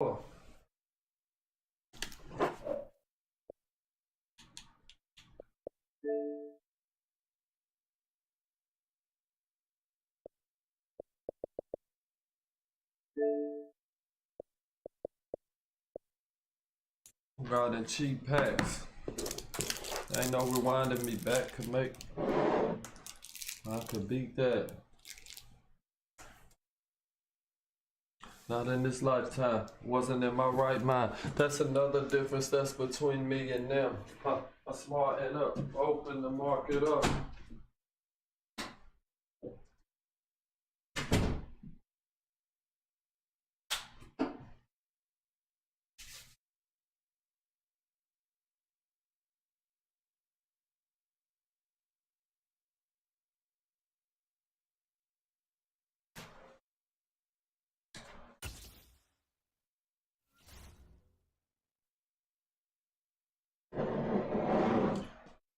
Got in cheap packs. Ain't no rewinding me back could make. I could beat that. Not in this lifetime. Wasn't in my right mind. That's another difference that's between me and them. I smarten up, open the market up.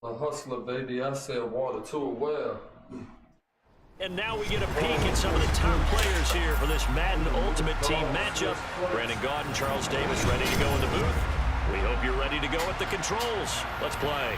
A hustler, baby. I said water to a well. And now we get a peek at some of the top players here for this Madden Ultimate Team matchup. Brandon Gaud and Charles Davis ready to go in the booth. We hope you're ready to go at the controls. Let's play.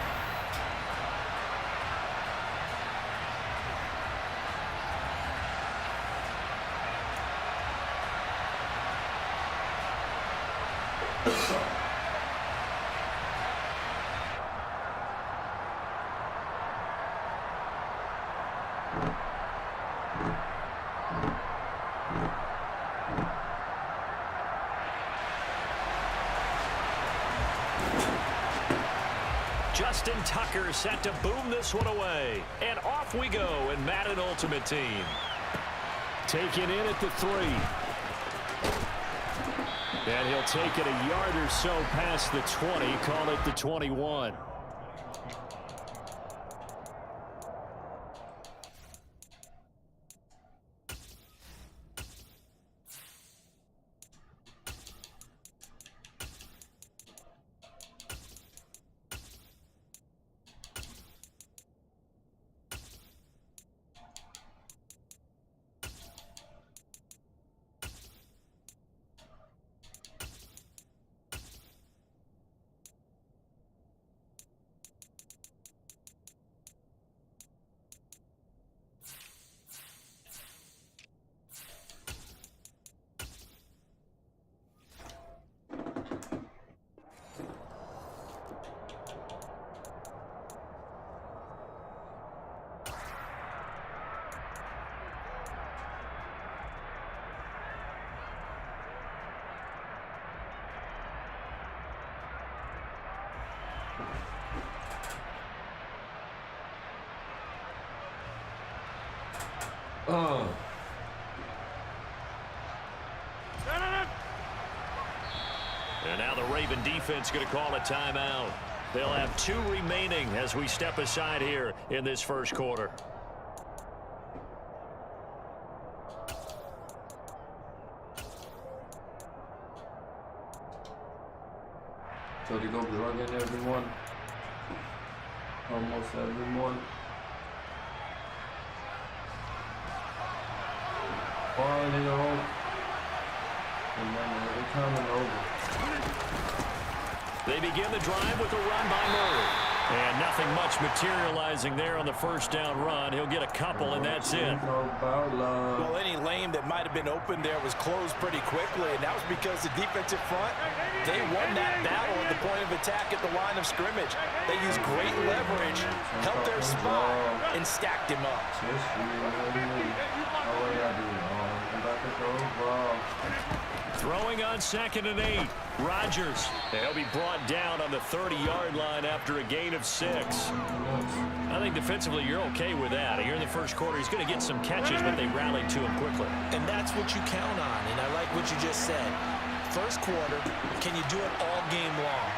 Justin Tucker set to boom this one away. And off we go in Madden Ultimate Team. Taken in at the 3. And he'll take it a yard or so past the 20, call it the 21. And now the Raven defense going to call a timeout. They'll have 2 remaining as we step aside here in this first quarter. So they go drugging everyone. Almost everyone. Fine, you know. And then they're coming over. They begin the drive with a run by Murray. And nothing much materializing there on the first down run. He'll get a couple, and that's it. Well, any lane that might have been open there was closed pretty quickly, and that was because the defensive front, they won that battle at the point of attack at the line of scrimmage. They used great leverage, helped their spot, and stacked him up. Throwing on 2nd and 8. Rodgers. He'll be brought down on the 30-yard line after a gain of 6. I think defensively you're okay with that. Here in the first quarter, he's going to get some catches, but they rallied to him quickly. And that's what you count on, and I like what you just said. First quarter, can you do it all game long?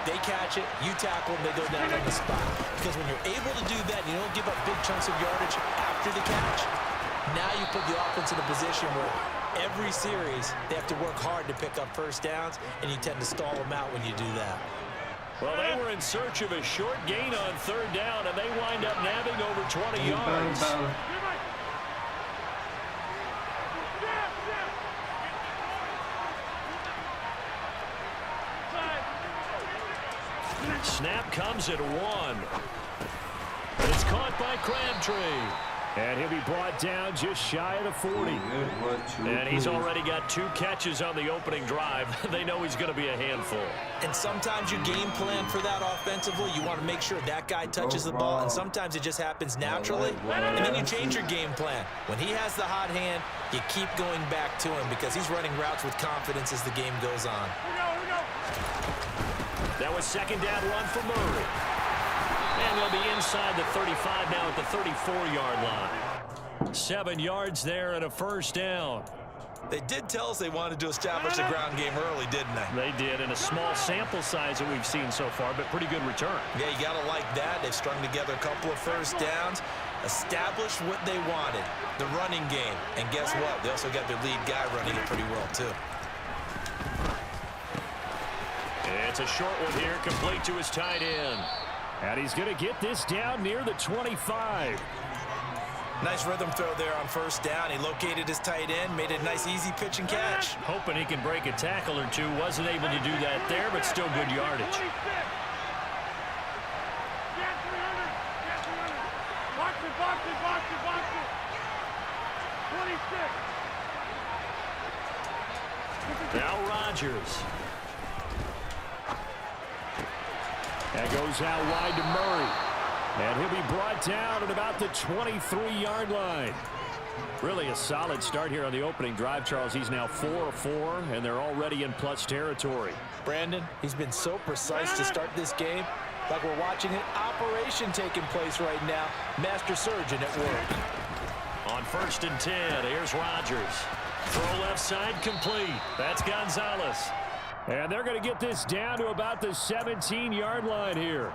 They catch it, you tackle, they go down on the spot. Because when you're able to do that, you don't give up big chunks of yardage after the catch. Now you put the offense in a position where every series, they have to work hard to pick up first downs, and you tend to stall them out when you do that. Well, they were in search of a short gain on 3rd down, and they wind up nabbing over 20 yards. Snap comes at 1. It's caught by Crabtree. And he'll be brought down just shy of the 40. And he's already got 2 catches on the opening drive. They know he's going to be a handful. And sometimes you game plan for that offensively. You want to make sure that guy touches the ball, and sometimes it just happens naturally. And then you change your game plan. When he has the hot hand, you keep going back to him because he's running routes with confidence as the game goes on. That was second down run for Murray. And they'll be inside the 35 now at the 34-yard line. 7 yards there and a first down. They did tell us they wanted to establish the ground game early, didn't they? They did, in a small sample size that we've seen so far, but pretty good return. Yeah, you got to like that. They've strung together a couple of first downs, established what they wanted, the running game. And guess what? They also got their lead guy running it pretty well, too. It's a short one here, complete to his tight end. And he's going to get this down near the 25. Nice rhythm throw there on first down. He located his tight end, made a nice easy pitch and catch. Hoping he can break a tackle or two. Wasn't able to do that there, but still good yardage. Now Rodgers. That goes out wide to Murray. And he'll be brought down at about the 23-yard line. Really a solid start here on the opening drive, Charles. He's now 4 of 4, and they're already in plus territory. Brandon, he's been so precise to start this game. Like we're watching an operation taking place right now. Master surgeon at work. On 1st and 10, here's Rodgers. Throw left side complete. That's Gonzalez. And they're going to get this down to about the 17-yard line here.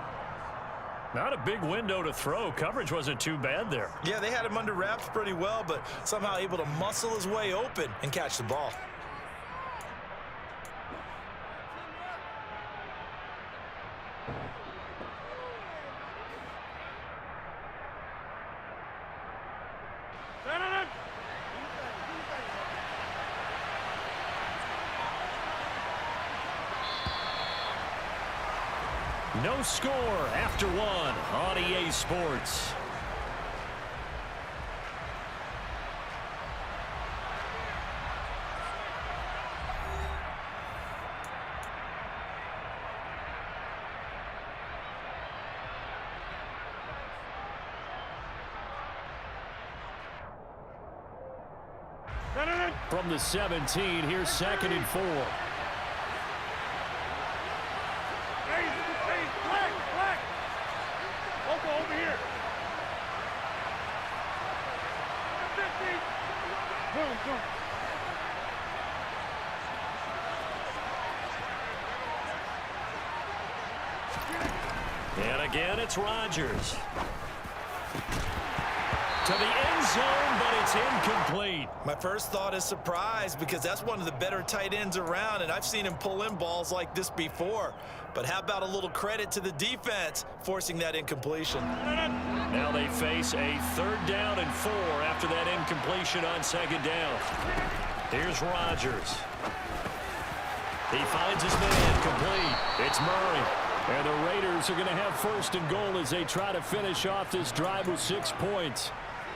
Not a big window to throw. Coverage wasn't too bad there. Yeah, they had him under wraps pretty well, but somehow able to muscle his way open and catch the ball. No score after 1 on EA Sports. From the 17, here's 2nd and 4. Over here. 50. Boom, boom. And again, it's Rodgers. To the end zone, but it's incomplete. My first thought is surprise because that's one of the better tight ends around, and I've seen him pull in balls like this before. But how about a little credit to the defense forcing that incompletion? Now they face a 3rd down and 4 after that incompletion on 2nd down. Here's Rodgers. He finds his man complete. It's Murray. And the Raiders are going to have 1st and goal as they try to finish off this drive with 6 points.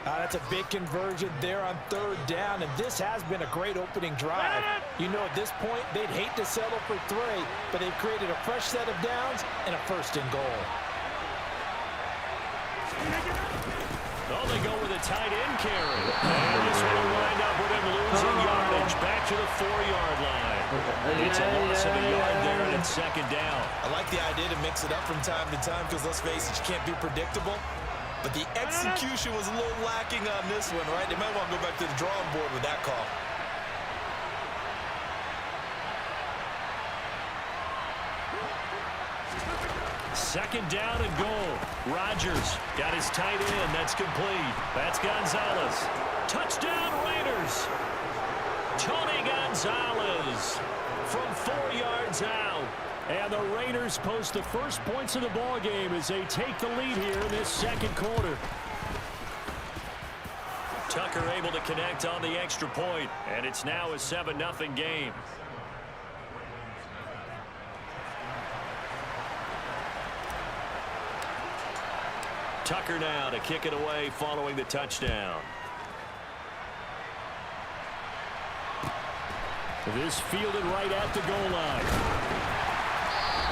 That's a big conversion there on 3rd down, and this has been a great opening drive. You know, at this point, they'd hate to settle for 3, but they've created a fresh set of downs and a 1st and goal. Oh, they go with a tight end carry. And this will wind up with him losing yardage back to the 4-yard line. It's a loss of a yard there, and it's 2nd down. I like the idea to mix it up from time to time because, let's face it, you can't be predictable. But the execution was a little lacking on this one, right? They might want to go back to the drawing board with that call. Second down and goal. Rodgers got his tight end. That's complete. That's Gonzalez. Touchdown Raiders. Tony Gonzalez from 4 yards out. And the Raiders post the first points of the ball game as they take the lead here in this 2nd quarter. Tucker able to connect on the extra point, and it's now a 7-0 game. Tucker now to kick it away following the touchdown. This fielded right at the goal line.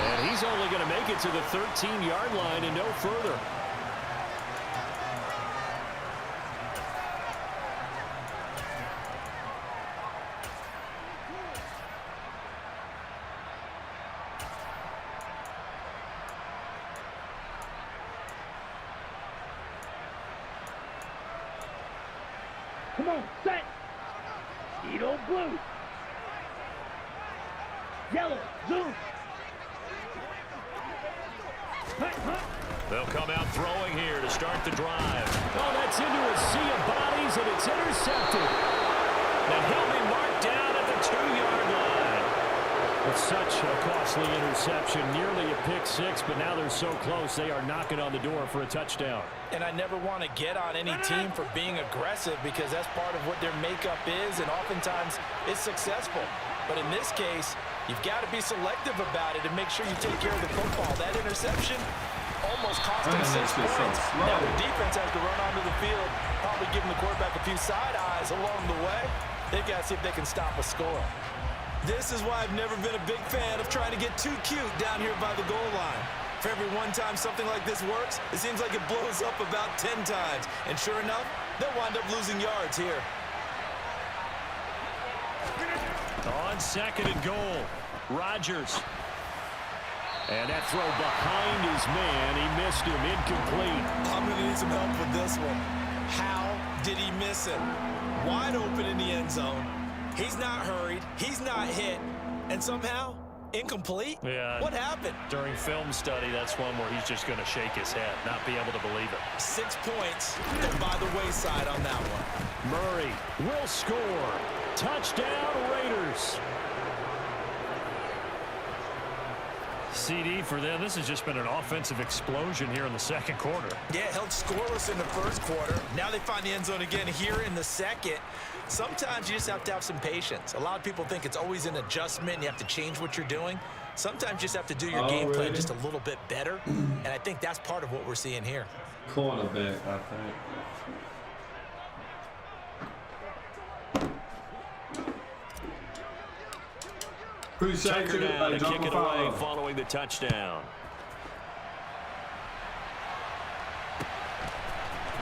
And he's only going to make it to the 13-yard line and no further. Come on, set. Edo blue. Yellow, zoom. They'll come out throwing here to start the drive. Oh, that's into a sea of bodies, and it's intercepted. Now he'll be marked down at the 2-yard line. It's such a costly interception, nearly a pick six, but now they're so close they are knocking on the door for a touchdown. And I never want to get on any team for being aggressive because that's part of what their makeup is, and oftentimes it's successful. But in this case, you've got to be selective about it and make sure you take care of the football. That interception almost cost them 6 points. Now the defense has to run onto the field, probably giving the quarterback a few side eyes along the way. They've got to see if they can stop a score. This is why I've never been a big fan of trying to get too cute down here by the goal line. For every one time something like this works, it seems like it blows up about 10 times. And sure enough, they'll wind up losing yards here. On 2nd and goal, Rodgers. And that throw behind his man, he missed him, incomplete. I'm going to need some help with this one. How did he miss it? Wide open in the end zone. He's not hurried, he's not hit, and somehow incomplete? Yeah. What happened? During film study, that's one where he's just going to shake his head, not be able to believe it. 6 points by the wayside on that one. Murray will score. Touchdown, Raiders. CD for them. This has just been an offensive explosion here in the second quarter. Yeah, held scoreless in the first quarter. Now they find the end zone again here in the second. Sometimes you just have to have some patience. A lot of people think it's always an adjustment. You have to change what you're doing. Sometimes you just have to do your game plan just a little bit better. And I think that's part of what we're seeing here. Cornerback, I think. Tucker down to kick it away following the touchdown.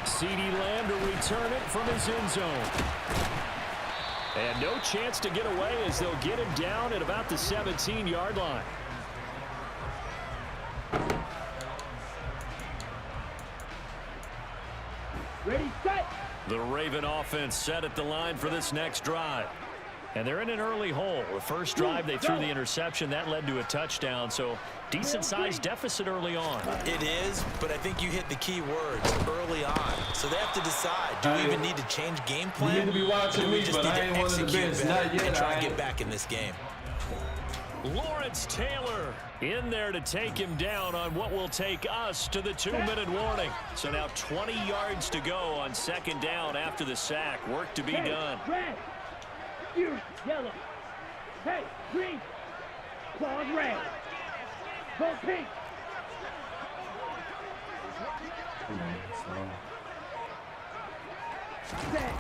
CeeDee Lamb to return it from his end zone. And no chance to get away as they'll get him down at about the 17-yard line. Ready, set. The Raven offense set at the line for this next drive. And they're in an early hole. The first drive, they threw the interception. That led to a touchdown, so decent-sized deficit early on. It is, but I think you hit the key words early on. So they have to decide, do we even need to change game plan? You need to be watching me, but I ain't one of the best. Not yet. And try and get back in this game. Lawrence Taylor in there to take him down on what will take us to the 2-minute warning. So now 20 yards to go on 2nd down after the sack. Work to be done. Red. You, yellow. Hey, green. Claws red. Go pink. Set.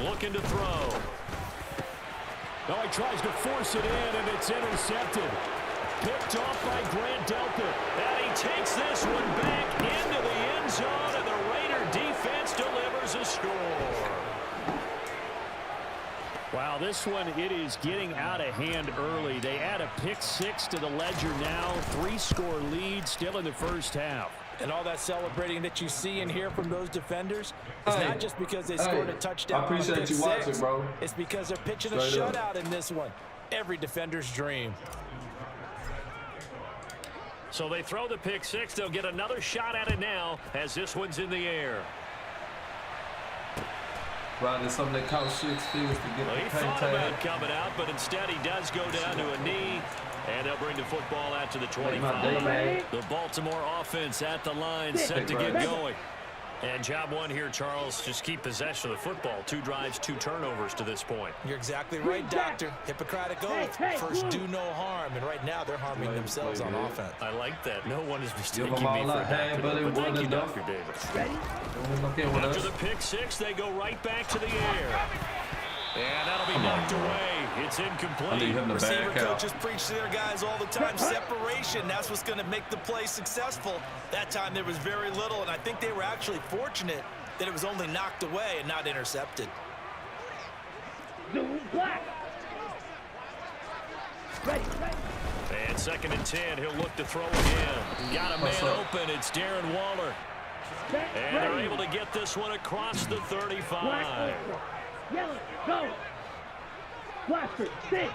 Looking to throw. Oh, he tries to force it in, and it's intercepted. Picked off by Grant Delpit. And he takes this one back into the end zone, and the Raider defense delivers a score. Wow, this one, it is getting out of hand early. They add a pick six to the ledger now. 3-score lead still in the first half. And all that celebrating that you see and hear from those defenders is not just because they scored a touchdown. I appreciate you watching, bro. It's because they're pitching a shutout in this one. Every defender's dream. So they throw the pick six. They'll get another shot at it now as this one's in the air. Right, there's something that costs 6 figures to get He thought about coming out, but instead he does go down to a knee. And they'll bring the football out to the 25. The Baltimore offense at the line, set to get going. And job one here, Charles, just keep possession of the football. 2 drives, 2 turnovers to this point. You're exactly right, Doctor. Hippocratic oath. First, do no harm. And right now, they're harming themselves on offense. I like that. No one is mistaking Give me them for all a that hand, doctor. but it But thank wasn't you, enough. Dr. Davis. Ready? After the pick 6, they go right back to the air. And that'll be knocked away. It's I need incomplete. him to Receiver back out. coaches preach to their guys all the time. Separation, that's what's going to make the play successful. That time there was very little, and I think they were actually fortunate that it was only knocked away and not intercepted. Zoom black. Ready. And 2nd and 10, he'll look to throw again. Got a man open. It's Darren Waller. And they're able to get this one across the 35. Black. Yellow. Go. Blaster. Sit.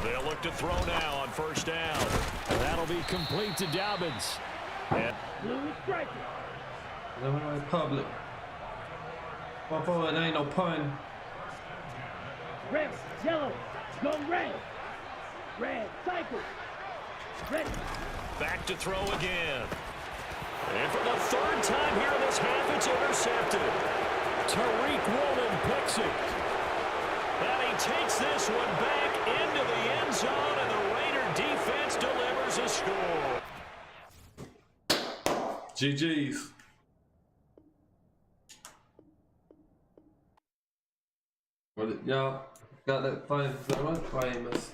They'll look to throw now on 1st down. That'll be complete to Dobbins. And Blue striker. Illinois public. My boy, it ain't no pun. Red. Yellow. Go red. Red. Cycle. Ready. back to throw again. And for the 3rd time here in this half, it's intercepted. Tariq Woolen picks it. And he takes this one back into the end zone, and the Raider defense delivers a score. GG's. What y'all got that famous?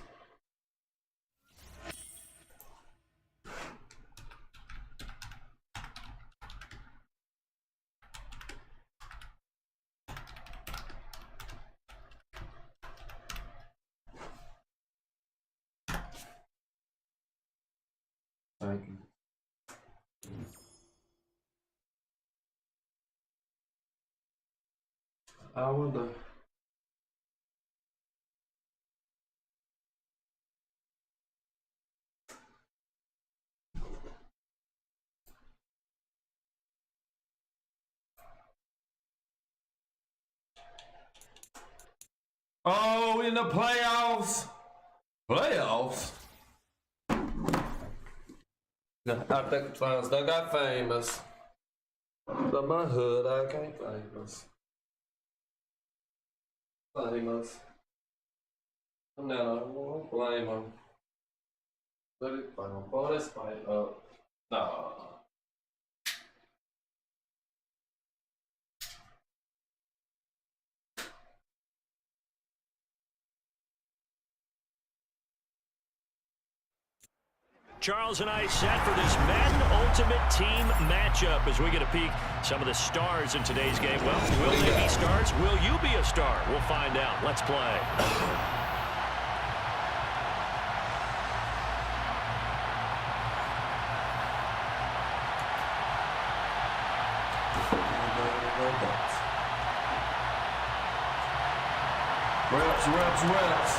Thank you. I wonder. Oh, in the playoffs. Playoffs? I think fans don't got famous. But my hood, I can't famous. Famous. No, I won't blame them. Let it ball this fight up. Nah. Charles and I set for this Madden Ultimate Team matchup as we get a peek some of the stars in today's game. Well, will they be stars? Will you be a star? We'll find out. Let's play. Reps.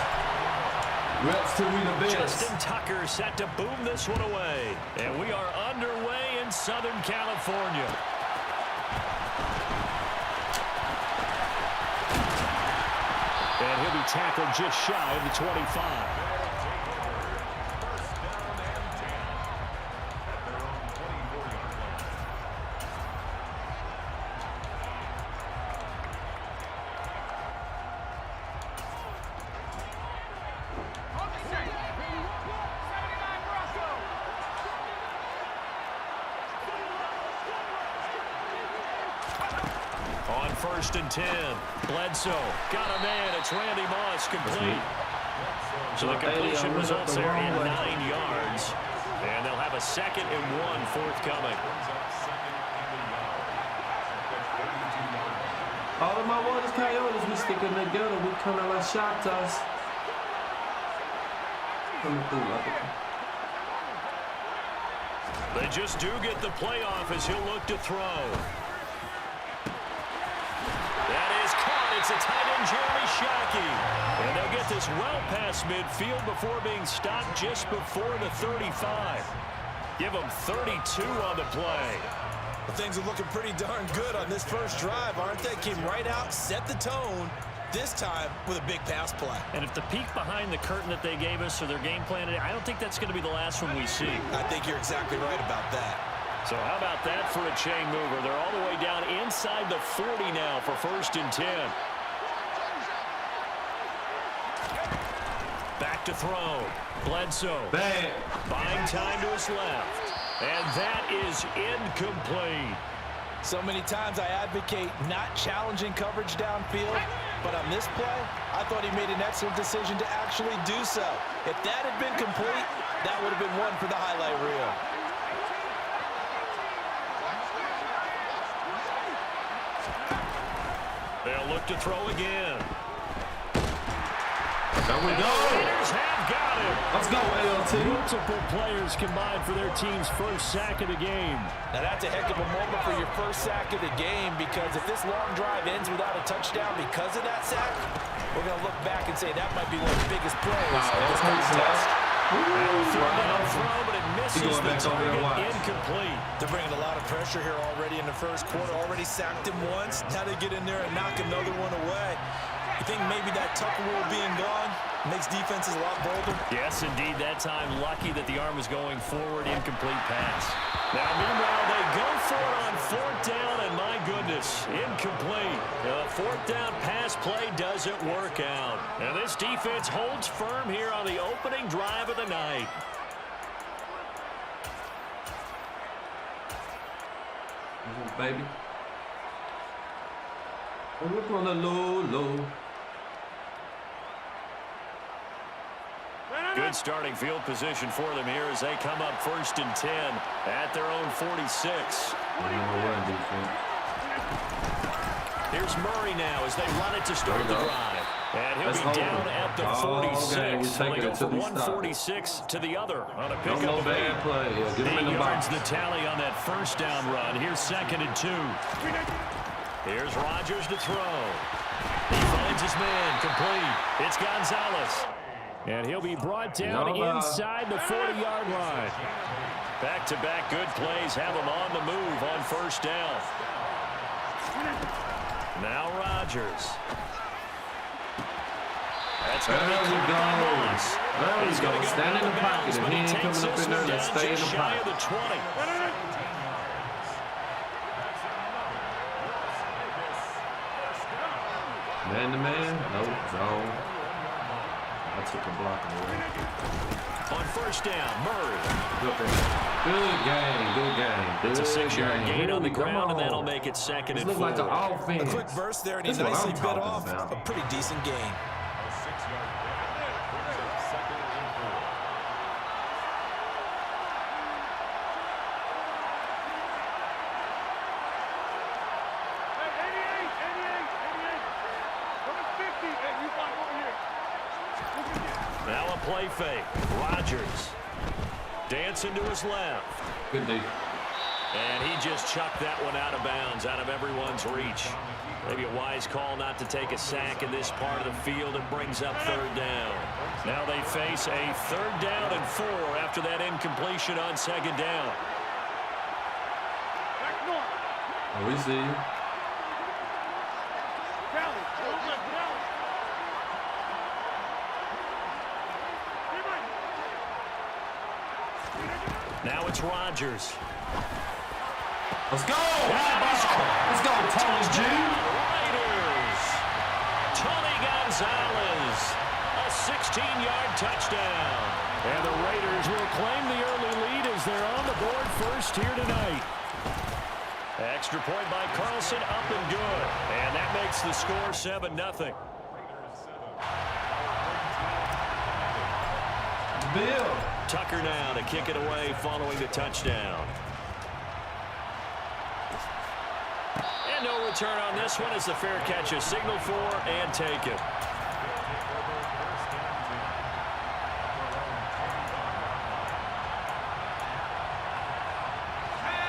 Reps to be the best. Justin Tucker set to boom this one away. And we are underway in Southern California. And he'll be tackled just shy of the 25. On 1st and 10, Bledsoe got a man. It's Randy Moss, complete. So the completion results there in 9 yards. And they'll have a 2nd and 1 forthcoming. All of my waters coyotes, we sticking together. We coming like shot us. Coming through like it. They just do get the playoff as he'll look to throw. It's a tight end, Jeremy Shockey. And they'll get this well past midfield before being stopped just before the 35. Give them 32 on the play. Well, things are looking pretty darn good on this first drive, aren't they? Came right out, set the tone, this time with a big pass play. And if the peek behind the curtain that they gave us or their game plan, I don't think that's going to be the last one we see. I think you're exactly right about that. So how about that for a chain mover? They're all the way down inside the 40 now for 1st and 10. Back to throw. Bledsoe. Bang. Buying time to his left. And that is incomplete. So many times I advocate not challenging coverage downfield, but on this play, I thought he made an excellent decision to actually do so. If that had been complete, that would have been one for the highlight reel. They'll look to throw again. There we go. Raiders have got him. Let's go, ALT. Multiple players combined for their team's first sack of the game. Now that's a heck of a moment for your first sack of the game, because if this long drive ends without a touchdown because of that sack, we're going to look back and say that might be one of the biggest plays of this contest. Throw, but it misses the target. Incomplete. They're bringing a lot of pressure here already in the first quarter. Already sacked him once. Now they get in there and knock another one away. You think maybe that Tucker rule being gone makes defenses a lot bolder? Yes, indeed. That time, lucky that the arm was going forward. Incomplete pass. Now, meanwhile, they go for it on 4th down, and my goodness, incomplete. The 4th down pass play doesn't work out. And this defense holds firm here on the opening drive of the night. Baby. Look on the low. Good starting field position for them here as they come up 1st and 10 at their own 46. Here's Murray now as they run it to start the drive. And he'll be down at the 46. So they go from 146 to the other on a pickup of 8. Yeah, get him in the box. The tally on that 1st down run. Here's 2nd and 2. Here's Rodgers to throw. He finds his man complete. It's Gonzalez. And he'll be brought down inside the 40-yard line. Back-to-back good plays have him on the move on 1st down. Now Rodgers. That's going to be loss. There we go. Stand in the pocket. If he ain't coming up in there, then stay in the pocket. The 20. Man to man? Nope. Zone. I took a block away. On 1st down, Murray. Good game. It's a 6-yard gain on the ground, and that'll make it 2nd and 4. Looks like the offense. A quick burst there, and he nicely bit off a pretty decent gain. Now a play fake. Rodgers dancing to his left. Good D. And he just chucked that one out of bounds, out of everyone's reach. Maybe a wise call not to take a sack in this part of the field. It brings up 3rd down. Now they face a 3rd down and 4 after that incompletion on 2nd down. Oh, we see you. Now it's Rodgers. Let's go! Let's go, Tony G. Raiders. Tony Gonzalez. A 16-yard touchdown. And the Raiders will claim the early lead as they're on the board first here tonight. Extra point by Carlson, up and good. And that makes the score 7-0. Bill. Tucker now to kick it away following the touchdown. And no return on this one as the fair catch is signaled for and taken.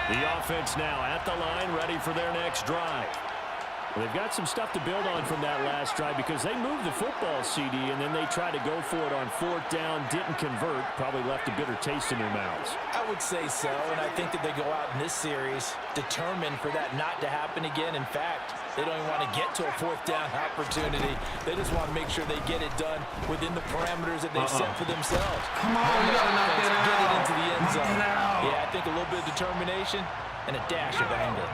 The offense now at the line, ready for their next drive. Well, they've got some stuff to build on from that last drive because they moved the football, CD, and then they tried to go for it on 4th down, didn't convert, probably left a bitter taste in their mouths. I would say so, and I think that they go out in this series determined for that not to happen again. In fact, they don't even want to get to a 4th down opportunity. They just want to make sure they get it done within the parameters that they've set for themselves. Come on, you gotta knock that Get it out. into the end zone. Out. Yeah, I think a little bit of determination and a dash of anger.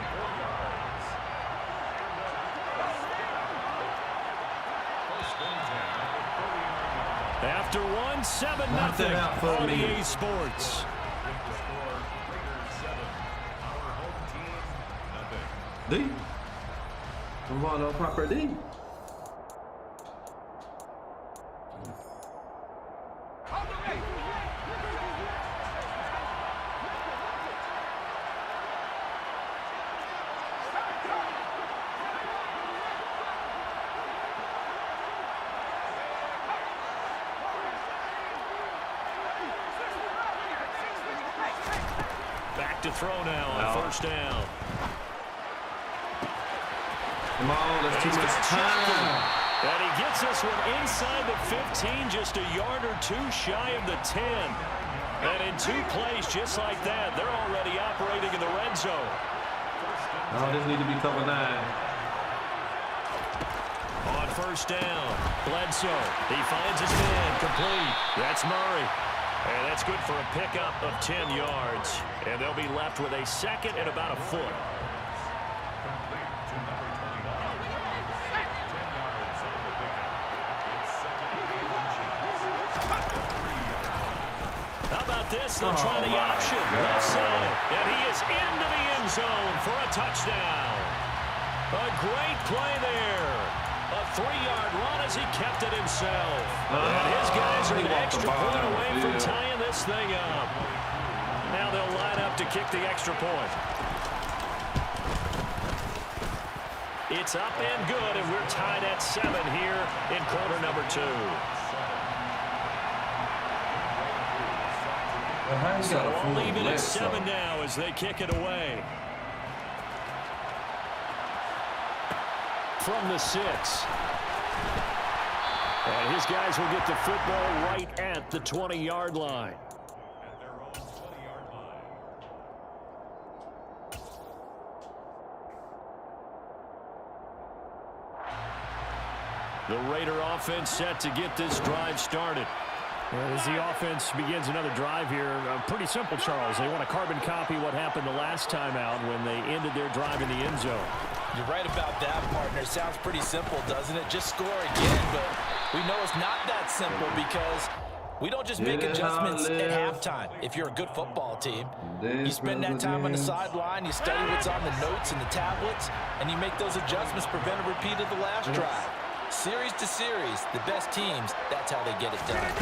After 7-0 on EA Sports. D. Come on, no proper D. Back to throw now on 1st down. Come on, that's too much time. And he gets this one inside the 15, just a yard or two shy of the 10. And in 2 plays just like that, they're already operating in the red zone. Oh, this need to be cover 9. On 1st down, Bledsoe. He finds his man, complete. That's Murray. And that's good for a pickup of 10 yards. And they'll be left with a 2nd and about a foot. How about this? They'll try the option. Left side. And he is into the end zone for a touchdown. A great play there. A 3-yard run as he kept it himself. And his guys are an extra point away from tying this thing up. Now they'll line up to kick the extra point. It's up and good, and we're tied at 7 here in quarter number 2. So we'll leave it at 7 now as they kick it away. From the 6. And his guys will get the football right at the 20-yard line. The Raider offense set to get this drive started. As the offense begins another drive here, pretty simple, Charles. They want to carbon copy what happened the last time out when they ended their drive in the end zone. You're right about that, partner. Sounds pretty simple, doesn't it? Just score again, but we know it's not that simple because we don't just make adjustments at halftime. If you're a good football team, you spend that time on the sideline, you study what's on the notes and the tablets, and you make those adjustments, prevent a repeat of the last drive. Series to series, the best teams, that's how they get it done.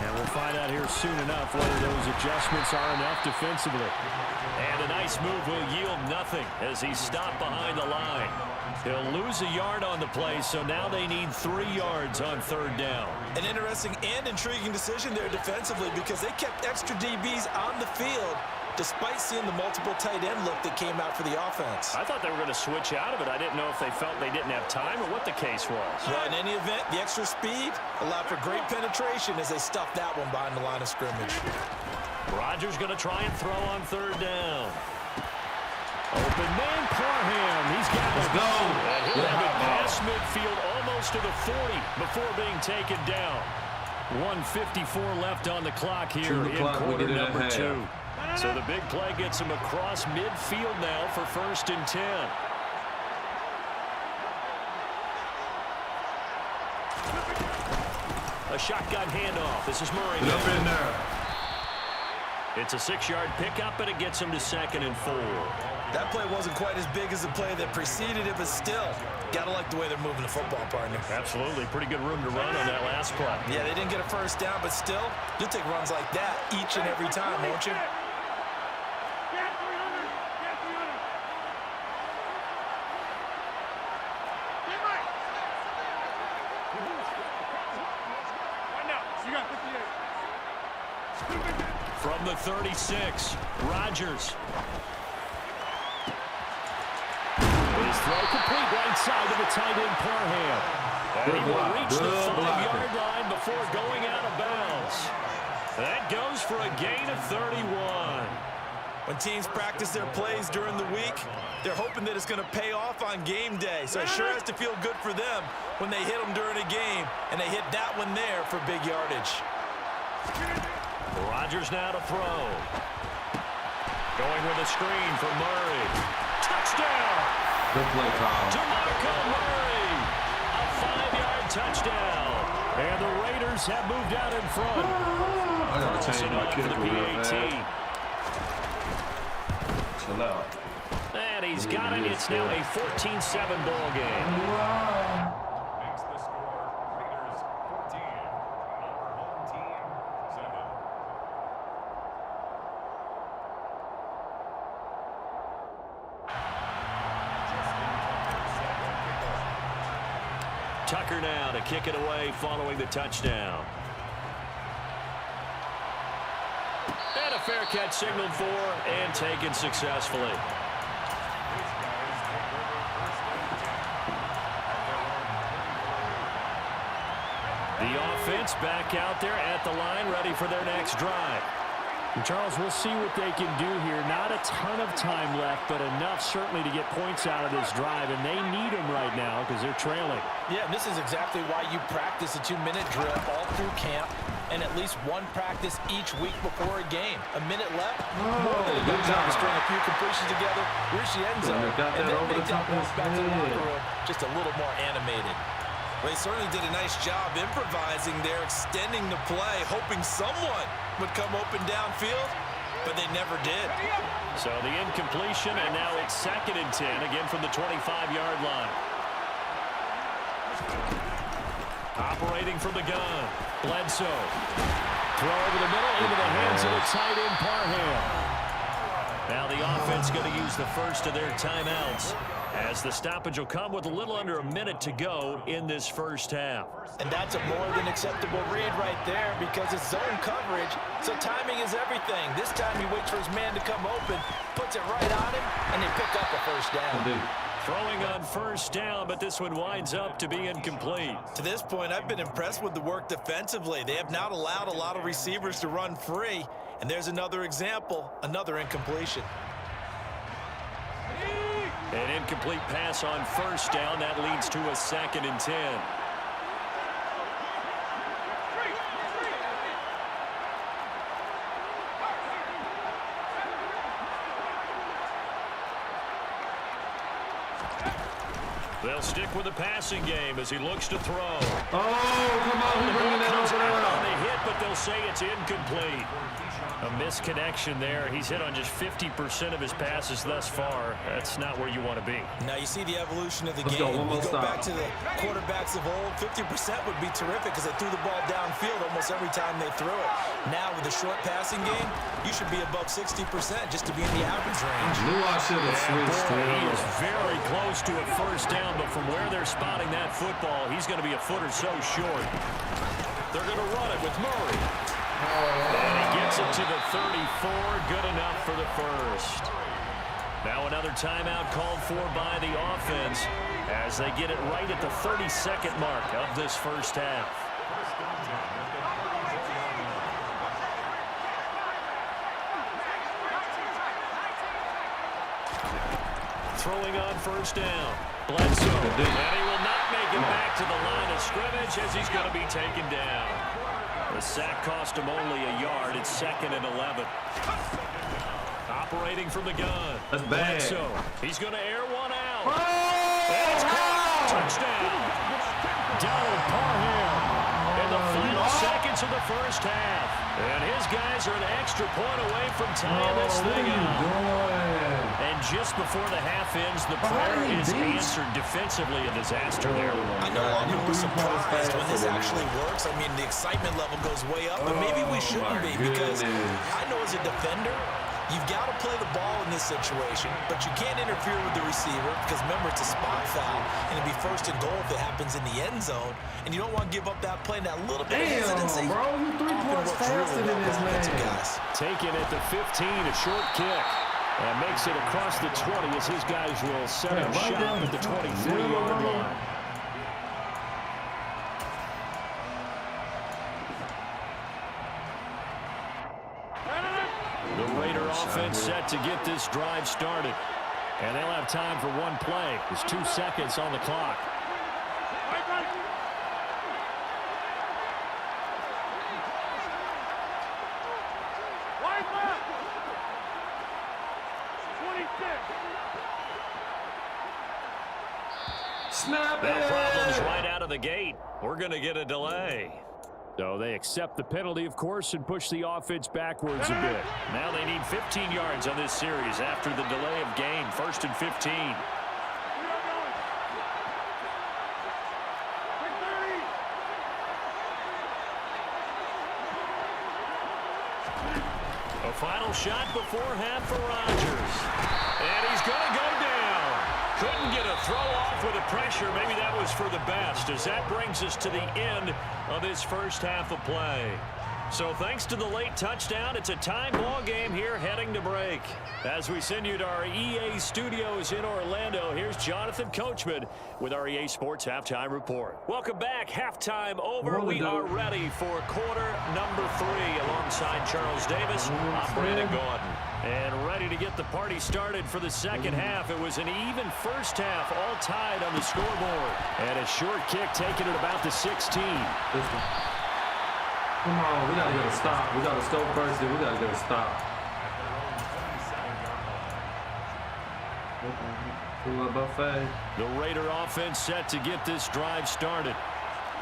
And we'll find out here soon enough whether those adjustments are enough defensively. And a nice move will yield nothing as he's stopped behind the line. He'll lose a yard on the play, so now they need 3 yards on 3rd down. An interesting and intriguing decision there defensively because they kept extra DBs on the field despite seeing the multiple tight end look that came out for the offense. I thought they were going to switch out of it. I didn't know if they felt they didn't have time or what the case was. Well, in any event, the extra speed allowed for great penetration as they stuffed that one behind the line of scrimmage. Rodgers going to try and throw on 3rd down. Open man, Parham. He's got it. Let's go. And he'll have it past midfield almost to the 40 before being taken down. 1:54 left on the clock here in quarter number 2. So the big play gets him across midfield now for 1st and 10. A shotgun handoff. This is Murray. Get up in there. It's a 6-yard pickup, and it gets him to 2nd and 4. That play wasn't quite as big as the play that preceded it, but still, gotta like the way they're moving the football, partner. Absolutely. Pretty good room to run on that last play. Yeah, they didn't get a 1st down, but still, you'll take runs like that each and every time, won't you? From the 36, Rodgers. His throw complete right side to the tight end Parham. And he will reach the 5-yard line before going out of bounds. That goes for a gain of 31. When teams practice their plays during the week, they're hoping that it's going to pay off on game day. So it sure has to feel good for them when they hit them during a game, and they hit that one there for big yardage. Rodgers now to throw. Going with a screen for Murray. Touchdown! Good play, Kyle. DeMarco Murray! A 5-yard touchdown. And the Raiders have moved out in front. I gotta change my for the kicker. PAT. Chill out. And he's got it. It's now a 14-7 ball game. Makes the score Raiders 14. Our home team 7. Tucker now to kick it away following the touchdown. And a fair catch signaled for and taken successfully. The offense back out there at the line, ready for their next drive. And Charles, we'll see what they can do here. Not a ton of time left, but enough certainly to get points out of this drive, and they need them right now because they're trailing. Yeah, and this is exactly why you practice a 2-minute drill all through camp and at least one practice each week before a game. A minute left, more than enough time to string a few completions together, reach the end zone, and then make that walk back to the locker room just a little more animated. Well, they certainly did a nice job improvising there, extending the play, hoping someone would come open downfield, but they never did. So the incompletion, and now it's 2nd and 10, again from the 25-yard line. Operating from the gun, Bledsoe. Throw over the middle into the hands of the tight end Parham. Now the offense going to use the first of their timeouts, as the stoppage will come with a little under a minute to go in this first half. And that's a more than acceptable read right there because it's zone coverage, so timing is everything. This time he waits for his man to come open, puts it right on him, and they pick up a first down. Throwing on first down, but this one winds up to be incomplete. To this point, I've been impressed with the work defensively. They have not allowed a lot of receivers to run free, and there's another example, another incompletion. An incomplete pass on first down. That leads to a 2nd and 10. They'll stick with the passing game as he looks to throw. Oh, come on, we're bringing that over there. On the hit, but they'll say it's incomplete. A misconnection there. He's hit on just 50% of his passes thus far. That's not where you want to be. Now you see the evolution of the Let's game. go, one more You go stop. back to the quarterbacks of old, 50% would be terrific because they threw the ball downfield almost every time they threw it. Now with the short passing game, you should be above 60% just to be in the average range. Knew I should have switched He him. is very close to a first down, but from where they're spotting that football, he's going to be a foot or so short. They're going to run it with Murray. And he gets it to the 34. Good enough for the first. Now another timeout called for by the offense as they get it right at the 32nd mark of this first half. Throwing on first down. Bledsoe. And he will not make it back to the line of scrimmage as he's going to be taken down. The sack cost him only a yard. It's 2nd and 11. Operating from the gun. That's bad. Bledsoe. He's going to air one out. And it's caught. Touchdown. Donald Parham in the final seconds of the first half. And his guys are an extra point away from tying this thing up. And just before the half ends, the prayer is answered defensively. A disaster there. I no longer was surprised when this actually works. I mean, the excitement level goes way up, but maybe we shouldn't be because I know as a defender, you've got to play the ball in this situation, but you can't interfere with the receiver because, remember, it's a spot foul, and it'd be 1st and goal if it happens in the end zone, and you don't want to give up that play and that little bit of hesitancy. Damn, bro, you 3 points faster than this man. Taken at the 15, a short kick. And makes it across the 20 as his guys will set up shop at the 23-yard line. The Raider offense set to get this drive started. And they'll have time for one play. There's 2 seconds on the clock. Snap No it! problems right out of the gate. We're going to get a delay. So they accept the penalty, of course, and push the offense backwards a bit. Now they need 15 yards on this series after the delay of game. 1st and 15. A final shot before half for Rodgers. And he's going to go down. Couldn't get a throw off with the pressure. Maybe that was for the best, as that brings us to the end of this first half of play. So thanks to the late touchdown, it's a tie ball game here heading to break. As we send you to our EA studios in Orlando, here's Jonathan Coachman with our EA Sports Halftime Report. Welcome back. Halftime over. We are ready for quarter number 3 alongside Charles Davis. I'm Brandon Gordon. And ready to get the party started for the second half. It was an even first half, all tied on the scoreboard. And a short kick taken at about the 16. Come on, we gotta get a stop. We gotta score first, and we gotta get a stop. Buffet. The Raider offense set to get this drive started.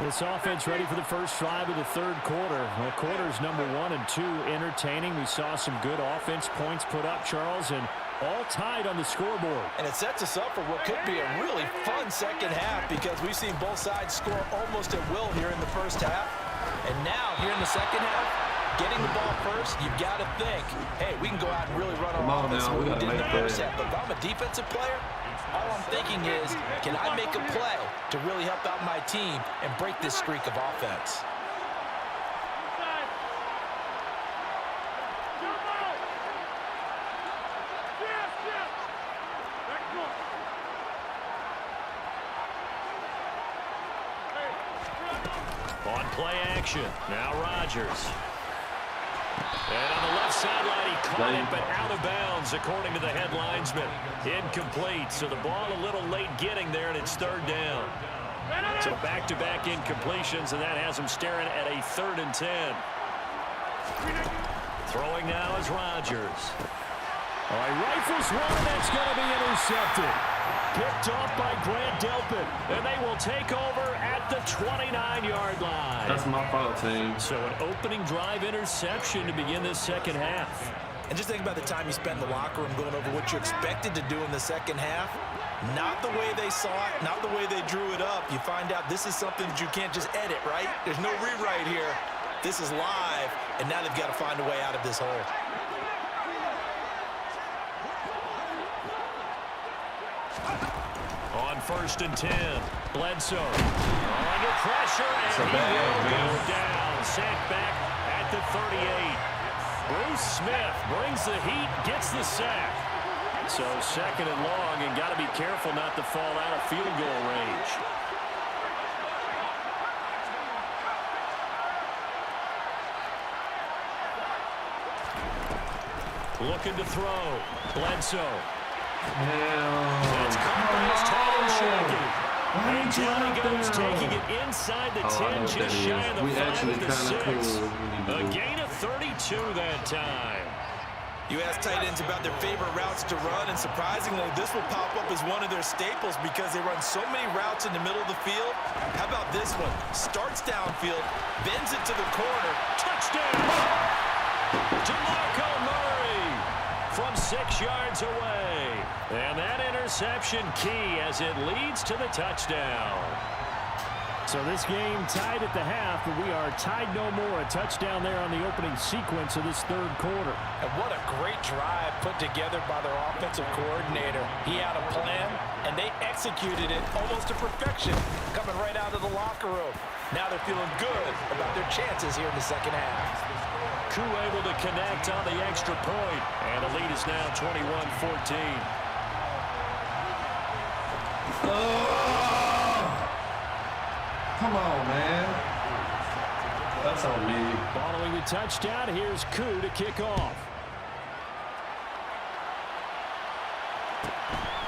This offense ready for the first drive of the third quarter. Well, quarters number 1 and 2 entertaining. We saw some good offense points put up, Charles, and all tied on the scoreboard. And it sets us up for what could be a really fun second half, because we've seen both sides score almost at will here in the first half. And now, here in the second half, getting the ball first, you've got to think, hey, we can go out and really run our offense what we did in the first half. But if I'm a defensive player, all I'm thinking is, can I make a play to really help out my team and break this streak of offense? On play action, now Rodgers. And on the left sideline, he caught it, but out of bounds, according to the headlinesman. Incomplete, so the ball a little late getting there, and it's 3rd down. So back-to-back incompletions, and that has him staring at a 3rd and 10. Throwing now is Rodgers. All right, rifles one, that's going to be intercepted. Picked off by Grant Delpit, and they will take over at the 29-yard line. That's my fault, team. So an opening drive interception to begin this second half. And just think about the time you spend in the locker room going over what you expected to do in the second half. Not the way they saw it, not the way they drew it up. You find out this is something that you can't just edit, right? There's no rewrite here. This is live, and now they've got to find a way out of this hole. On 1st and 10, Bledsoe under pressure, and he will go down. Sacked back at the 38. Bruce Smith brings the heat, gets the sack. So 2nd and long, and got to be careful not to fall out of field goal range. Looking to throw. Bledsoe. That's caught by his tall shaky. And down he goes, taking it inside the 10, just shy of the 5 of the 6. A gain of 32 that time. You ask tight ends about their favorite routes to run, and surprisingly, this will pop up as one of their staples because they run so many routes in the middle of the field. How about this one? Starts downfield, bends it to the corner. Touchdown! DeMarco Murray from 6 yards away. And that interception key as it leads to the touchdown. So this game tied at the half, but we are tied no more. A touchdown there on the opening sequence of this third quarter. And what a great drive put together by their offensive coordinator. He had a plan, and they executed it almost to perfection, coming right out of the locker room. Now they're feeling good about their chances here in the second half. Koo able to connect on the extra point. And the lead is now 21-14. Come on, man. That's on me. Following the touchdown, here's Koo to kick off.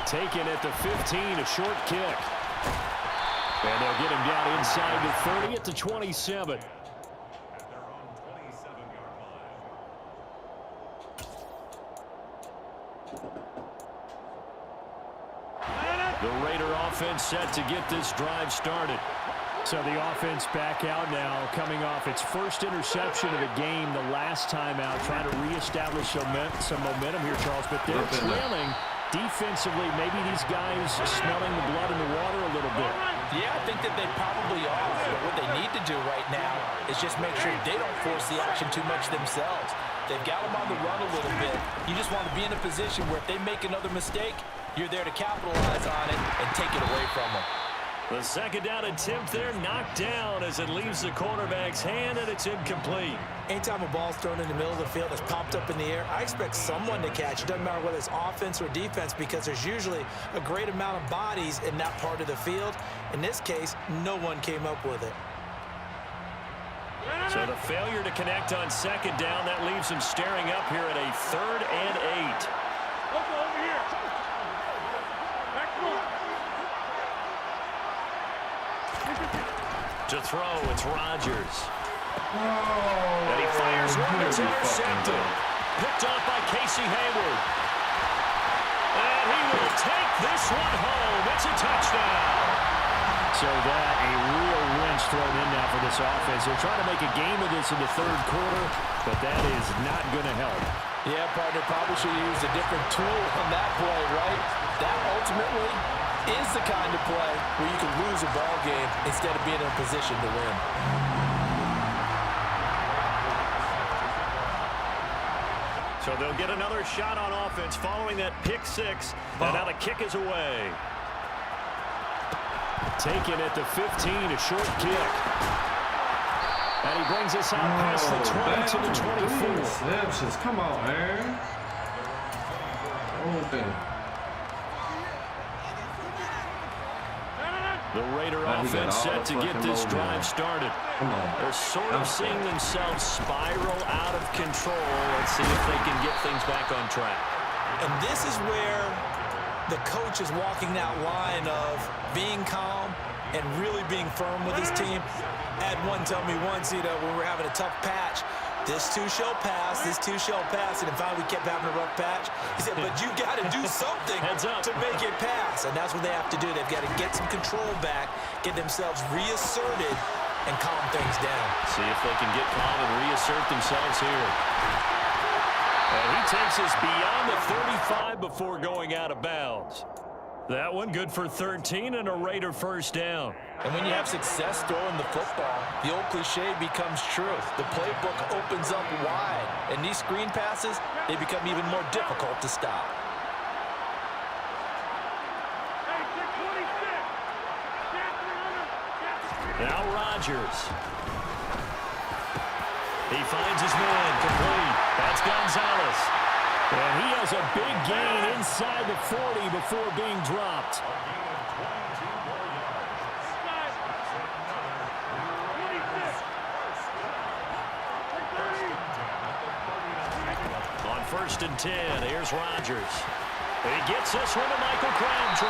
Taken at the 15, a short kick. And they'll get him down inside the 30 at the 27. At their own 27-yard line. The Raider offense set to get this drive started. So the offense back out now, coming off its first interception of the game the last time out, trying to reestablish some momentum here, Charles. But they're trailing defensively. Maybe these guys smelling the blood in the water a little bit. Yeah, I think that they probably are. But what they need to do right now is just make sure they don't force the action too much themselves. They've got them on the run a little bit. You just want to be in a position where if they make another mistake, you're there to capitalize on it and take it away from them. The second down attempt there knocked down as it leaves the quarterback's hand, and it's incomplete. Anytime a ball's thrown in the middle of the field that's popped up in the air, I expect someone to catch. It doesn't matter whether it's offense or defense, because there's usually a great amount of bodies in that part of the field. In this case, no one came up with it. So the failure to connect on second down, that leaves him staring up here at a 3rd and 8. Over here. Back foot. To throw, it's Rodgers. Oh, And he fires one that's intercepted. Picked off by Casey Hayward. And he will take this one home. It's a touchdown. So that a real wrench thrown in now for this offense. They're trying to make a game of this in the third quarter, but that is not going to help. Yeah, partner, probably should use a different tool on that play, right? That ultimately is the kind of play where you can lose a ball game instead of being in a position to win. So they'll get another shot on offense following that pick six. And now the kick is away. Taken at the 15, a short kick. And he brings us out past the 20 to the 24. Interceptions. Come on, man. Open. The Raider offense set to get this drive started. Come on. They're sort of seeing themselves spiral out of control. Let's see if they can get things back on track. And this is where the coach is walking that line of being calm and really being firm with his team. I had one tell me once, when we were having a tough patch, this too shall pass, this too shall pass, and finally we kept having a rough patch. He said, but you got to do something to make it pass, and that's what they have to do. They've got to get some control back, get themselves reasserted, and calm things down. See if they can get calm and reassert themselves here. And he takes us beyond the 35 before going out of bounds. That one good for 13 and a Raider first down. And when you have success throwing the football, the old cliche becomes true. The playbook opens up wide, and these screen passes, they become even more difficult to stop. Now Rodgers. He finds his man, complete. That's Gonzalez. And he has a big gain inside the 40 before being dropped. On 1st and 10, here's Rodgers. He gets this one to Michael Crabtree.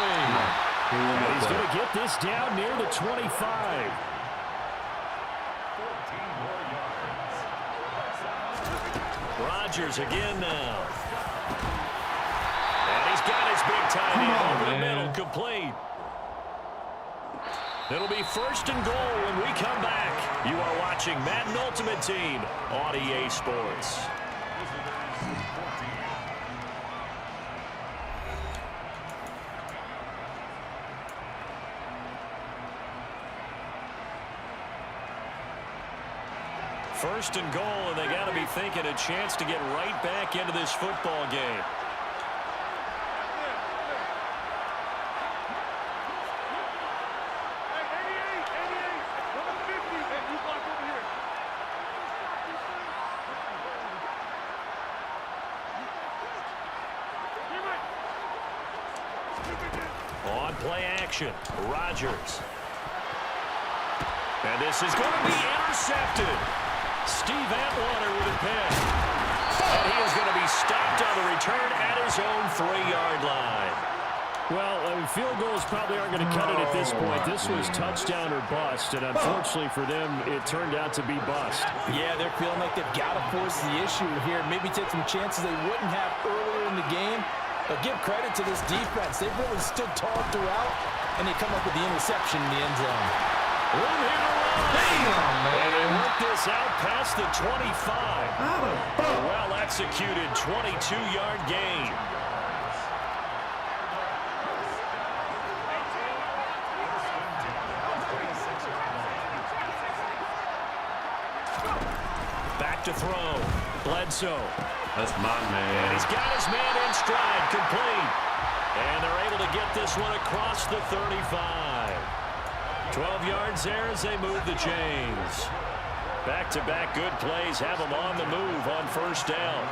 And he's going to get this down near the 25. Rodgers again now. And he's got his big tight end over the middle, complete. It'll be 1st and goal when we come back. You are watching Madden Ultimate Team on EA Sports. First and goal, and they got to be thinking a chance to get right back into this football game. On play action, Rodgers. And this is going to be intercepted. Steve Atwater with a pick. And he is going to be stopped on the return at his own 3-yard line. Well, field goals probably aren't going to cut it at this point. This was touchdown or bust, and unfortunately for them, it turned out to be bust. Yeah, they're feeling like they've got to force the issue here. Maybe take some chances they wouldn't have earlier in the game. But give credit to this defense. They've really stood tall throughout, and they come up with the interception in the end zone. Room here to run. And they work this out past the 25. Well-executed 22-yard gain. Back to throw. Bledsoe. That's my man. And he's got his man in stride, complete. And they're able to get this one across the 35. 12 yards there as they move the chains. Back-to-back good plays have them on the move on first down.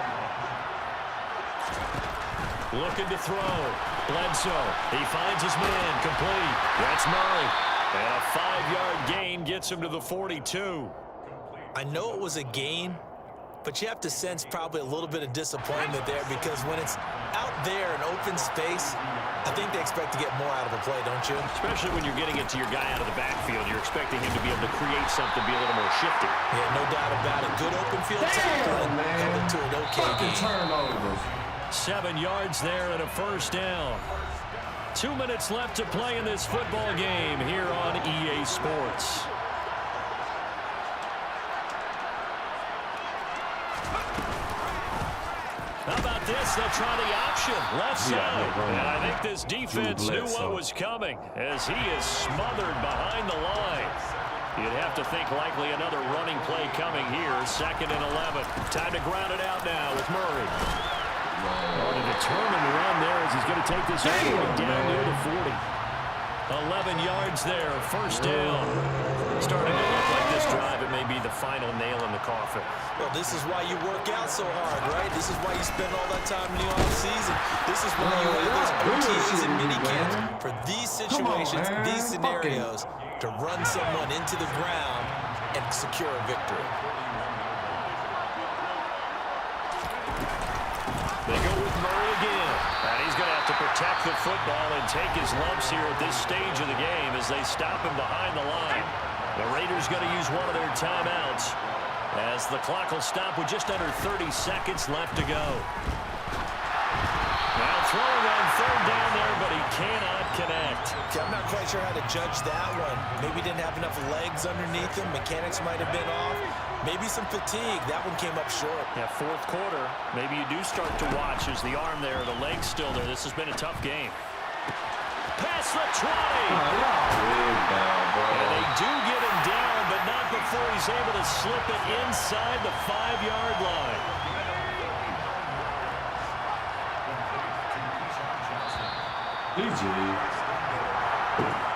Looking to throw. Bledsoe. He finds his man, complete. That's Murray. And a 5-yard gain gets him to the 42. I know it was a gain, but you have to sense probably a little bit of disappointment there because when it's out there in open space, I think they expect to get more out of a play, don't you? Especially when you're getting it to your guy out of the backfield. You're expecting him to be able to create something, be a little more shifty. Yeah, no doubt about it. Good open field tackle and coming to an okay game. Turnovers. 7 yards there and a first down. 2 minutes left to play in this football game here on EA Sports. How about this? They'll try the option. Left side. And I think this defense knew what was coming as he is smothered behind the line. You'd have to think likely another running play coming here. 2nd and 11. Time to ground it out now with Murray. On a determined run there as he's going to take this all the way down near the 40. 11 yards there. First down. Starting to look like this drive, it may be the final nail in the coffin. Well, this is why you work out so hard, right? This is why you spend all that time in the offseason. This is why you have those OTAs and minicamps for these situations, these scenarios, to run someone into the ground and secure a victory. They go with Murray again. And he's going to have to protect the football and take his lumps here at this stage of the game as they stop him behind the line. The Raiders going to use one of their timeouts as the clock will stop with just under 30 seconds left to go. Now throwing on 3rd down there, but he cannot connect. Okay, I'm not quite sure how to judge that one. Maybe didn't have enough legs underneath him. Mechanics might have been off. Maybe some fatigue. That one came up short. Yeah, 4th quarter. Maybe you do start to watch as the arm there, the leg's still there. This has been a tough game. Past the 20. And they do get him down, but not before he's able to slip it inside the 5-yard line.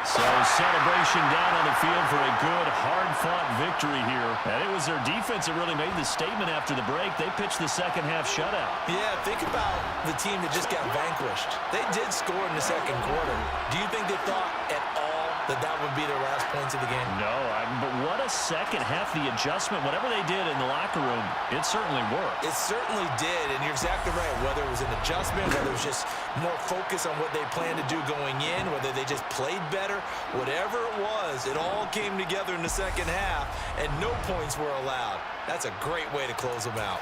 So celebration down on the field for a good, hard-fought victory here. And it was their defense that really made the statement after the break. They pitched the second-half shutout. Yeah, think about the team that just got vanquished. They did score in the 2nd quarter. Do you think they thought at all that that would be their last points of the game? No, but what a second half. The adjustment, whatever they did in the locker room, it certainly worked. It certainly did, and you're exactly right. Whether it was an adjustment, whether it was just more focus on what they planned to do going in, whether they just played better, whatever it was, it all came together in the second half, and no points were allowed. That's a great way to close them out.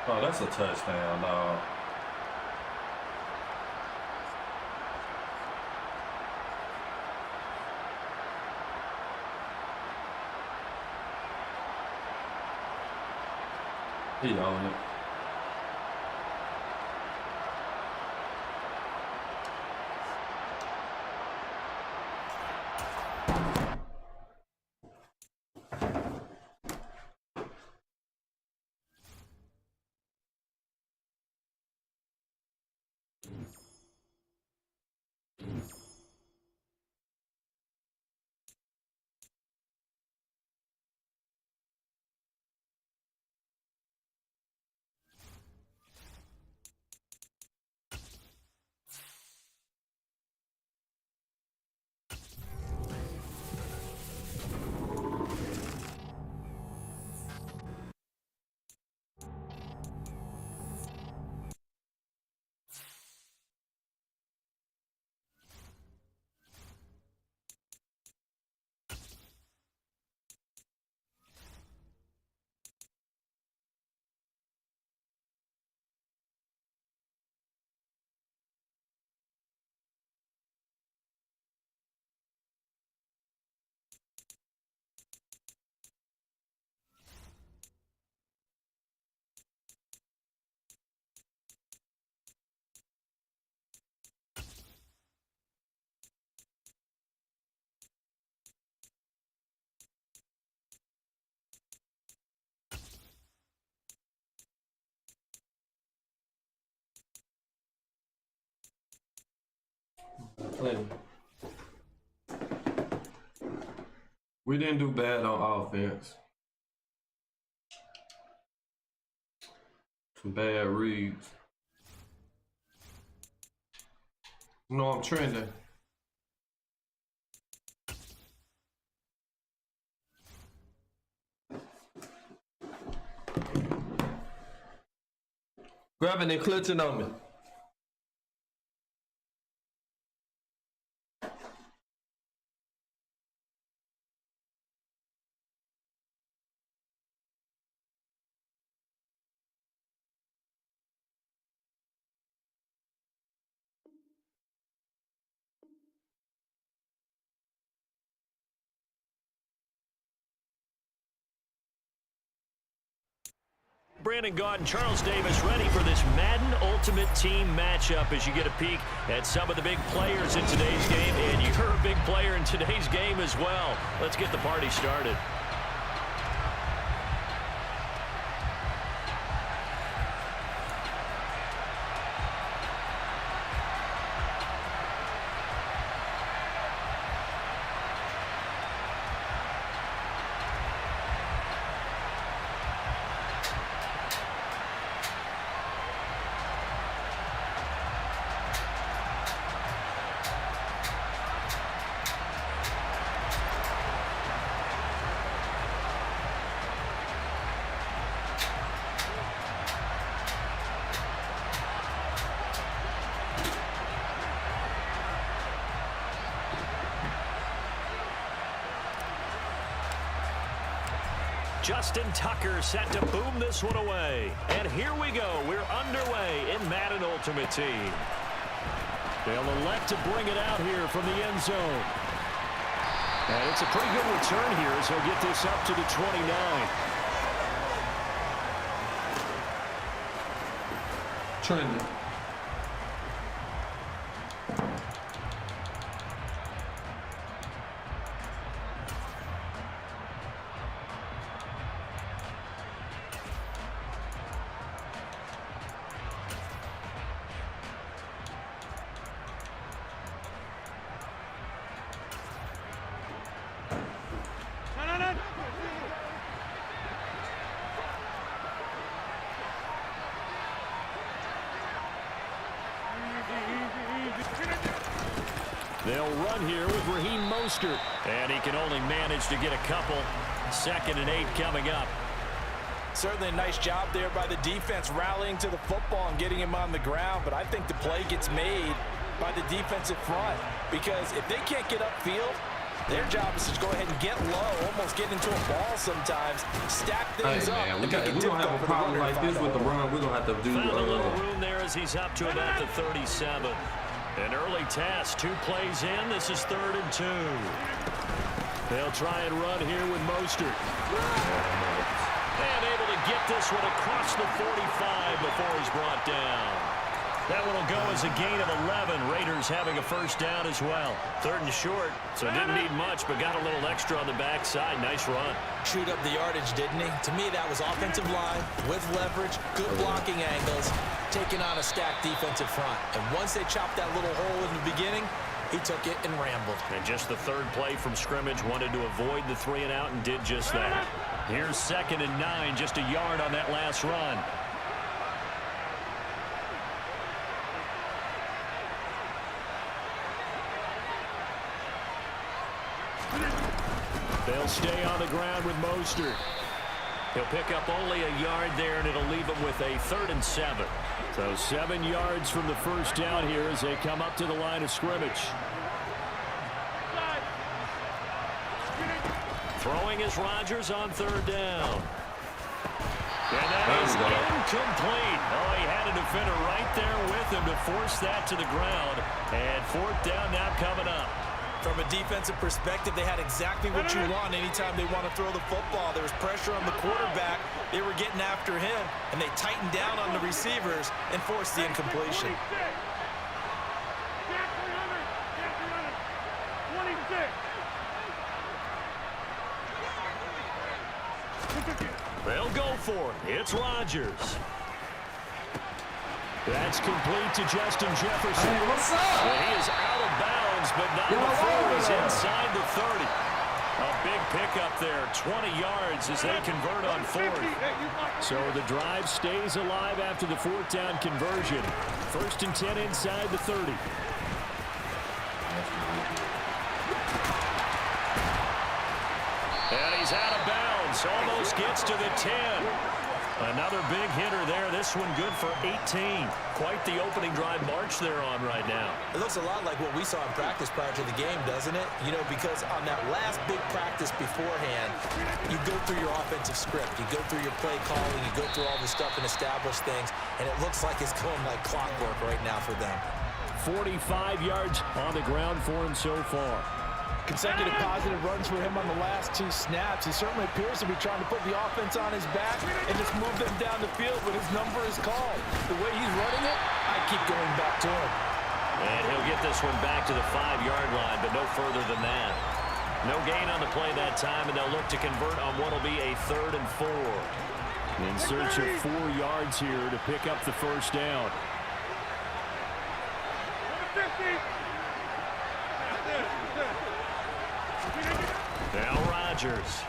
Oh, that's a touchdown, dog. He owned it. Plenty. We didn't do bad on offense. Some bad reads. No, I'm trending. Grabbing and clutching on me. Brandon Gaud and Charles Davis ready for this Madden Ultimate Team matchup as you get a peek at some of the big players in today's game. And you're a big player in today's game as well. Let's get the party started. Justin Tucker set to boom this one away. And here we go. We're underway in Madden Ultimate Team. They'll elect to bring it out here from the end zone. And it's a pretty good return here as he'll get this up to the 29. Trending. They'll run here with Raheem Mostert. And he can only manage to get a couple. 2nd and 8 coming up. Certainly a nice job there by the defense rallying to the football and getting him on the ground. But I think the play gets made by the defensive front. Because if they can't get upfield, their job is to go ahead and get low, almost get into a ball sometimes, stack things up. Man, we don't have a problem like this with the run. We're going to have to do Found a little room there as he's up to about the 37. An early task, 2 plays in. This is 3rd and 2. They'll try and run here with Mostert. And able to get this one across the 45 before he's brought down. That one will go as a gain of 11. Raiders having a first down as well. 3rd and short, so didn't need much, but got a little extra on the backside. Nice run. Chewed up the yardage, didn't he? To me, that was offensive line with leverage, good blocking angles, taking on a stacked defensive front. And once they chopped that little hole in the beginning, he took it and rambled. And just the 3rd play from scrimmage, wanted to avoid the 3 and out and did just that. Here's 2nd and 9, just a yard on that last run. They'll stay on the ground with Mostert. He'll pick up only a yard there, and it'll leave him with a 3rd and 7. So 7 yards from the first down here as they come up to the line of scrimmage. Throwing is Rodgers on 3rd down. And that is incomplete. Oh, he had a defender right there with him to force that to the ground. And 4th down now coming up. From a defensive perspective, they had exactly what you want anytime they want to throw the football. There was pressure on the quarterback. They were getting after him, and they tightened down on the receivers and forced the incompletion. 26. They'll go for it. It's Rodgers. That's complete to Justin Jefferson. Hey, what's up? Well, he is out of bounds, but not before he's inside the 30. A big pickup there, 20 yards as they convert on 4th. So the drive stays alive after the 4th down conversion. 1st and 10 inside the 30. And he's out of bounds, almost gets to the 10. Another big hitter there. This one good for 18. Quite the opening drive march they're on right now. It looks a lot like what we saw in practice prior to the game, doesn't it? You know, because on that last big practice beforehand, you go through your offensive script. You go through your play calling. You go through all the stuff and establish things. And it looks like it's going like clockwork right now for them. 45 yards on the ground for him so far. Consecutive positive runs for him on the last 2 snaps. He certainly appears to be trying to put the offense on his back and just move them down the field when his number is called. The way he's running it, I keep going back to him. And he'll get this one back to the 5-yard line, but no further than that. No gain on the play that time, and they'll look to convert on what will be a 3rd and 4. In search of 4 yards here to pick up the first down. 50. Now Rodgers.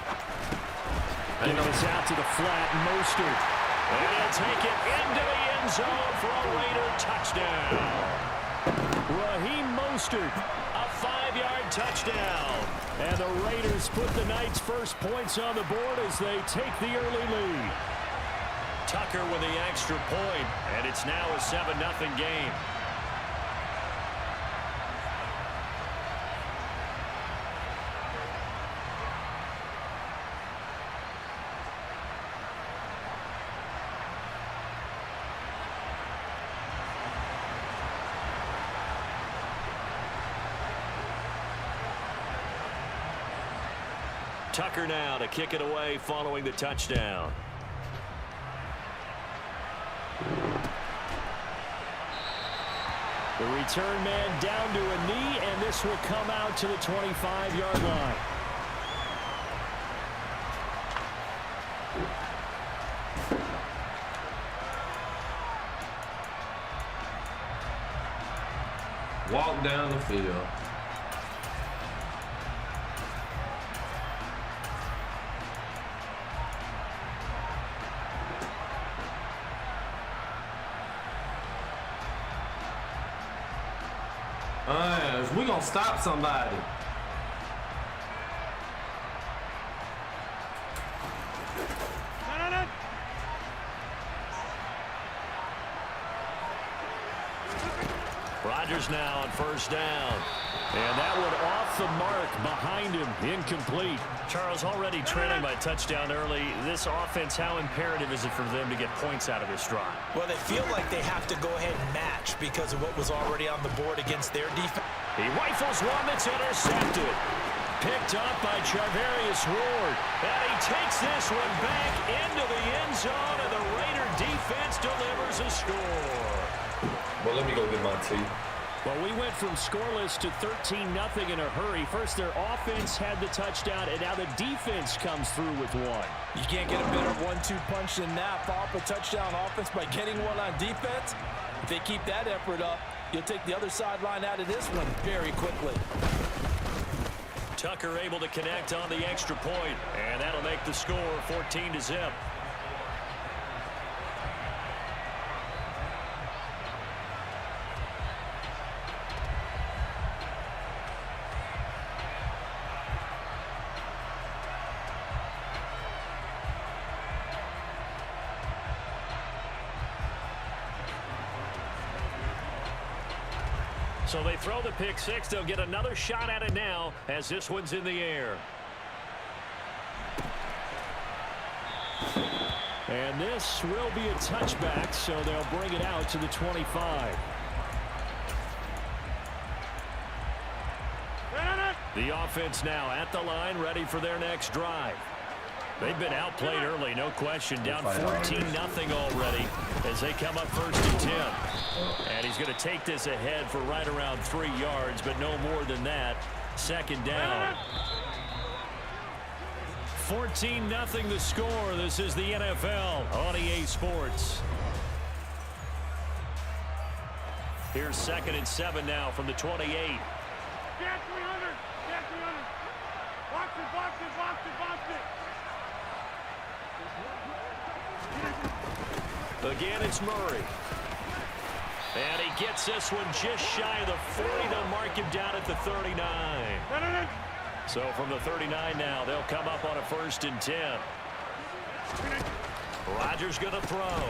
And it's out to the flat, Mostert. And he'll take it into the end zone for a Raider touchdown. Raheem Mostert, A 5-yard touchdown. and the Raiders put the Knights' first points on the board as they take the early lead. Tucker with the extra point, and it's now a 7-0 game. Tucker now to kick it away following the touchdown. The return man down to a knee, and this will come out to the 25-yard line. Walk down the field. We gonna stop somebody. Rodgers now on first down. And that one off the mark behind him, incomplete. Charles, already trailing by touchdown early. This offense, how imperative is it for them to get points out of this drive? Well, they feel like they have to go ahead and match because of what was already on the board against their defense. He rifles one that's intercepted. picked up by Charvarius Ward. And he takes this one back into the end zone, and the Raider defense delivers a score. Well, let me go get my tea. Well, we went from scoreless to 13-0 in a hurry. First, their offense had the touchdown, and now the defense comes through with one. You can't get a better 1-2 punch than that. Follow up a touchdown offense by getting one on defense. If they keep that effort up, you'll take the other sideline out of this one very quickly. Tucker able to connect on the extra point, and that'll make the score 14-0. So they throw the pick six. They'll get another shot at it now as this one's in the air. And this will be a touchback, so they'll bring it out to the 25. The offense now at the line, ready for their next drive. They've been outplayed early, no question. Down 14-0 already as they come up 1st and 10. And he's going to take this ahead for right around 3 yards, but no more than that. 2nd down. 14-0 the score. This is the NFL on EA Sports. Here's 2nd and 7 now from the 28. Get 300. Get 300. Box it, box it, box it, box it. Again, it's Murray. And he gets this one just shy of the 40. They'll mark him down at the 39. So from the 39 now, they'll come up on a 1st and 10. Rodgers going to throw.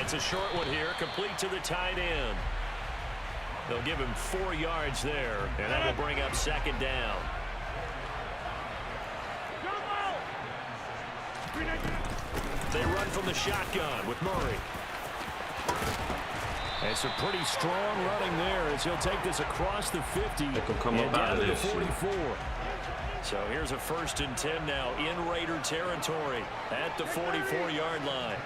It's a short one here, complete to the tight end. They'll give him 4 yards there, and that will bring up 2nd down. They run from the shotgun with Murray. And some pretty strong running there as he'll take this across the 50 and down to the 44. So here's a 1st and 10 now in Raider territory at the 44-yard line.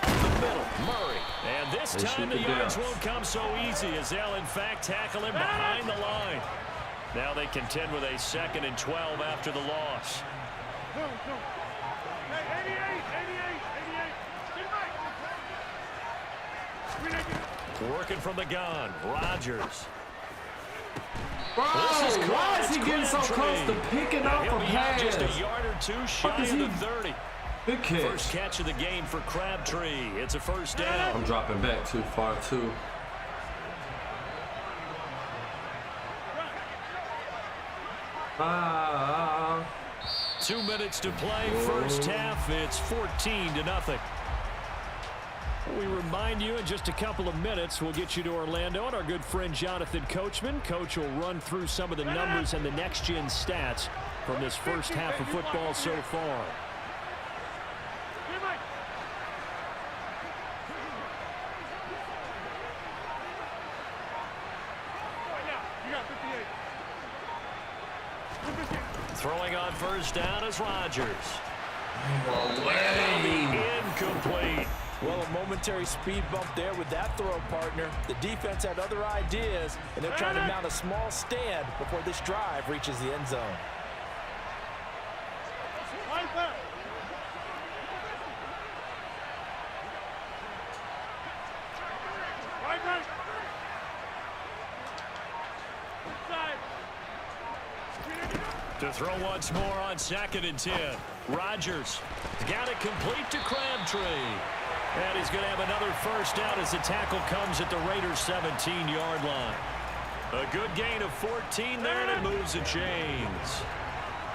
The middle, Murray. And this time the yards won't come so easy as they'll in fact tackle him behind the line. Now they contend with a 2nd and 12 after the loss. Working from the gun, Rodgers. Why is he getting so close to picking up a pass? Just a yard or two shy of the 30. Good catch. First catch of the game for Crabtree. It's a 1st down. I'm dropping back too far, too. Ah. 2 minutes to play. First half, it's 14-0. We remind you in just a couple of minutes, we'll get you to Orlando and our good friend Jonathan Coachman. Coach will run through some of the numbers and the next-gen stats from this first half of football so far. Throwing on 1st down is Rodgers. Incomplete. Well, a momentary speed bump there with that throw, partner. The defense had other ideas, and they're trying to mount a small stand before this drive reaches the end zone. To throw once more on 2nd and 10. Rodgers got it complete to Crabtree. And he's going to have another 1st down as the tackle comes at the Raiders' 17-yard line. A good gain of 14 there, and it moves the chains.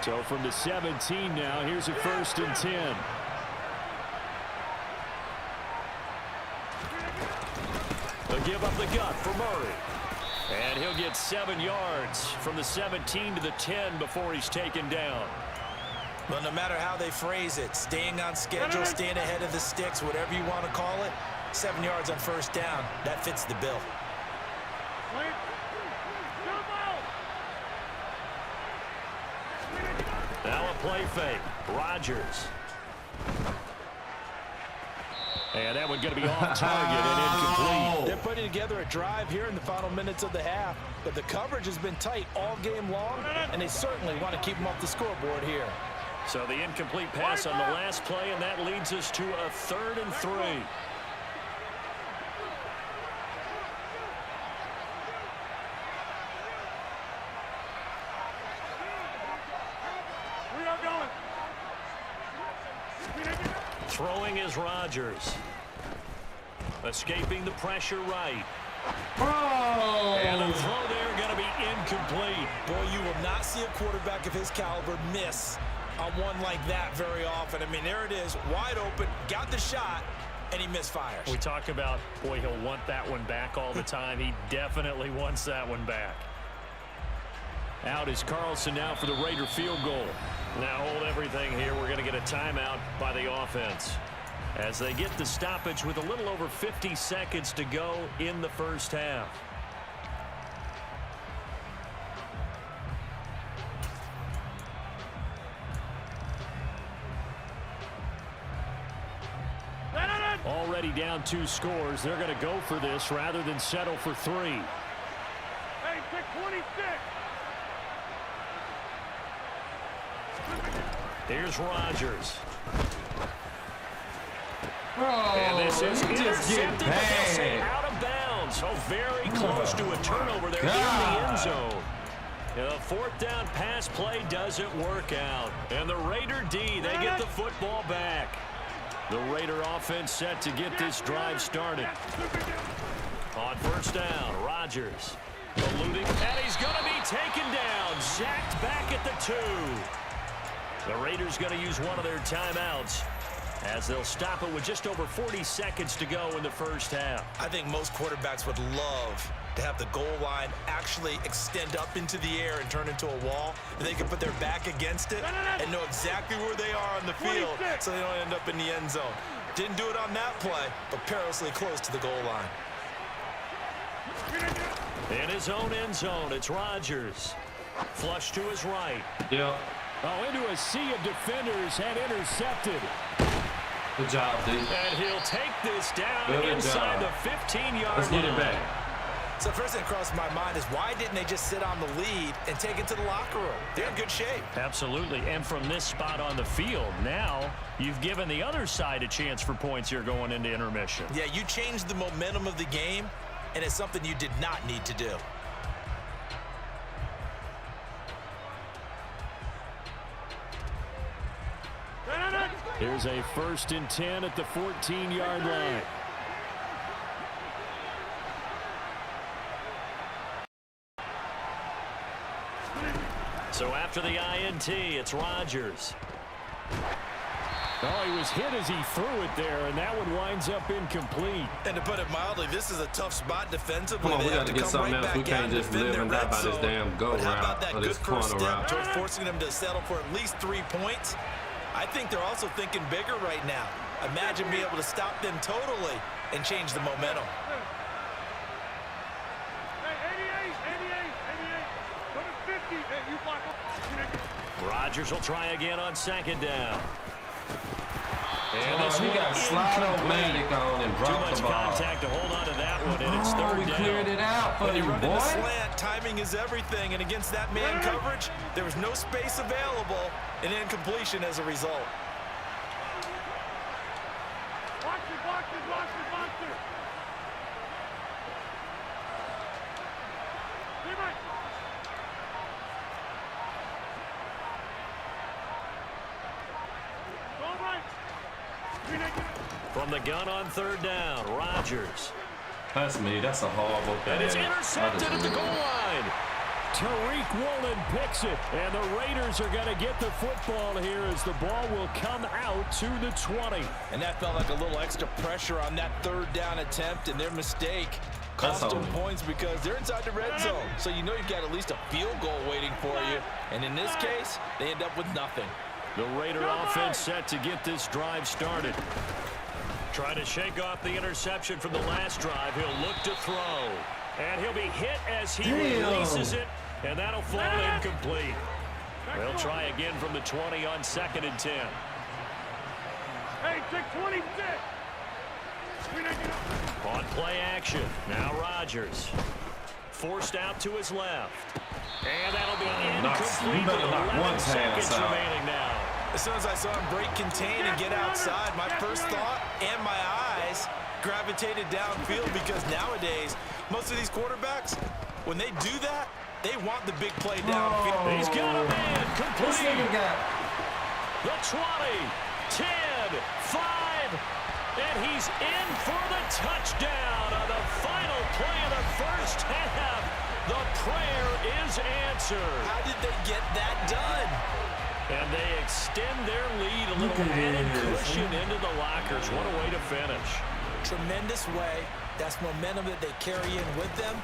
So from the 17 now, here's a 1st and 10. They'll give up the gut for Murray. And he'll get 7 yards from the 17 to the 10 before he's taken down. Well, no matter how they phrase it, staying on schedule, staying ahead of the sticks, whatever you want to call it, 7 yards on 1st down, that fits the bill. Slant. Jumbo. Now a play fake. Rodgers. And that one's going to be off target and incomplete. They're putting together a drive here in the final minutes of the half, but the coverage has been tight all game long, and they certainly want to keep them off the scoreboard here. So the incomplete pass on the last play, and that leads us to a 3rd and 3. We are going. Throwing is Rodgers. Escaping the pressure right. And the throw there going to be incomplete. Boy, you will not see a quarterback of his caliber miss on one like that very often. I mean, there it is, wide open, got the shot, and he misfires. We talk about, boy, he'll want that one back all the time. He definitely wants that one back. Out is Carlson now for the Raider field goal. Now hold everything here. We're going to get a timeout by the offense as they get the stoppage with a little over 50 seconds to go in the first half. Already down 2 scores. They're going to go for this rather than settle for 3. Hey, pick 26. Here's Rodgers. And this is just get intercepted, but they'll say bad. out of bounds. So very close to a turnover there in the end zone. The 4th down pass play doesn't work out. And the Raider D, they get the football back. The Raider offense set to get this drive started. On 1st down, Rodgers eluding, and he's going to be taken down. Sacked back at the 2. The Raiders going to use one of their timeouts as they'll stop it with just over 40 seconds to go in the first half. I think most quarterbacks would love to have the goal line actually extend up into the air and turn into a wall, and they can put their back against it and know exactly where they are on the field so they don't end up in the end zone. Didn't do it on that play, but perilously close to the goal line. In his own end zone, it's Rodgers. Flush to his right. Yep. Oh, into a sea of defenders and intercepted. Good job, D. And he'll take this down Good inside job. the 15-yard Let's line. get it back. So first thing that crossed my mind is why didn't they just sit on the lead and take it to the locker room? They're in good shape. Absolutely. And from this spot on the field, now you've given the other side a chance for points here going into intermission. Yeah, you changed the momentum of the game, and it's something you did not need to do. Here's a 1st and 10 at the 14-yard line. So after the INT, it's Rodgers. Oh, he was hit as he threw it there, and that one winds up incomplete. And to put it mildly, this is a tough spot defensively. Come on, we They have got to to get come something right else. We back out can't and just defend live their and die red by this zone. damn go But how about route that or good this first corner step route. towards forcing them to settle for at least 3 points? I think they're also thinking bigger right now. Imagine being able to stop them totally and change the momentum. Hey, 88. Go to 50. Hey, you block up. Rodgers will try again on 2nd down. And Oh, this he one got Slide-O-Matic on and Too dropped much the ball. contact to hold on to that one, and it's 3rd we down. cleared it out for When you, you're running boy. the slant, timing is everything, and against that man coverage, there was no space available, and incompletion as a result. Watch it. Keep it. Go right. From the gun on 3rd down, Rodgers. That's me. That's a horrible thing. And it's intercepted at the goal line. Tariq Woolen picks it, and the Raiders are going to get the football here as the ball will come out to the 20. And that felt like a little extra pressure on that 3rd down attempt, and their mistake cost That's them all. points because they're inside the red zone. So you know you've got at least a field goal waiting for you. And in this case, they end up with nothing. The Raider offense set to get this drive started. Trying to shake off the interception from the last drive. He'll look to throw. And he'll be hit as he releases it, and that'll fall incomplete. They'll try again from the 20 on 2nd and 10. Hey, take 26. On play action, now Rodgers. Forced out to his left. And that'll be incomplete with 11 seconds remaining now. As soon as I saw him break contain and get outside, my first thought and my eyes gravitated downfield, because nowadays, most of these quarterbacks, when they do that, they want the big play downfield. He's got a man complete. The 20, 10, 5, and he's in for the touchdown on the final play of the first half. The prayer is answered. How did they get that done? And they extend their lead, a little added cushion into the lockers. What a way to finish. Tremendous way. That's momentum that they carry in with them.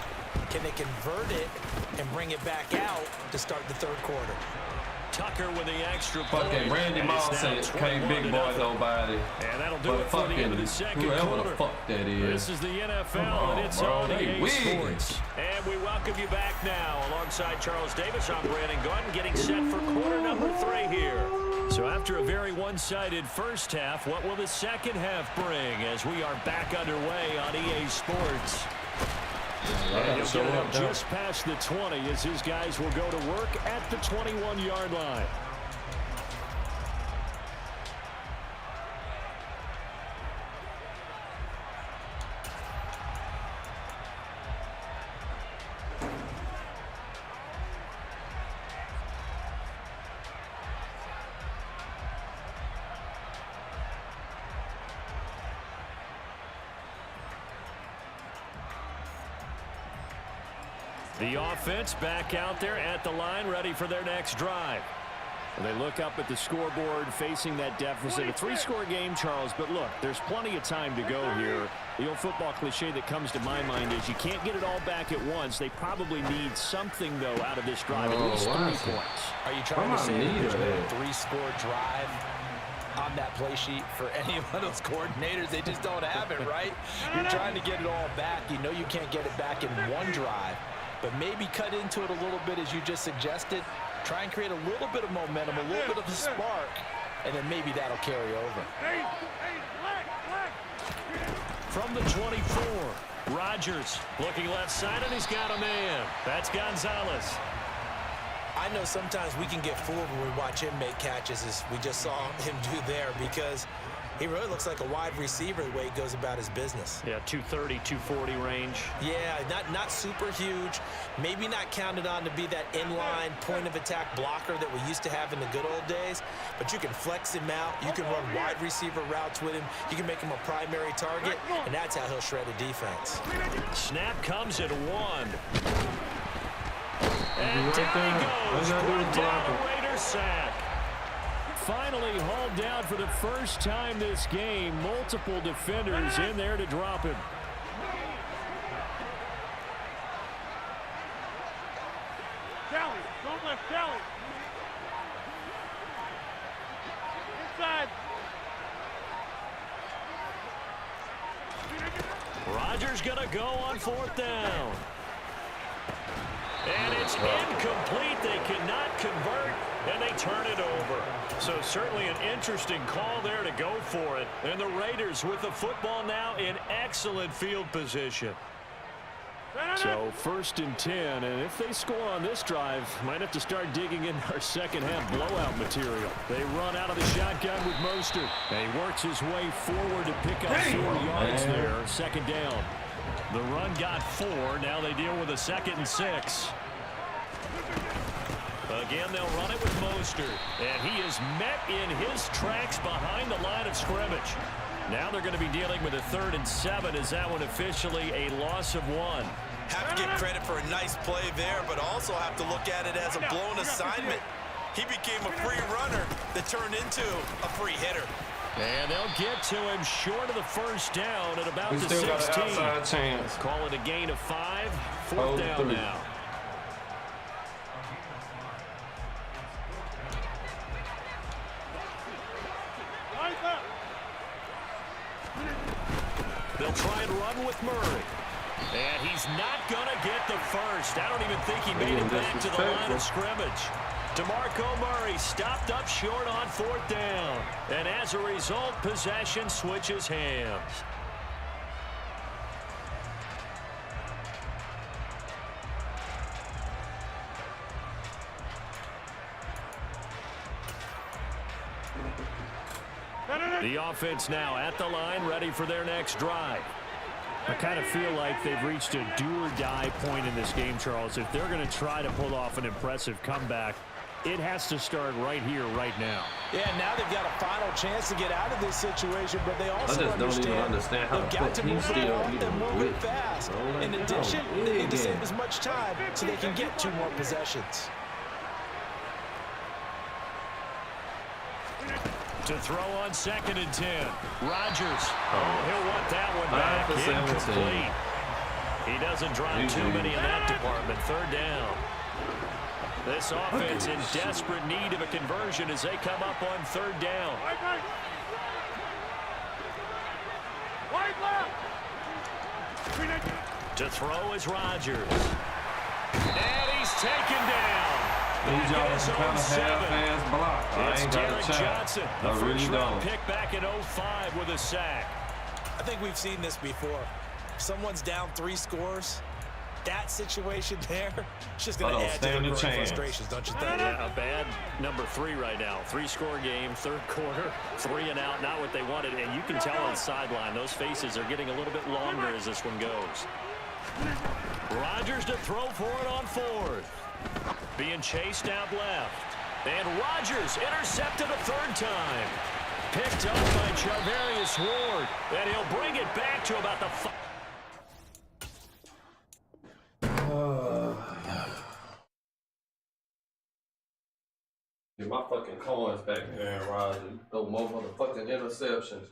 Can they convert it and bring it back out to start the third quarter? Tucker with the extra point. Fucking Randy Moss can't big boy nobody. And that'll do it for the end of the second quarter. Whoever the fuck that is. This is the NFL, and it's on EA Sports. And we welcome you back now. Alongside Charles Davis, I'm Brandon Gunn, getting set for quarter number 3 here. So after a very one-sided first half, what will the second half bring as we are back underway on EA Sports? And he'll get it up just past the 20 as his guys will go to work at the 21-yard line. The offense back out there at the line, ready for their next drive. And they look up at the scoreboard, facing that deficit. A 3-score game, Charles, but look, there's plenty of time to go here. The old football cliche that comes to my mind is you can't get it all back at once. They probably need something, though, out of this drive, at least 3 points. Are you trying to say that there's no 3-score drive on that play sheet for any one of those coordinators? They just don't have it, right? You're trying to get it all back. You know you can't get it back in one drive. But maybe cut into it a little bit, as you just suggested. Try and create a little bit of momentum, a little bit of a spark, and then maybe that'll carry over. From the 24, Rodgers looking left side, and he's got a man. That's Gonzalez. I know sometimes we can get fooled when we watch him make catches, as we just saw him do there, because he really looks like a wide receiver the way he goes about his business. Yeah, 230, 240 range. Yeah, not super huge. Maybe not counted on to be that inline point-of-attack blocker that we used to have in the good old days, but you can flex him out. You can run wide receiver routes with him. You can make him a primary target, and that's how he'll shred a defense. Snap comes at 1. And down he goes. Brought down a Raider sack. Finally hauled down for the first time this game. Multiple defenders in there to drop him. Kelly, don't let Kelly. Inside. Rodgers gonna go on 4th down. And it's incomplete. They cannot convert, and they turn it over. So certainly an interesting call there to go for it. And the Raiders with the football now in excellent field position. So 1st and 10, and if they score on this drive, might have to start digging in our second half blowout material. They run out of the shotgun with Mostert. And he works his way forward to pick up 4 yards there. 2nd down. The run got 4. Now they deal with a 2nd and 6. Again, they'll run it with Mostert. And he is met in his tracks behind the line of scrimmage. Now they're going to be dealing with a 3rd and 7. Is that one officially a loss of 1? Have to give credit for a nice play there, but also have to look at it as a blown assignment. He became a free runner that turned into a free hitter. And they'll get to him short of the 1st down at about the 16. Still got an outside chance. Call it a gain of 5. 4th down 3. now. They'll try and run with Murray. And he's not going to get the first. I don't even think he made it back to the line of scrimmage. DeMarco Murray stopped up short on 4th down. And as a result, possession switches hands. The offense now at the line, ready for their next drive. I kind of feel like they've reached a do-or-die point in this game, Charles. If they're going to try to pull off an impressive comeback, it has to start right here, right now. Yeah, now they've got a final chance to get out of this situation, but they also understand how they've got to move it on and move it fast. In addition, they need to save as much time so they can get 2 more possessions. To throw on 2nd and 10. Rodgers. Oh, he'll want that one back. Incomplete. He doesn't drop too many in that department. 3rd down. This offense in desperate need of a conversion as they come up on 3rd down. To throw is Rodgers. And he's taken down. These y'all kind of half-ass block. I It's ain't got a Derek chance. Johnson, the I really first-round don't. pick back in 05 with a sack. I think we've seen this before. Someone's down 3 scores. That situation there, it's just going to add to the growing frustrations, don't you think? Yeah, a bad number 3 right now. 3-score game, 3rd quarter, 3 and out, not what they wanted. And you can tell on the sideline, those faces are getting a little bit longer as this one goes. Rodgers to throw for it on 4th. Being chased out left. And Rodgers intercepted a 3rd time. Picked up by Charvarius Ward. And he'll bring it back to about the 5. Get my fucking coins back, Aaron Rodgers. Throw more motherfucking interceptions.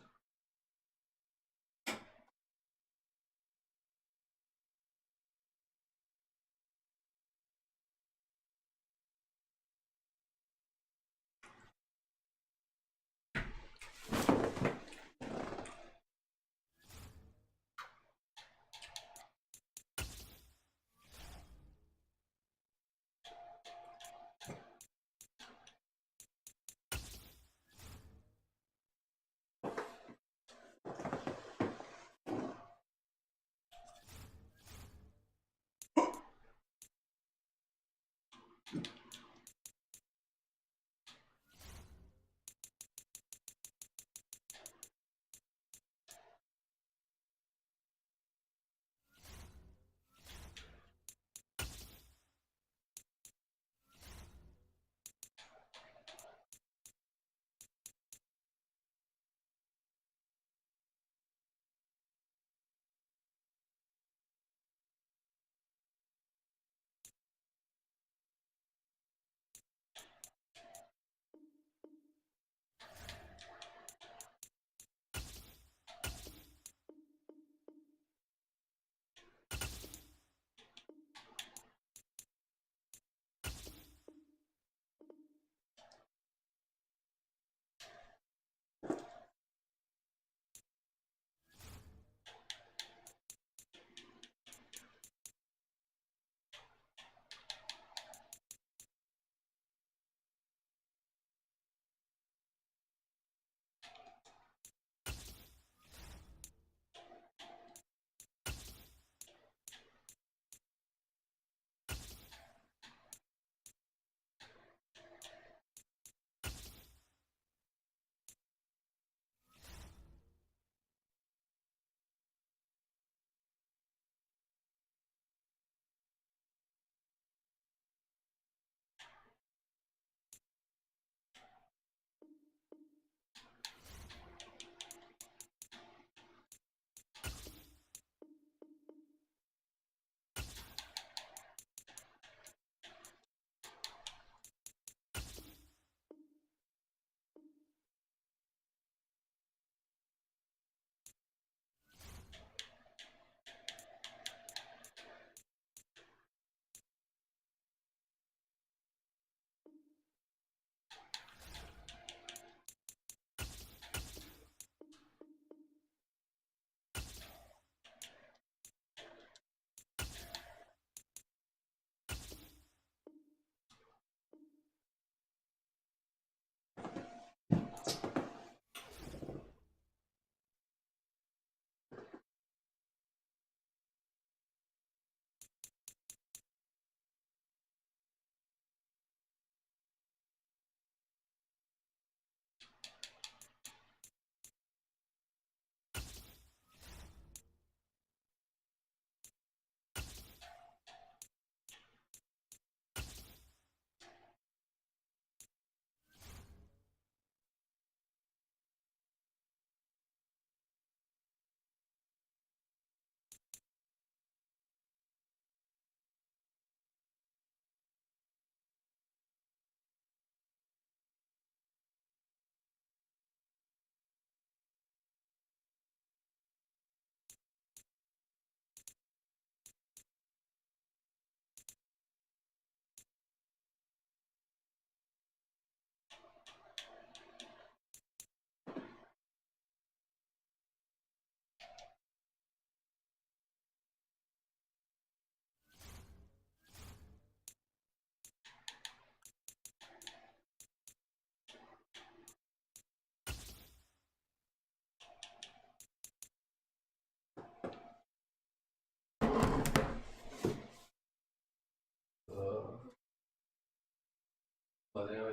But anyway,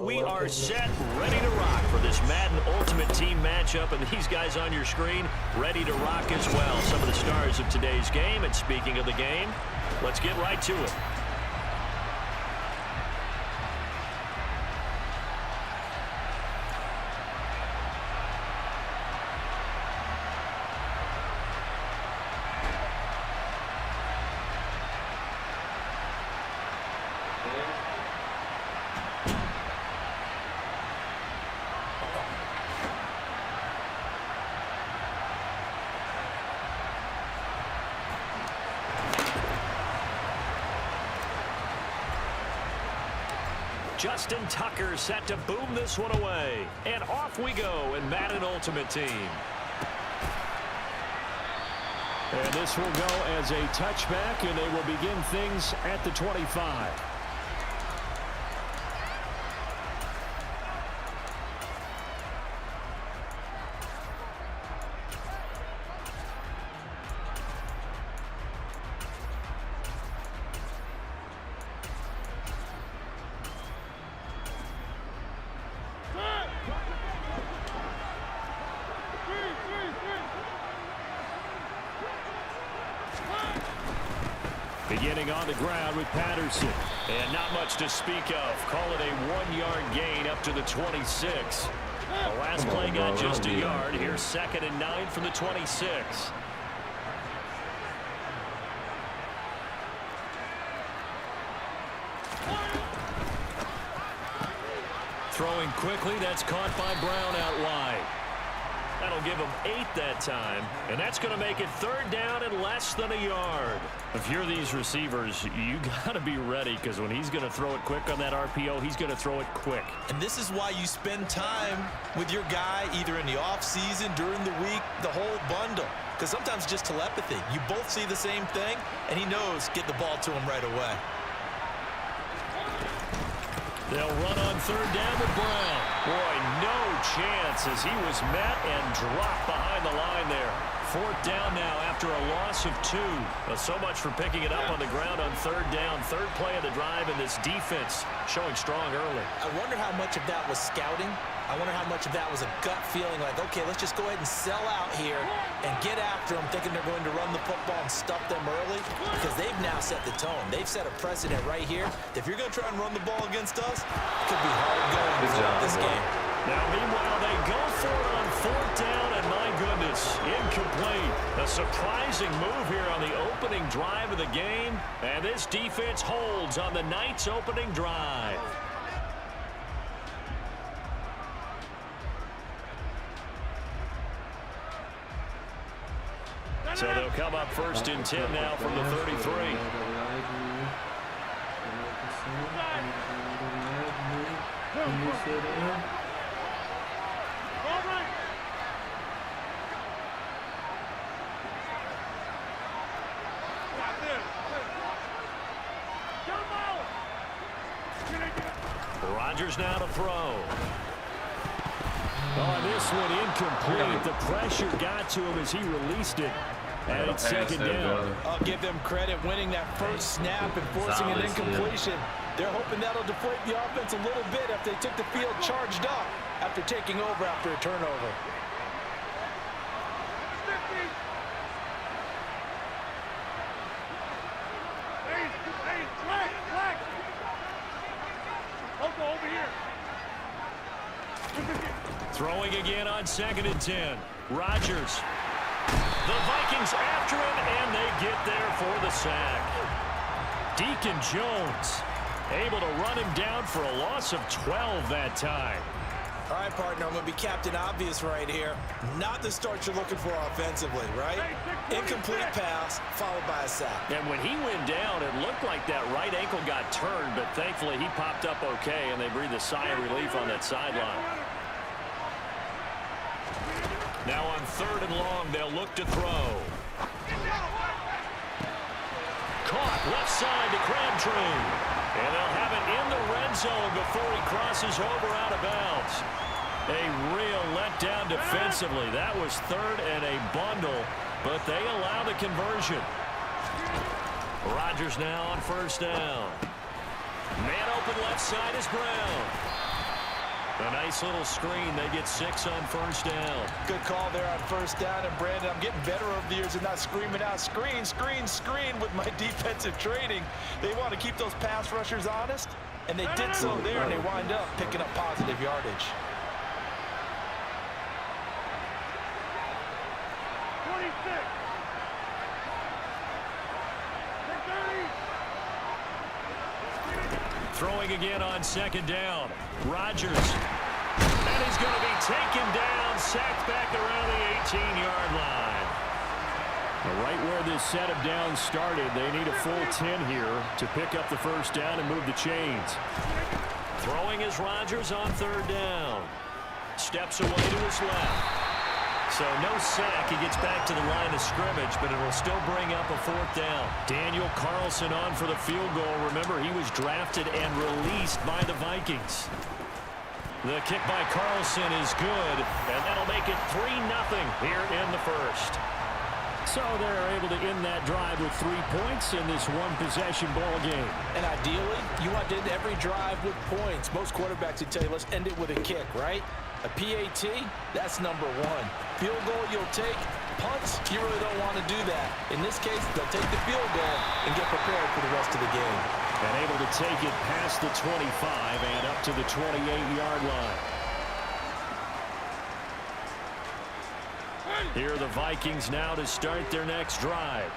We are set, ready to rock for this Madden Ultimate Team matchup, and these guys on your screen ready to rock as well. Some of the stars of today's game, and speaking of the game, let's get right to it. Justin Tucker set to boom this one away. And off we go in Madden Ultimate Team. And this will go as a touchback, and they will begin things at the 25. Beginning on the ground with Patterson. And not much to speak of. Call it a 1-yard gain up to the 26. The last play got just a yard. Here's 2nd and 9 from the 26. Throwing quickly, that's caught by Brown out wide. That'll give him 8 that time, and that's going to make it 3rd down and less than a yard. If you're these receivers, you got to be ready, because when he's going to throw it quick on that RPO, he's going to throw it quick. And this is why you spend time with your guy either in the offseason, during the week, the whole bundle. Because sometimes just telepathy. You both see the same thing, and he knows get the ball to him right away. They'll run on third down with Brown. Boy, no chance as he was met and dropped behind the line there. Fourth down now after a loss of 2. Well, so much for picking it up on the ground on third down. Third play of the drive, and this defense showing strong early. I wonder how much of that was scouting. I wonder how much of that was a gut feeling like, okay, let's just go ahead and sell out here and get after them, thinking they're going to run the football and stuff them early, because they've now set the tone. They've set a precedent right here. If you're going to try and run the ball against us, it could be hard going throughout this game. Now, meanwhile, they go for it on fourth down, and my goodness, incomplete. A surprising move here on the opening drive of the game, and this defense holds on the night's opening drive. So they'll come up first and 10 now from the 33. Rodgers now to throw. Oh, this one incomplete. The pressure got to him as he released it. And it's second down. I'll give them credit winning that first snap and forcing an incompletion. They're hoping that'll deflate the offense a little bit after they took the field charged up after taking over after a turnover. Over here. Throwing again on second and 10. Rodgers. The Vikings after him, and they get there for the sack. Deacon Jones able to run him down for a loss of 12 that time. All right, partner, I'm going to be Captain Obvious right here. Not the start you're looking for offensively, right? Incomplete pass followed by a sack. And when he went down, it looked like that right ankle got turned, but thankfully he popped up okay, and they breathed a sigh of relief on that sideline. Now on third and long, they'll look to throw. Caught left side to Crabtree. And they'll have it in the red zone before he crosses over out of bounds. A real letdown defensively. That was third and a bundle, but they allow the conversion. Rodgers now on first down. Man open left side is Brown. A nice little screen. They get 6 on first down. Good call there on first down. And, Brandon, I'm getting better over the years and not screaming out, screen, screen, screen with my defensive training. They want to keep those pass rushers honest, and they did so there, and they wind up picking up positive yardage. 26. Throwing again on second down. Rodgers. And he's going to be taken down, sacked back around the 18-yard line. Right where this set of downs started, they need a full 10 here to pick up the first down and move the chains. Throwing is Rodgers on third down. Steps away to his left. So no sack. He gets back to the line of scrimmage, but it will still bring up a fourth down. Daniel Carlson on for the field goal. Remember, he was drafted and released by the Vikings. The kick by Carlson is good, and that'll make it 3-0 here in the first. So they're able to end that drive with 3 points in this one-possession ball game. And ideally, you want to end every drive with points. Most quarterbacks would tell you, let's end it with a kick, right? A PAT, that's number 1. Field goal you'll take. Punts, you really don't want to do that. In this case, they'll take the field goal and get prepared for the rest of the game. And able to take it past the 25 and up to the 28-yard line. Here are the Vikings now to start their next drive.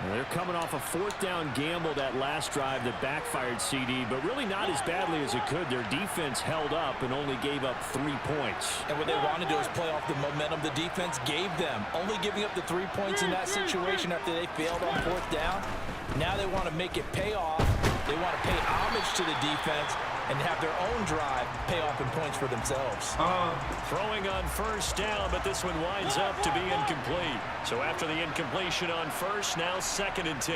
Well, they're coming off a fourth down gamble that last drive that backfired CD, but really not as badly as it could. Their defense held up and only gave up 3 points. And what they want to do is play off the momentum the defense gave them. Only giving up the 3 points in that situation after they failed on fourth down. Now they want to make it pay off. They want to pay homage to the defense and have their own drive pay off in points for themselves. Throwing on first down, but this one winds up to be incomplete. So after the incompletion on first, now second and 10.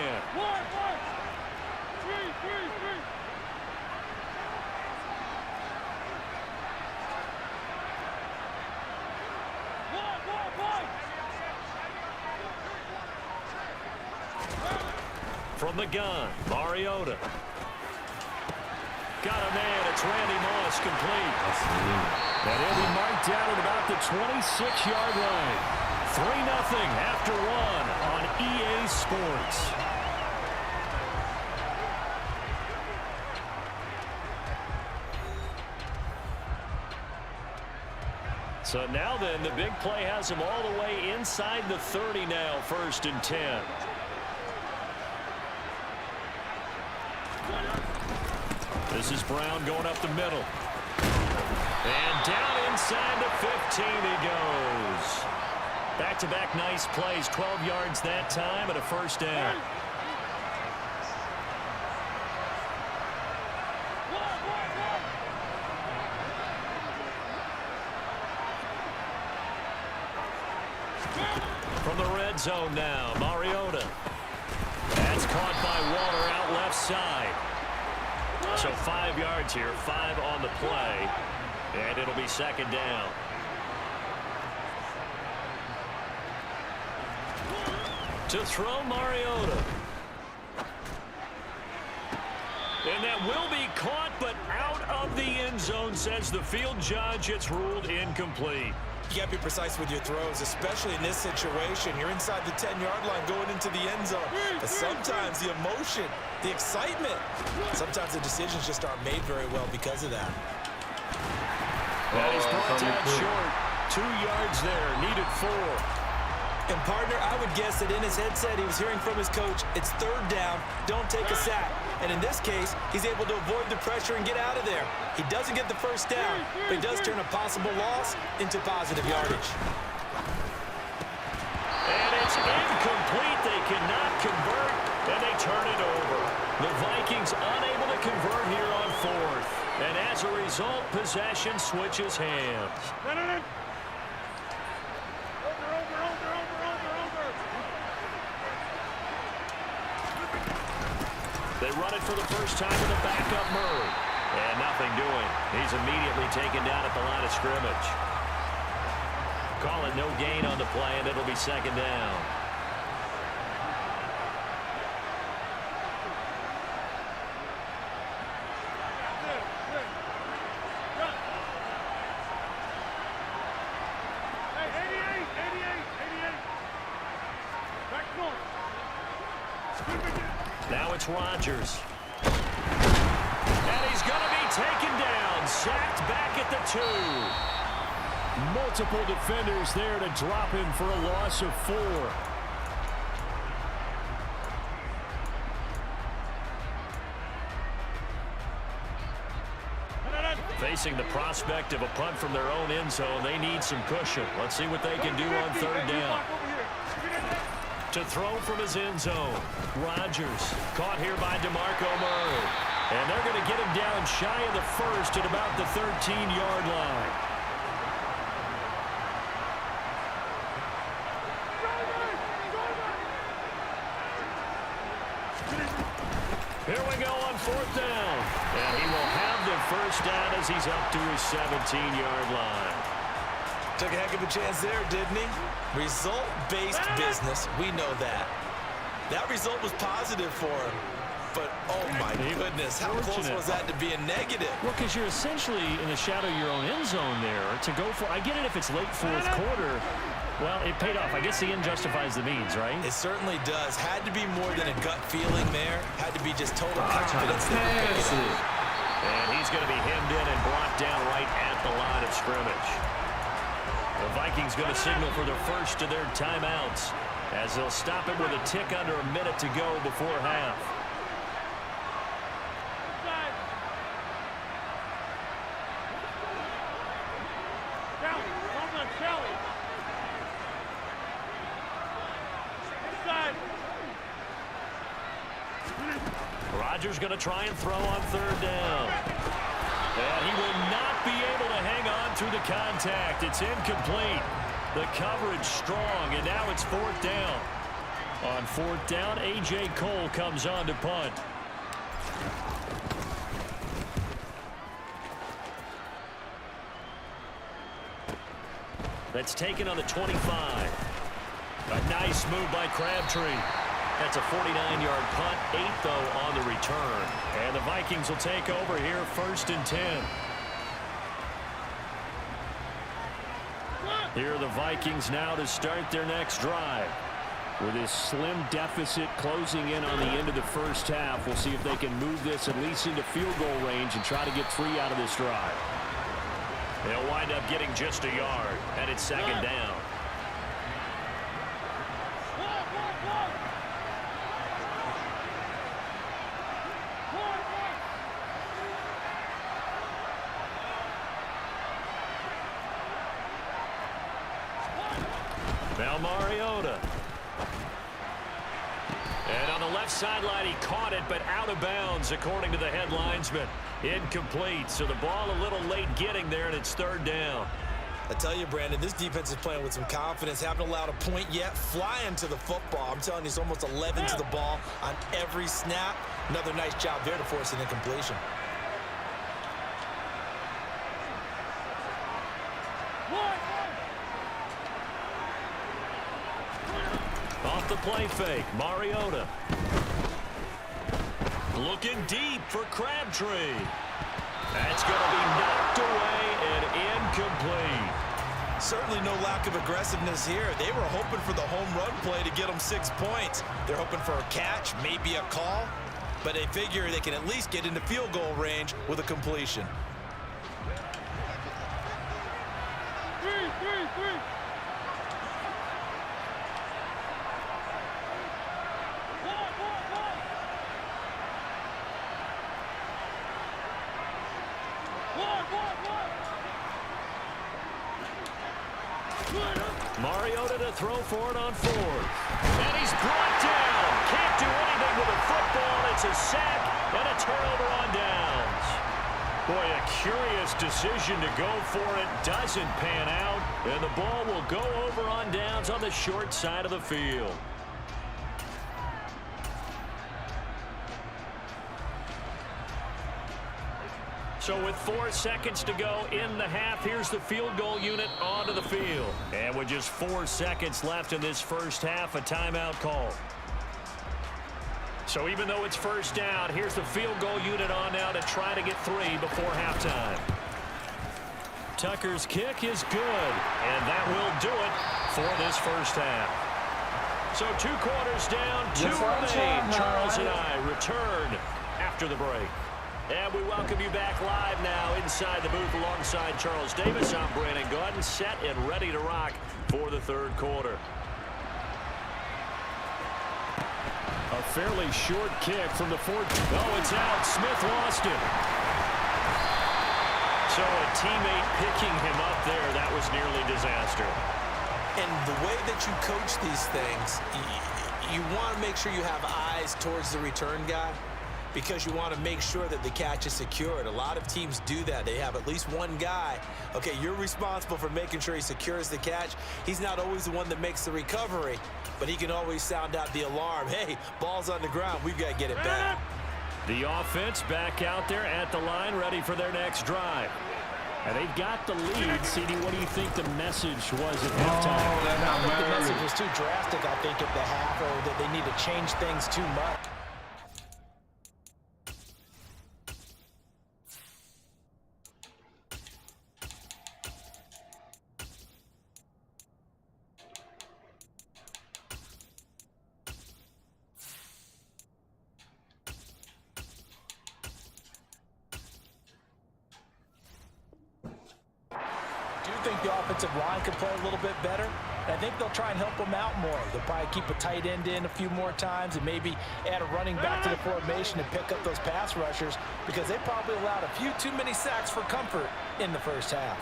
From the gun, Mariota. Got a man. It's Randy Moss, complete. And he'll be marked down at about the 26-yard line. 3-0 after one on EA Sports. So now then, the big play has him all the way inside the 30 now, 1st and 10. This is Brown going up the middle. And down inside the 15 he goes. Back-to-back nice plays, 12 yards that time and a 1st down. From the red zone now, Mariota. That's caught by Waller out left side. So 5 yards here, 5 on the play, and it'll be 2nd down. To throw, Mariota. And that will be caught, but out of the end zone, says the field judge. It's ruled incomplete. You got to be precise with your throws, especially in this situation. You're inside the 10-yard line going into the end zone. But sometimes the emotion, the excitement, sometimes the decisions just aren't made very well because of that. That is brought down short. 2 yards there, needed 4. And, partner, I would guess that in his headset he was hearing from his coach, it's 3rd down, don't take a sack. And in this case, he's able to avoid the pressure and get out of there. He doesn't get the 1st down, but he does turn a possible loss into positive yardage. And it's incomplete. They cannot convert, and they turn it over. The Vikings unable to convert here on 4th. And as a result, possession switches hands. They run it for the first time with a backup Murray. And nothing doing. He's immediately taken down at the line of scrimmage. Call it no gain on the play, and it'll be 2nd down. Now it's Rodgers. And he's going to be taken down. Sacked back at the 2. Multiple defenders there to drop him for a loss of 4. Facing the prospect of a punt from their own end zone, they need some cushion. Let's see what they can do on 3rd down. To throw from his end zone, Rodgers caught here by DeMarco Murray. And they're going to get him down shy of the 1st at about the 13-yard line. Here we go on 4th down. And he will have the 1st down as he's up to his 17-yard line. Took a heck of a chance there, didn't he? Result-based business, we know that. That result was positive for him. But, oh my goodness, how close was that to being negative? Well, because you're essentially in the shadow of your own end zone there to go for. I get it if it's late 4th quarter. Well, it paid off. I guess the end justifies the means, right? It certainly does. Had to be more than a gut feeling there. Had to be just total confidence that he could pick it up. And he's going to be hemmed in and brought down right at the line of scrimmage. The Vikings going to signal for their first of their timeouts as they'll stop it with a tick under a minute to go before half. Rodgers going to try and throw on 3rd down. And he will not be able to hang on through the contact. It's incomplete. The coverage strong, and now it's 4th down. On 4th down, A.J. Cole comes on to punt. That's taken on the 25. A nice move by Crabtree. That's a 49-yard punt, 8 though on the return. And the Vikings will take over here, 1st and 10. Here are the Vikings now to start their next drive. With this slim deficit closing in on the end of the first half, we'll see if they can move this at least into field goal range and try to get 3 out of this drive. They'll wind up getting just a yard, and it's 2nd down. Now Mariota. And on the left sideline, he caught it, but out of bounds, according to the head linesman. Incomplete, so the ball a little late getting there, and it's 3rd down. I tell you, Brandon, this defense is playing with some confidence. Haven't allowed a point yet. Flying to the football. I'm telling you, it's almost 11 to the ball on every snap. Another nice job there to force an incompletion. Off the play fake, Mariota. Looking deep for Crabtree. That's going to be knocked away and incomplete. Certainly no lack of aggressiveness here. They were hoping for the home run play to get them 6 points. They're hoping for a catch, maybe a call, but they figure they can at least get into field goal range with a completion. Mariota to throw for it on 4th. And he's brought down. Can't do anything with the football. It's a sack and a turnover on downs. Boy, a curious decision to go for it. Doesn't pan out. And the ball will go over on downs on the short side of the field. So with 4 seconds to go in the half, here's the field goal unit onto the field. And with just 4 seconds left in this first half, a timeout call. So even though it's 1st down, here's the field goal unit on now to try to get 3 before halftime. Tucker's kick is good, and that will do it for this first half. So 2 quarters down, 2 remain. Charles and I return after the break. And we welcome you back live now inside the booth alongside Charles Davis. I'm Brandon Gordon, set and ready to rock for the 3rd quarter. A fairly short kick from the 4th. Oh, it's out. Smith lost it. So a teammate picking him up there, that was nearly disaster. And the way that you coach these things, you want to make sure you have eyes towards the return guy, because you want to make sure that the catch is secured. A lot of teams do that. They have at least one guy. Okay, you're responsible for making sure he secures the catch. He's not always the one that makes the recovery, but he can always sound out the alarm. Hey, ball's on the ground. We've got to get it back. The offense back out there at the line, ready for their next drive. And they've got the lead. CD, what do you think the message was at halftime? I think the message was too drastic, I think, at the half, or that they need to change things too much. I think the offensive line could play a little bit better. And I think they'll try and help them out more. They'll probably keep a tight end in a few more times and maybe add a running back to the formation and pick up those pass rushers, because they probably allowed a few too many sacks for comfort in the first half.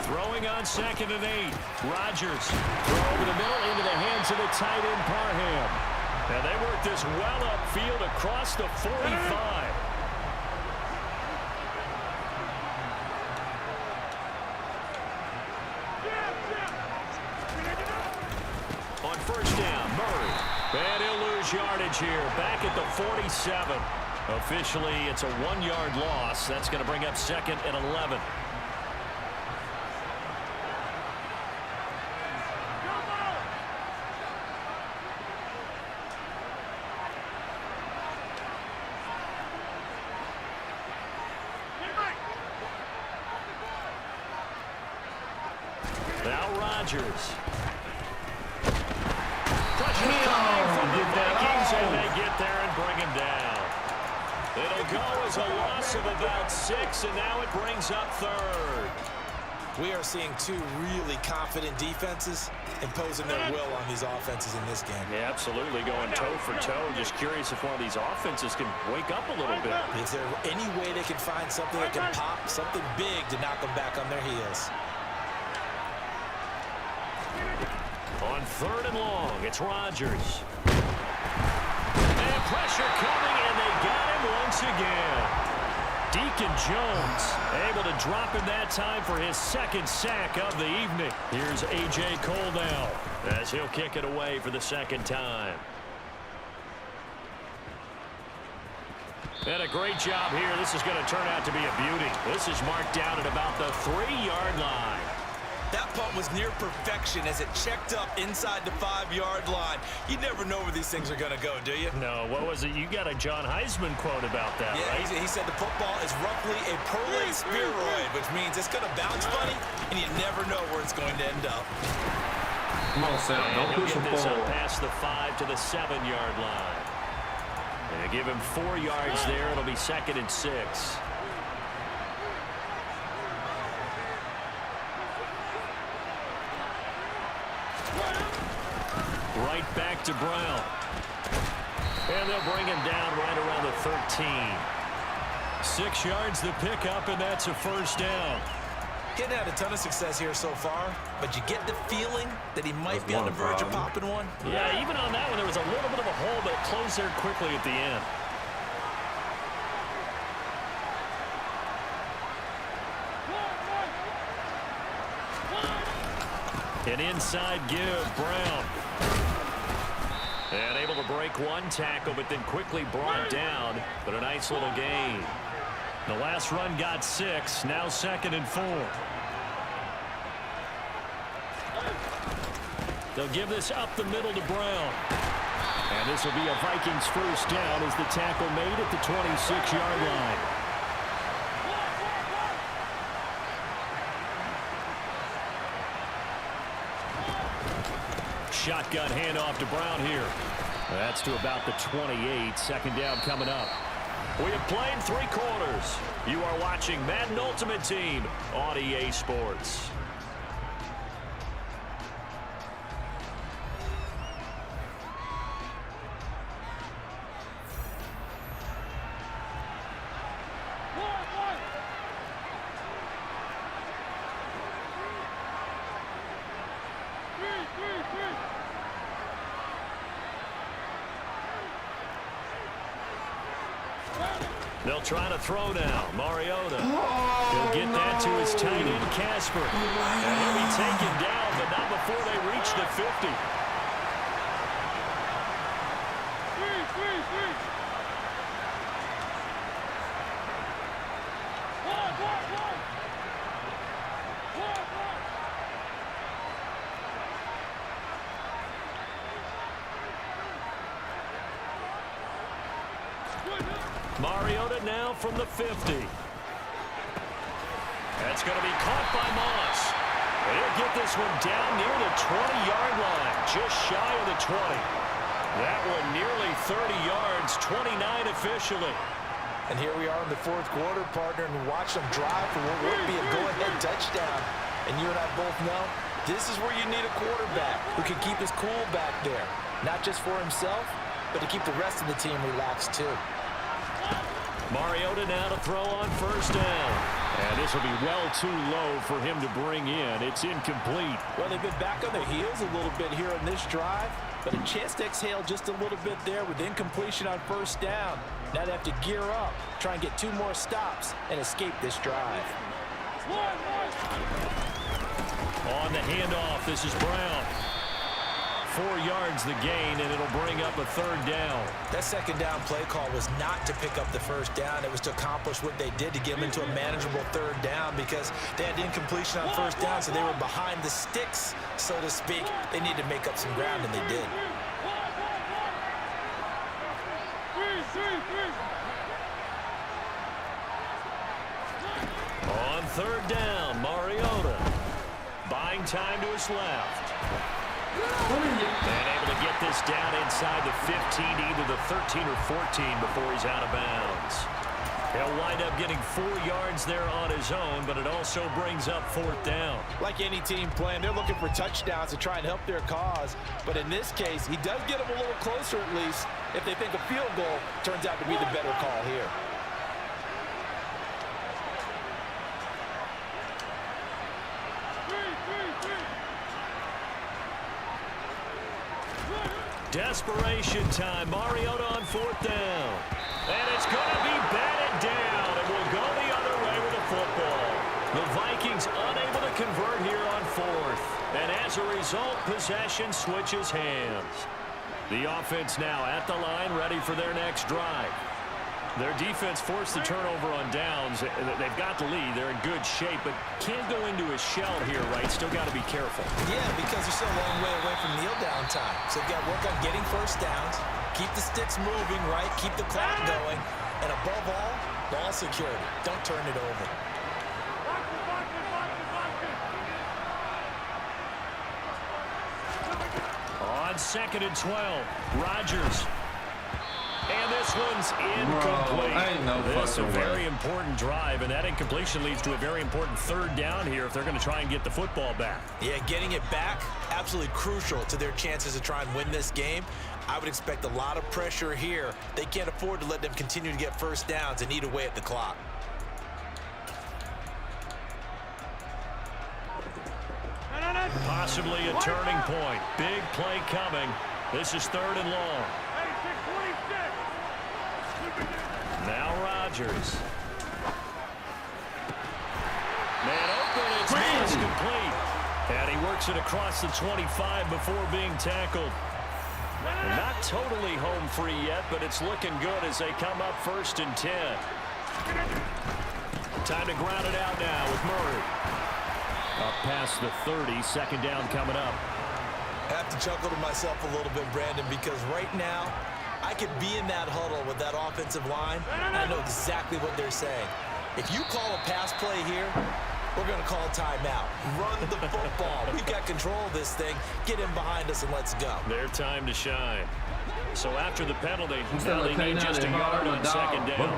Throwing on 2nd and 8. Rodgers throw over the middle into the hands of the tight end Parham. Now they work this well upfield across the 45. On 1st down, Murray. And he'll lose yardage here. Back at the 47. Officially, it's a 1-yard loss. That's going to bring up 2nd and 11. Rodgers. Pressure coming from the Vikings, and they get there and bring him down. It'll go as a loss of about 6, and now it brings up third. We are seeing two really confident defenses imposing their will on these offenses in this game. Yeah, absolutely, going toe for toe. Just curious if one of these offenses can wake up a little bit. Is there any way they can find something that can pop, something big to knock them back on their heels? On 3rd and long, it's Rodgers. And pressure coming, and they got him once again. Deacon Jones able to drop him that time for his 2nd sack of the evening. Here's A.J. Cole now as he'll kick it away for the 2nd time. And a great job here. This is going to turn out to be a beauty. This is marked down at about the 3-yard line. That punt was near perfection as it checked up inside the 5-yard line. You never know where these things are going to go, do you? No, what was it? You got a John Heisman quote about that, yeah, right? He said the football is roughly a prolate spheroid, which means it's going to bounce funny, and you never know where it's going to end up. Come on, Sam. Don't push him this forward. up past the 5 to the 7-yard line. And give him 4 yards there. It'll be 2nd and 6. Right back to Brown. And they'll bring him down right around the 13. 6 yards the pickup, and that's a 1st down. Getting had a ton of success here so far, but you get the feeling that he might be on the verge of popping one. Yeah, even on that one, there was a little bit of a hole, but it closed there quickly at the end. An inside give, Brown. And able to break one tackle, but then quickly brought down. But a nice little gain. The last run got 6, now 2nd and 4. They'll give this up the middle to Brown. And this will be a Vikings 1st down as the tackle made at the 26-yard line. Shotgun handoff to Brown here. That's to about the 28. 2nd down coming up. We have played 3 quarters. You are watching Madden Ultimate Team on EA Sports. They'll try to throw now. Mariota. He'll get that to his tight end, Casper. And he'll be taken down, but not before they reach the 50. Mariota now from the 50. That's going to be caught by Moss. And he'll get this one down near the 20-yard line, just shy of the 20. That one nearly 30 yards, 29 officially. And here we are in the 4th quarter, partner, and watch them drive for what would be a go-ahead touchdown. And you and I both know this is where you need a quarterback who can keep his cool back there. Not just for himself, but to keep the rest of the team relaxed too. Mariota now to throw on 1st down. And this will be well too low for him to bring in. It's incomplete. Well, they've been back on their heels a little bit here on this drive, but a chance to exhale just a little bit there with incompletion on 1st down. Now they have to gear up, try and get 2 more stops, and escape this drive. On the handoff, this is Brown. 4 yards the gain, and it'll bring up a 3rd down. That 2nd down play call was not to pick up the 1st down. It was to accomplish what they did to get them into a manageable 3rd down because they had incompletion on 1st down, so they were behind the sticks, so to speak. They needed to make up some ground, and they did. On 3rd down, Mariota. By Playing time to his left. And able to get this down inside the 15, either the 13 or 14 before he's out of bounds. He'll wind up getting 4 yards there on his own, but it also brings up 4th down. Like any team playing, they're looking for touchdowns to try and help their cause. But in this case, he does get them a little closer at least if they think a field goal turns out to be the better call here. Desperation time. Mariota on 4th down. And it's going to be batted down. And will go the other way with the football. The Vikings unable to convert here on 4th. And as a result, possession switches hands. The offense now at the line, ready for their next drive. Their defense forced the turnover on downs. They've got the lead. They're in good shape, but can't go into a shell here, right? Still got to be careful. Yeah, because they're still a long way away from kneel down time. So they've got to work on getting first downs, keep the sticks moving, right? Keep the clock going. And above all, ball security. Don't turn it over. On 2nd and 12, Rodgers. And this one's incomplete. This is a very important drive, and that incompletion leads to a very important 3rd down here if they're going to try and get the football back. Yeah, getting it back, absolutely crucial to their chances to try and win this game. I would expect a lot of pressure here. They can't afford to let them continue to get first downs and eat away at the clock. Possibly a turning point. Big play coming. This is 3rd and long. Now Rodgers. Man open, it's pass complete. And he works it across the 25 before being tackled. And not totally home free yet, but it's looking good as they come up 1st and 10. Time to ground it out now with Murray. Up past the 30, 2nd down coming up. I have to chuckle to myself a little bit, Brandon, because right now, I could be in that huddle with that offensive line, and I know exactly what they're saying. If you call a pass play here, we're going to call timeout. Run the football. We've got control of this thing. Get in behind us and let's go. Their time to shine. So after the penalty, now they need just a yard on 2nd down.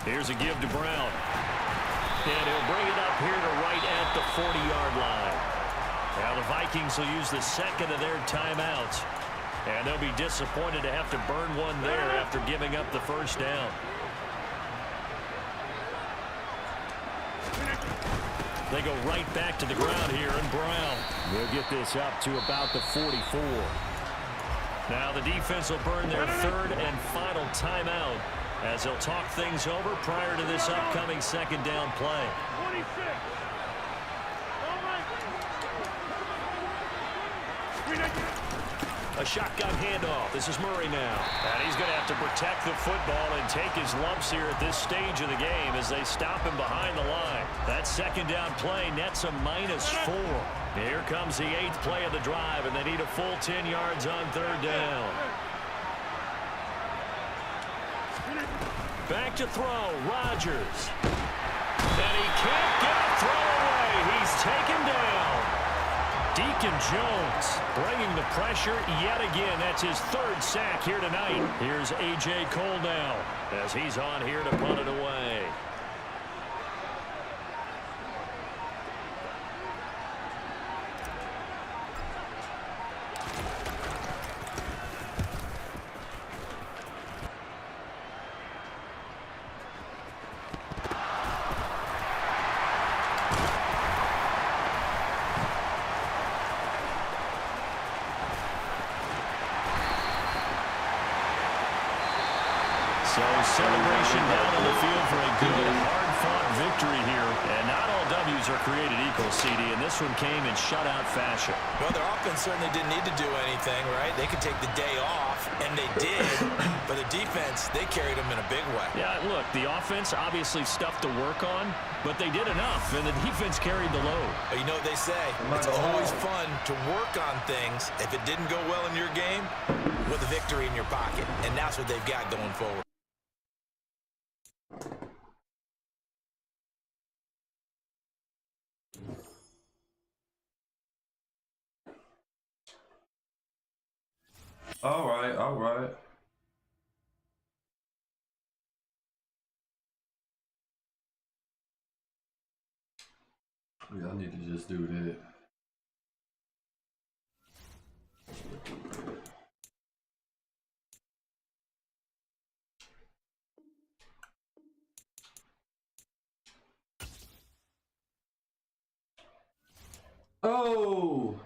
Here's a give to Brown. And he'll bring it up here to right at the 40-yard line. Now the Vikings will use the 2nd of their timeouts. And they'll be disappointed to have to burn one there after giving up the 1st down. They go right back to the ground here, and Brown will get this up to about the 44. Now the defense will burn their 3rd and final timeout as they'll talk things over prior to this upcoming 2nd down play. 26. A shotgun handoff. This is Murray now. And he's going to have to protect the football and take his lumps here at this stage of the game as they stop him behind the line. That 2nd down play nets a -4. Here comes the 8th play of the drive, and they need a full 10 yards on 3rd down. Back to throw. Rodgers. And he can't get a throw away. He's taken down. Deacon Jones bringing the pressure yet again. That's his 3rd sack here tonight. Here's A.J. Cole now as he's on here to punt it away. So celebration down on the field for a good, hard-fought victory here. And not all W's are created equal, CD, and this one came in shutout fashion. Well, their offense certainly didn't need to do anything, right? They could take the day off, and they did. But the defense, they carried them in a big way. Yeah, look, the offense obviously stuff to work on, but they did enough, and the defense carried the load. But you know what they say, it's always fun to work on things if it didn't go well in your game with a victory in your pocket. And that's what they've got going forward. All right, all right. Yeah, I need to just do that. Oh!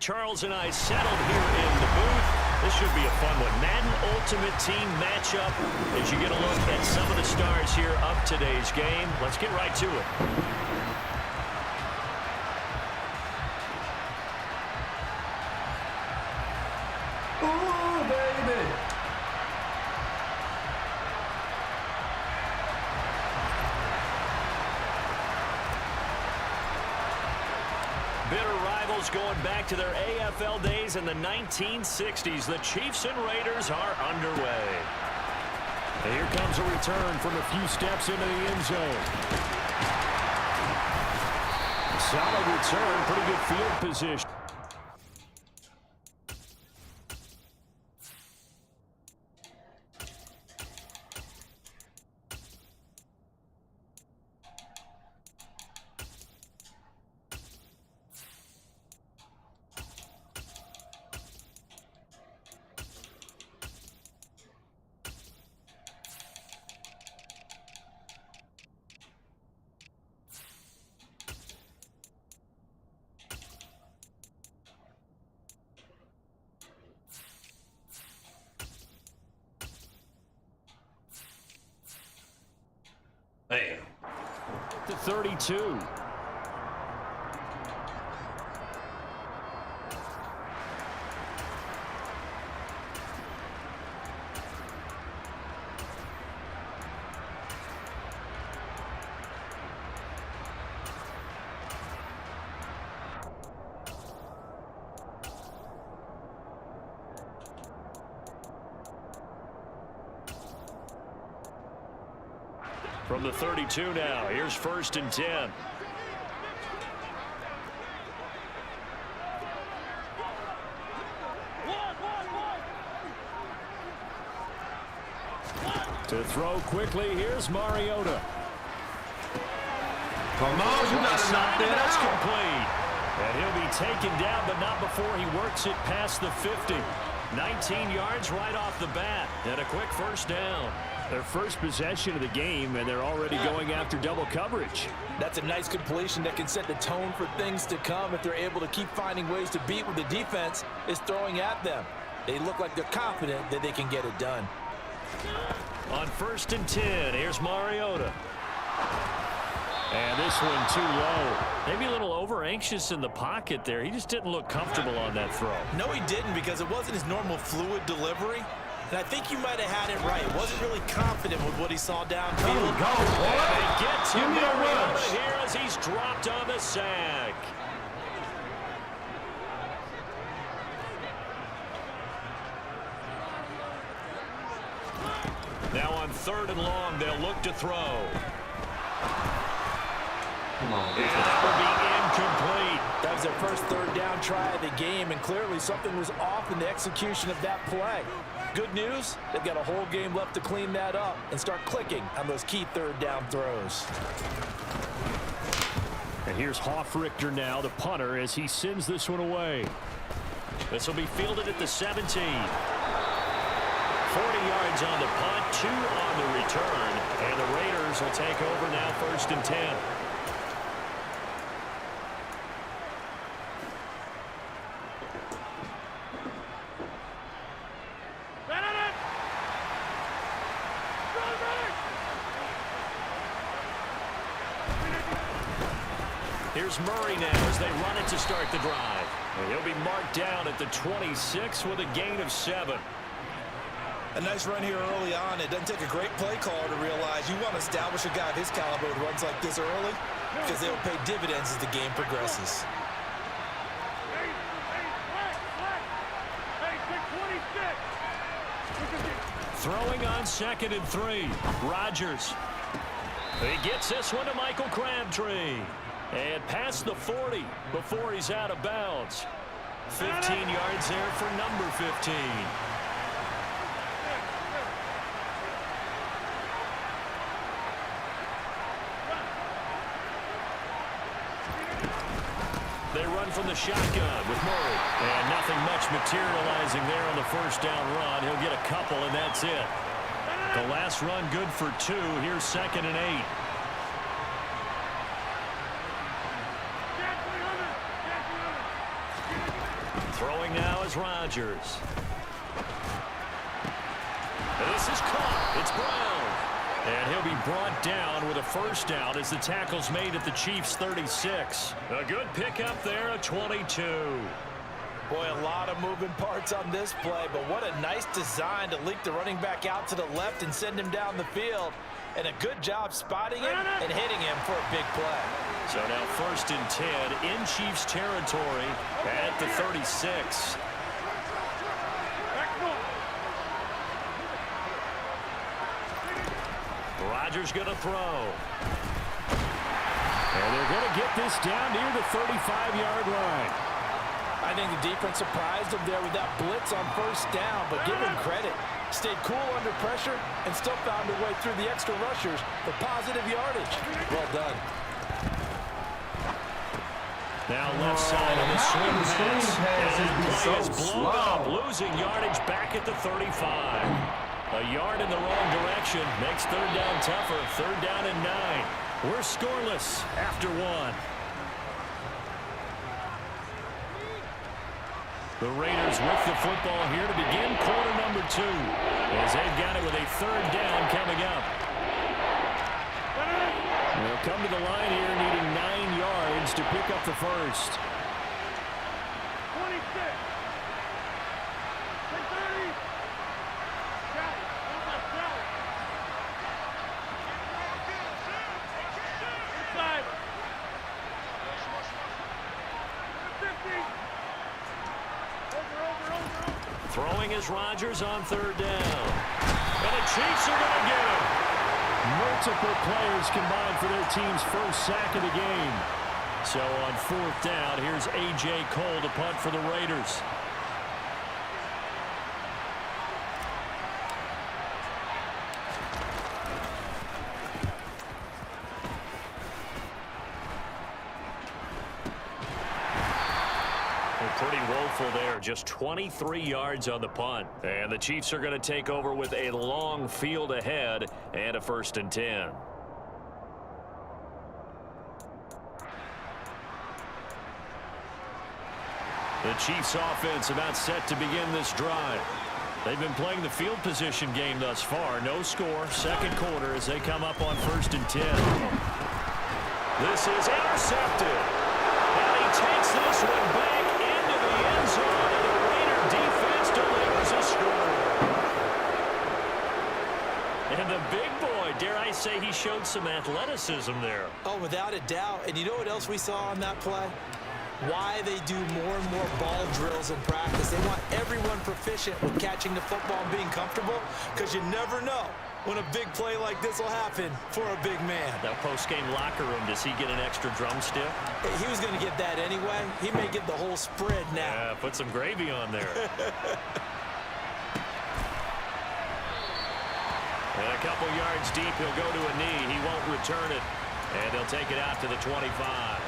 Charles and I settled here in the booth. This should be a fun one. Madden Ultimate Team matchup as you get a look at some of the stars here of today's game. Let's get right to it. Oh, baby! Bitter rivals going back to their AFL days in the 1960s. The Chiefs and Raiders are underway. And here comes a return from a few steps into the end zone. Solid return, pretty good field position. Damn. To 32. From the 32 now, here's 1st and 10. To throw quickly, here's Mariota. Come on, you gotta knock that That's out. complete. And he'll be taken down, but not before he works it past the 50. 19 yards right off the bat, and a quick 1st down. Their first possession of the game, and they're already going after double coverage. That's a nice completion that can set the tone for things to come if they're able to keep finding ways to beat what the defense is throwing at them. They look like they're confident that they can get it done. On 1st and 10, here's Mariota. And this one too low. Maybe a little over-anxious in the pocket there. He just didn't look comfortable on that throw. No, he didn't, because it wasn't his normal fluid delivery. And I think you might have had it right. Wasn't really confident with what he saw downfield. Go, boy. And they get to Give me a Mariota rush. here as he's dropped on the sack. Now on 3rd and long, they'll look to throw. Come on. And that will be incomplete. That was their first 3rd down try of the game, and clearly something was off in the execution of that play. Good news, they've got a whole game left to clean that up and start clicking on those key 3rd down throws. And here's Hoffrichter now, the punter, as he sends this one away. This will be fielded at the 17. 40 yards on the punt, 2 on the return, and the Raiders will take over now 1st and 10. Here's Murray now as they run it to start the drive. And he'll be marked down at the 26 with a gain of 7. A nice run here early on. It doesn't take a great play caller to realize you want to establish a guy of his caliber who runs like this early, because they'll pay dividends as the game progresses. Throwing on 2nd and 3. Rodgers. He gets this one to Michael Crabtree. And past the 40 before he's out of bounds. 15 yards there for number 15. They run from the shotgun with Murray. And nothing much materializing there on the first down run. He'll get a couple, and that's it. The last run good for 2. Here's 2nd and 8. Throwing now is Rodgers. This is caught. It's Brown. And he'll be brought down with a first down as the tackle's made at the Chiefs' 36. A good pickup there, a 22. Boy, a lot of moving parts on this play, but what a nice design to leak the running back out to the left and send him down the field. And a good job spotting him and hitting him for a big play. So now 1st and 10 in Chiefs territory at the 36. Rodgers going to throw. And they're going to get this down near the 35-yard line. I think the defense surprised him there with that blitz on first down, but give him credit. Stayed cool under pressure and still found a way through the extra rushers for positive yardage. Well done. Now left side of the swing pass. And play is blown up, losing yardage back at the 35. A yard in the wrong direction makes 3rd down tougher. 3rd down and 9. We're scoreless after 1. The Raiders with the football here to begin quarter number 2. As they've got it with a 3rd down coming up. They'll come to the line here needing 9 yards to pick up the first. 26. 30. Inside. 50. Throwing is Rodgers on 3rd down. And the Chiefs are going to get him. Multiple players combined for their team's first sack of the game. So on 4th down, here's A.J. Cole to punt for the Raiders. Pretty woeful there, just 23 yards on the punt. And the Chiefs are going to take over with a long field ahead and a 1st and 10. The Chiefs offense about set to begin this drive. They've been playing the field position game thus far. No score, 2nd quarter as they come up on 1st and 10. This is intercepted. And he takes this one back. End zone, and the Raider defense delivers a score. And the big boy, dare I say, he showed some athleticism there. Oh, without a doubt. And you know what else we saw on that play? Why they do more and more ball drills in practice. They want everyone proficient with catching the football and being comfortable, because you never know when a big play like this will happen for a big man. That post-game locker room, does he get an extra drumstick? He was going to get that anyway. He may get the whole spread now. Yeah, put some gravy on there. And a couple yards deep, he'll go to a knee. He won't return it. And they'll take it out to the 25.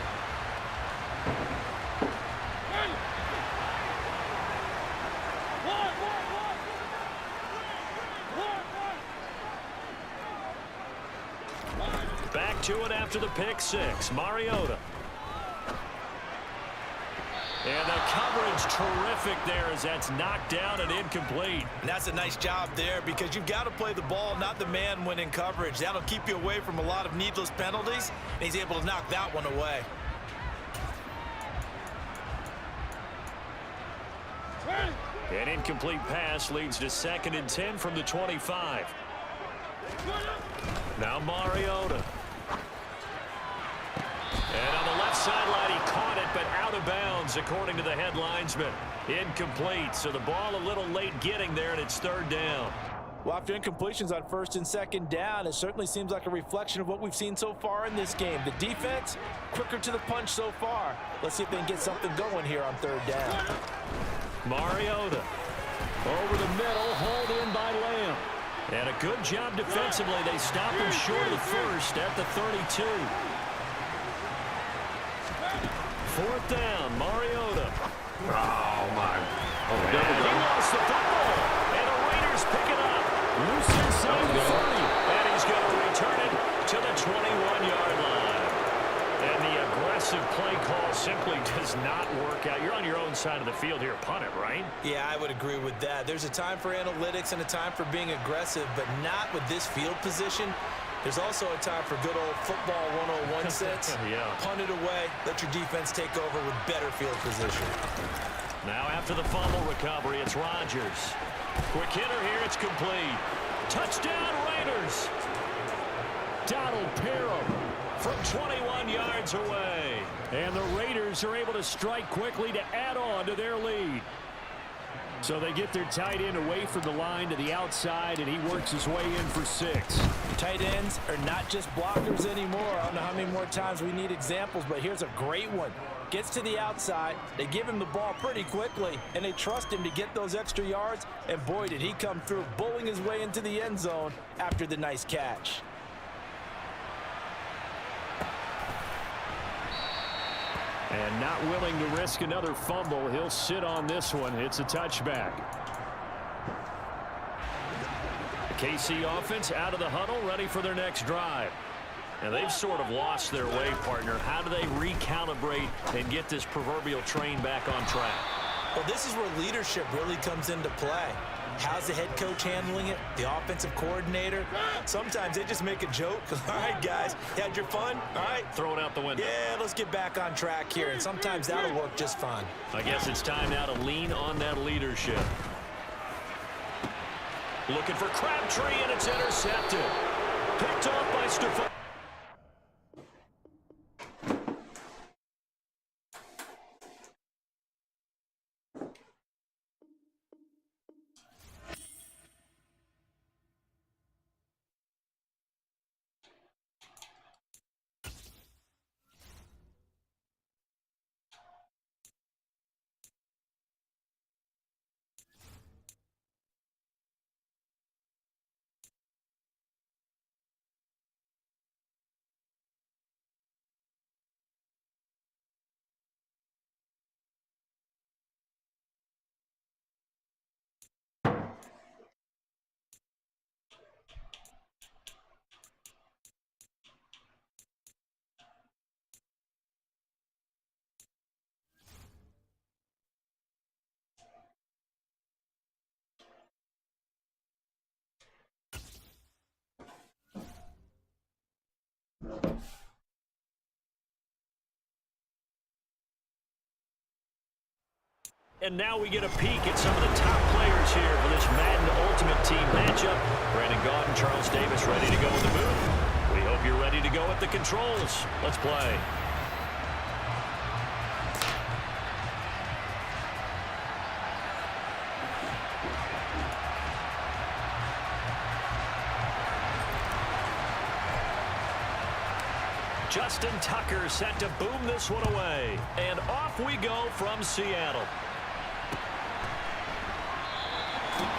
Back to it after the pick six. Mariota. And the coverage terrific there as that's knocked down and incomplete. And that's a nice job there, because you've got to play the ball, not the man when in coverage. That'll keep you away from a lot of needless penalties, and he's able to knock that one away. An incomplete pass leads to 2nd and 10 from the 25. Now Mariota. And on the left sideline, he caught it, but out of bounds, according to the head linesman. Incomplete, so the ball a little late getting there, and it's 3rd down. Well, after incompletions on first and second down, it certainly seems like a reflection of what we've seen so far in this game. The defense, quicker to the punch so far. Let's see if they can get something going here on third down. Mariota over the middle, hauled in by Lamb. And a good job defensively. They stop him short of the first at the 32. Fourth down, Mariota. Oh, my. Oh, And he lost the football. And the Raiders pick it up. Loose inside the 30. And he's going to return it to the 21-yard line. And the aggressive play call simply does not work out. You're on your own side of the field here. Punt it, right? Yeah, I would agree with that. There's a time for analytics and a time for being aggressive, but not with this field position. There's also a time for good old football 101 sense. Yeah. Punt it away. Let your defense take over with better field position. Now after the fumble recovery, it's Rodgers. Quick hitter here, it's complete. Touchdown, Raiders. Donald Parham from 21 yards away. And the Raiders are able to strike quickly to add on to their lead. So they get their tight end away from the line to the outside, and he works his way in for 6. Tight ends are not just blockers anymore. I don't know how many more times we need examples, but here's a great one. Gets to the outside, they give him the ball pretty quickly, and they trust him to get those extra yards, and boy, did he come through, bowling his way into the end zone after the nice catch. And not willing to risk another fumble, he'll sit on this one. It's a touchback. The KC offense out of the huddle, ready for their next drive. And they've sort of lost their way, partner. How do they recalibrate and get this proverbial train back on track? Well, this is where leadership really comes into play. How's the head coach handling it? The offensive coordinator? Sometimes they just make a joke. All right, guys, you had your fun? All right. Throw it out the window. Yeah, let's get back on track here. And sometimes that'll work just fine. I guess it's time now to lean on that leadership. Looking for Crabtree, and it's intercepted. Picked off by Stephon. And now we get a peek at some of the top players here for this Madden Ultimate Team matchup. Brandon Gaudin and Charles Davis ready to go in the booth. We hope you're ready to go at the controls. Let's play. Justin Tucker set to boom this one away. And off we go from Seattle.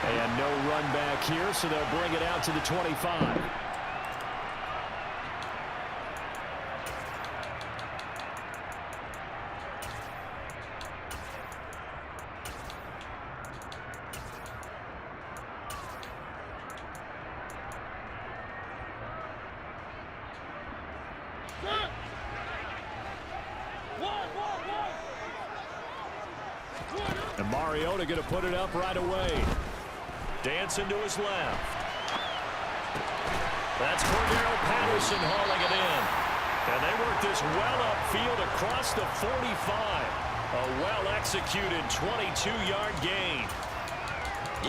And no run back here, so they'll bring it out to the 25. And Mariota going to put it up right away. Dancing to his left. That's Cordero Patterson hauling it in. And they work this well upfield across the 45. A well-executed 22-yard gain.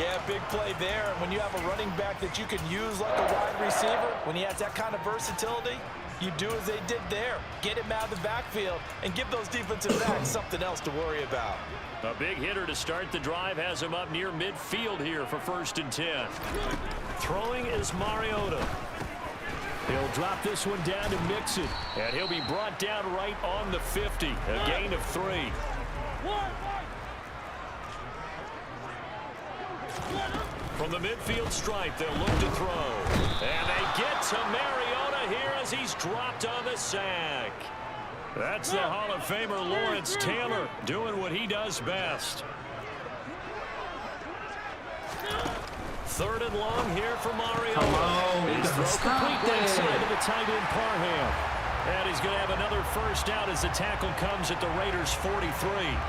Yeah, big play there. And when you have a running back that you can use like a wide receiver, when he has that kind of versatility, you do as they did there. Get him out of the backfield and give those defensive backs something else to worry about. A big hitter to start the drive has him up near midfield here for 1st and 10. Throwing is Mariota. He'll drop this one down to Mixon, and he'll be brought down right on the 50. A gain of 3. From the midfield stripe, they'll look to throw. And they get to Mariota here as he's dropped on the sack. That's the Hall of Famer Lawrence Taylor doing what he does best. 3rd and long here for Mariota. Come on, His throw complete that. right side to the tight end Parham. And he's going to have another first down as the tackle comes at the Raiders' 43.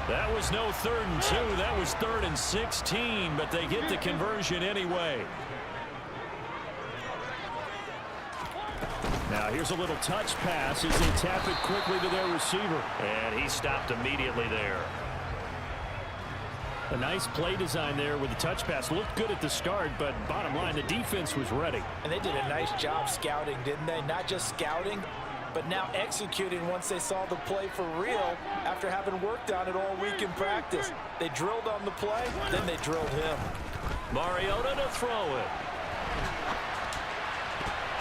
That was no 3rd and 2. That was 3rd and 16, but they get the conversion anyway. Now here's a little touch pass as they tap it quickly to their receiver. And he stopped immediately there. A nice play design there with the touch pass. Looked good at the start, but bottom line, the defense was ready. And they did a nice job scouting, didn't they? Not just scouting, but now executing once they saw the play for real after having worked on it all week in practice. They drilled on the play, then they drilled him. Mariota to throw it.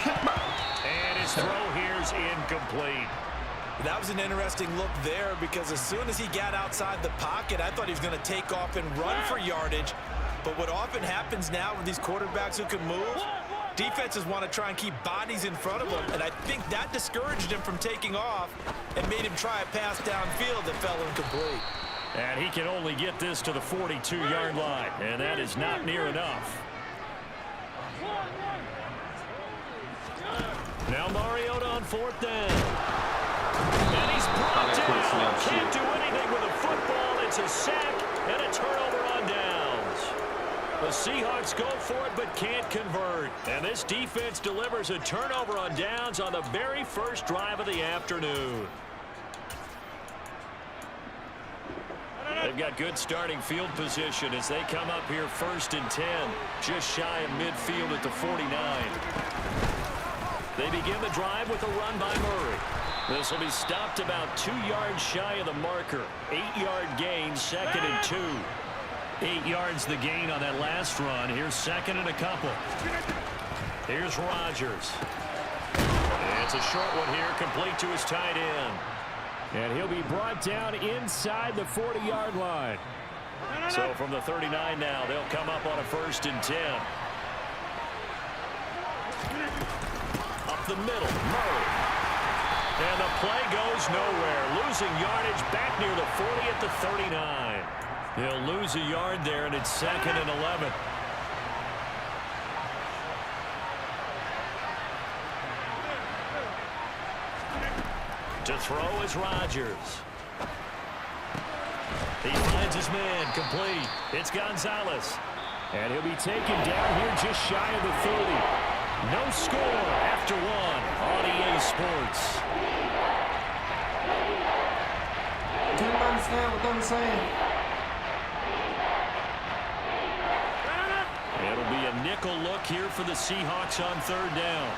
And his throw here's incomplete. That was an interesting look there because as soon as he got outside the pocket, I thought he was going to take off and run for yardage. But what often happens now with these quarterbacks who can move, defenses want to try and keep bodies in front of them, and I think that discouraged him from taking off and made him try a pass downfield that fell incomplete. And he can only get this to the 42-yard line, and that is not near enough. Now Mariota on 4th down. And he's brought down. Can't do anything with a football. It's a sack and a turnover on downs. The Seahawks go for it but can't convert. And this defense delivers a turnover on downs on the very first drive of the afternoon. They've got good starting field position as they come up here 1st and 10, just shy of midfield at the 49. They begin the drive with a run by Murray. This will be stopped about 2 yards shy of the marker. 8-yard gain, 2nd and 2. 8 yards the gain on that last run. Here's 2nd and a couple. Here's Rodgers. It's a short one here, complete to his tight end. And he'll be brought down inside the 40-yard line. So from the 39 now, they'll come up on a 1st and 10. Up the middle, Murray. And the play goes nowhere. Losing yardage back near the 40 at the 39. He'll lose a yard there, and it's 2nd and 11. To throw is Rodgers. He finds his man, complete. It's Gonzalez. And he'll be taken down here just shy of the 30. No score after 1 on EA Sports. Didn't understand what I'm saying. It'll be a nickel look here for the Seahawks on 3rd down.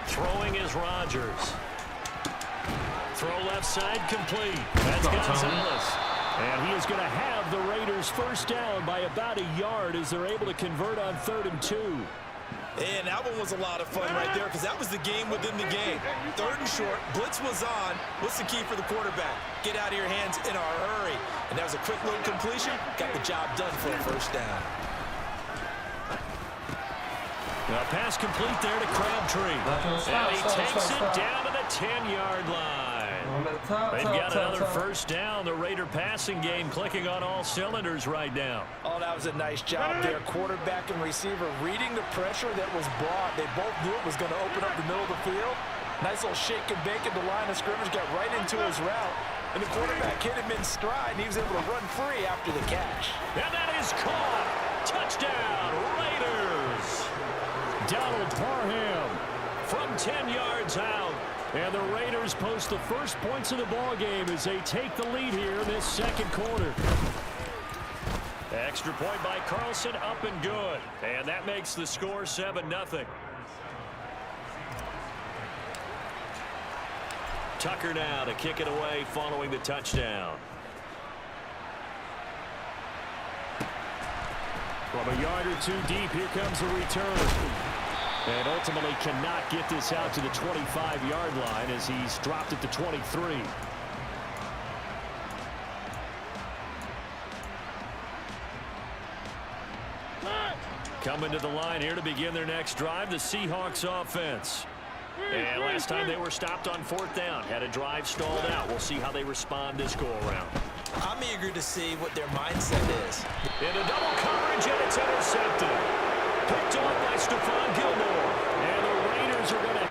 Throwing is Rodgers. Throw left side complete. That's Gonzalez. And he is going to have the Raiders first down by about a yard as they're able to convert on 3rd and 2. And that one was a lot of fun right there because that was the game within the game. 3rd and short, blitz was on. What's the key for the quarterback? Get out of your hands in a hurry. And that was a quick little completion. Got the job done for a first down. Now pass complete there to Crabtree. And he takes it down to the 10-yard line. They've got another first down. The Raider passing game clicking on all cylinders right now. Oh, that was a nice job there. Quarterback and receiver reading the pressure that was brought. They both knew it was going to open up the middle of the field. Nice little shake and bake at the line of scrimmage. Got right into his route. And the quarterback hit him in stride, and he was able to run free after the catch. And that is caught. Touchdown, Raiders. Donald Parham from 10 yards out. And the Raiders post the first points of the ball game as they take the lead here in this 2nd quarter. Extra point by Carlson, up and good. And that makes the score 7-0. Tucker now to kick it away following the touchdown. From a yard or two deep, here comes the return. And ultimately cannot get this out to the 25-yard line as he's dropped it to 23. Coming to the line here to begin their next drive, the Seahawks offense. And last time they were stopped on 4th down, had a drive stalled out. We'll see how they respond this go-around. I'm eager to see what their mindset is. In a double coverage, and it's intercepted. Picked off by Stephon Gilmore. And the Raiders are going to...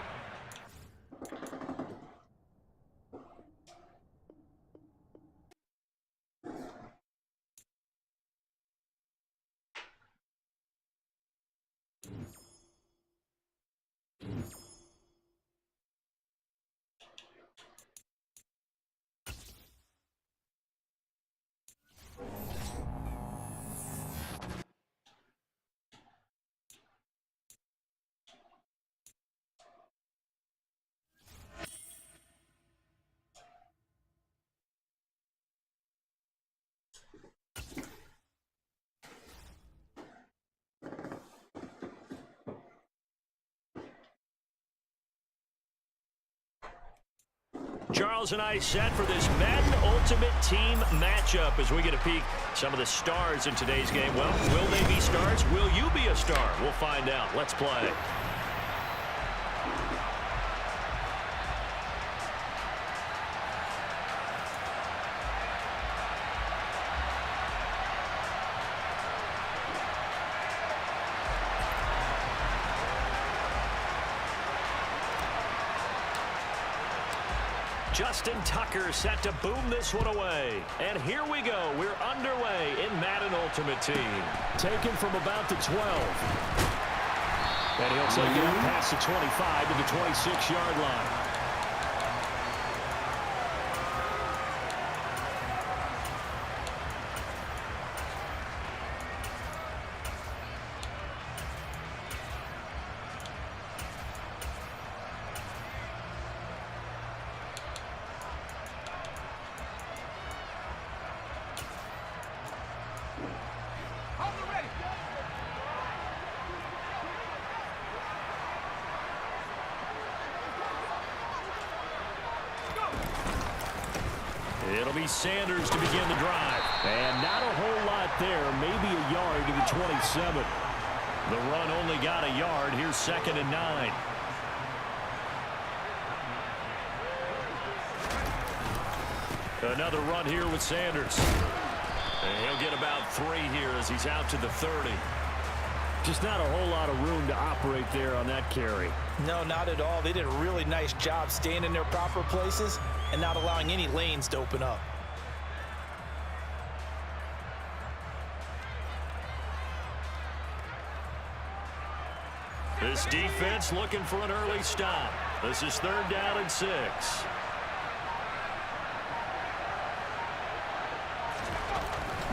Charles and I set for this Madden Ultimate Team matchup as we get a peek some of the stars in today's game. Well, will they be stars? Will you be a star? We'll find out. Let's play. Justin Tucker set to boom this one away. And here we go. We're underway in Madden Ultimate Team. Taken from about the 12. And he'll take it up past the 25 to the 26-yard line. It'll be Sanders to begin the drive. And not a whole lot there, maybe a yard to the 27. The run only got a yard. Here's 2nd and 9. Another run here with Sanders. And he'll get about 3 here as he's out to the 30. Just not a whole lot of room to operate there on that carry. No, not at all. They did a really nice job staying in their proper places and not allowing any lanes to open up. This defense looking for an early stop. This is 3rd down and 6.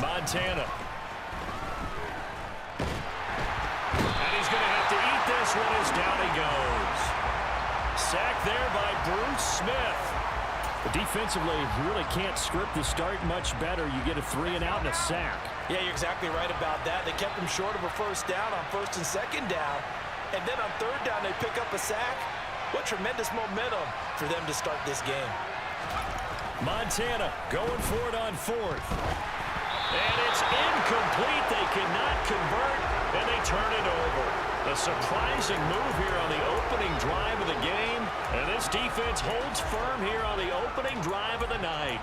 Montana. And he's going to have to eat this one as down he goes. Sacked there by Bruce Smith. But defensively, you really can't script the start much better. You get a 3 and out and a sack. Yeah, you're exactly right about that. They kept him short of a 1st down on 1st and 2nd down. And then on 3rd down, they pick up a sack. What tremendous momentum for them to start this game. Montana going for it on 4th. And it's incomplete. They cannot convert, and they turn it over. A surprising move here on the opening drive of the game. And this defense holds firm here on the opening drive of the night.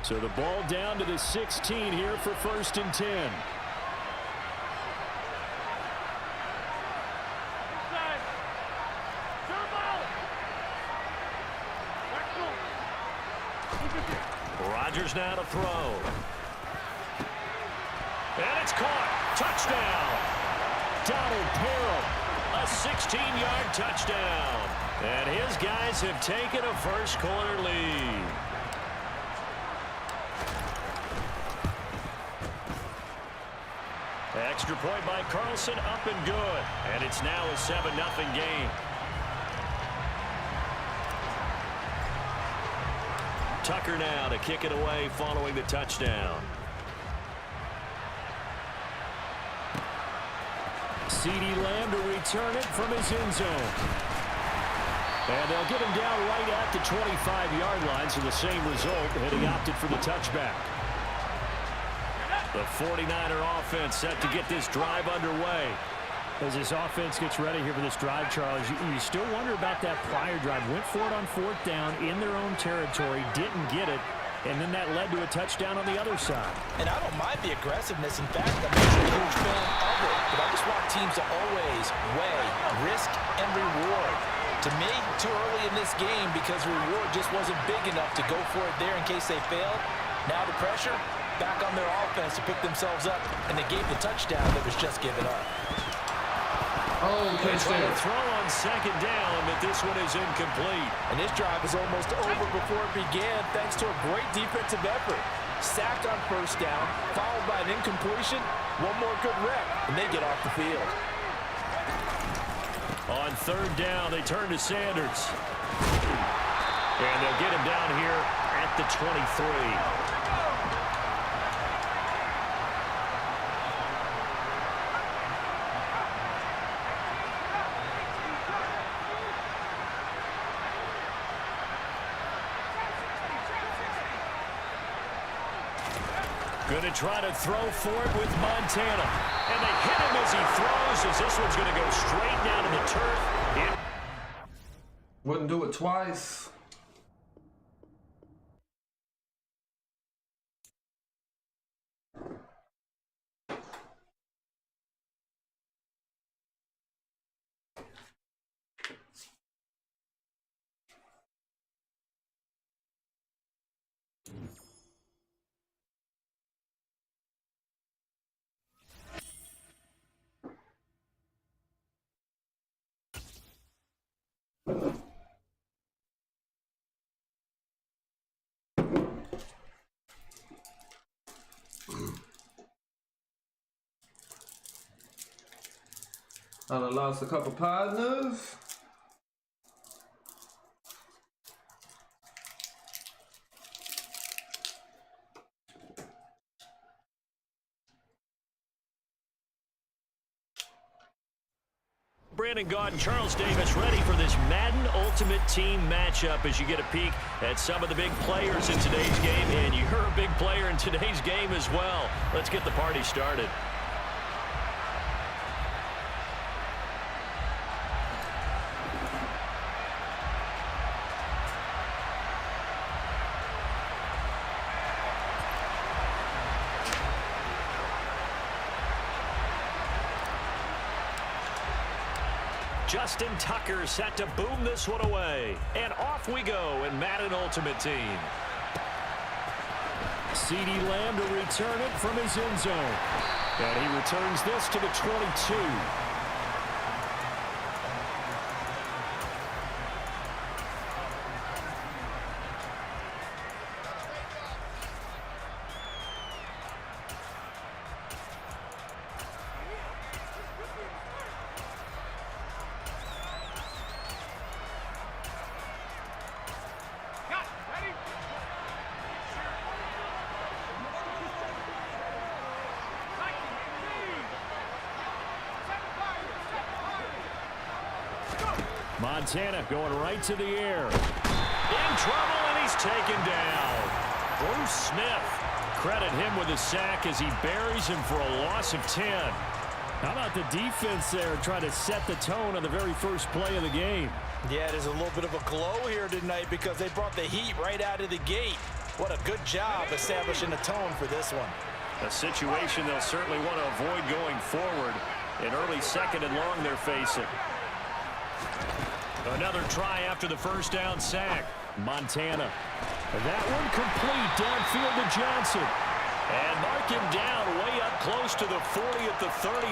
So the ball down to the 16 here for 1st and 10. Inside. Turbo. Back to him. Look at this. Rodgers now to throw. And it's caught. Touchdown. Donald Parham, a 16-yard touchdown. And his guys have taken a first-quarter lead. Extra point by Carlson, up and good. And it's now a 7-0 game. Tucker now to kick it away following the touchdown. CeeDee Lamb to return it from his end zone. And they'll get him down right at the 25-yard line, so the same result, and he opted for the touchback. The 49er offense set to get this drive underway. As this offense gets ready here for this drive, Charles, you still wonder about that prior drive. Went for it on 4th down in their own territory, didn't get it, and then that led to a touchdown on the other side. And I don't mind the aggressiveness. In fact, I'm a huge fan of it. But I just want teams to always weigh risk and reward. To me, too early in this game because the reward just wasn't big enough to go for it there in case they failed. Now the pressure back on their offense to pick themselves up, and they gave the touchdown that was just given up. Oh, They try to throw on 2nd down, but this one is incomplete. And this drive is almost over before it began thanks to a great defensive effort. Sacked on 1st down, followed by an incompletion. One more good rep, and they get off the field. On 3rd down, they turn to Sanders. And they'll get him down here at the 23. Going to try to throw for it with Montana. And they hit him as he throws, as this one's going to go straight down to the turf. Wouldn't do it twice. I done lost a couple partners. Brandon Gaudin, Charles Davis ready for this Madden Ultimate Team matchup as you get a peek at some of the big players in today's game. And you're a big player in today's game as well. Let's get the party started. Justin Tucker set to boom this one away. And off we go in Madden Ultimate Team. CeeDee Lamb to return it from his end zone. And he returns this to the 22. Montana going right to the air. In trouble, and he's taken down. Bruce Smith, credit him with a sack as he buries him for a loss of 10. How about the defense there trying to set the tone on the very first play of the game? Yeah, there's a little bit of a glow here tonight because they brought the heat right out of the gate. What a good job establishing a tone for this one. A situation they'll certainly want to avoid going forward. An early 2nd and long they're facing. Another try after the first down sack. Montana That one complete downfield to Johnson. And mark him down way up close to the 40 at the 39.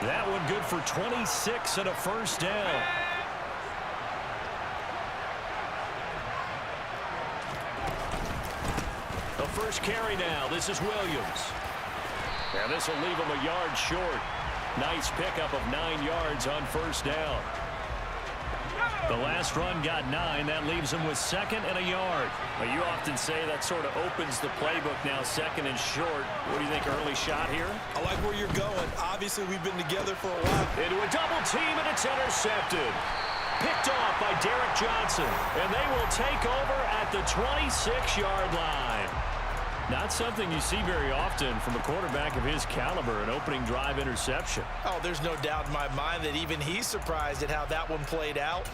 That one good for 26 and a first down. The first carry now. This is Williams. And this will leave him a yard short. Nice pickup of 9 yards on first down. The last run got 9. That leaves him with second and a yard. Well, you often say that sort of opens the playbook now, second and short. What do you think, early shot here? I like where you're going. Obviously, we've been together for a while. Into a double team, and it's intercepted. Picked off by Derek Johnson. And they will take over at the 26-yard line. Not something you see very often from a quarterback of his caliber, an opening drive interception. Oh, there's no doubt in my mind that even he's surprised at how that one played out.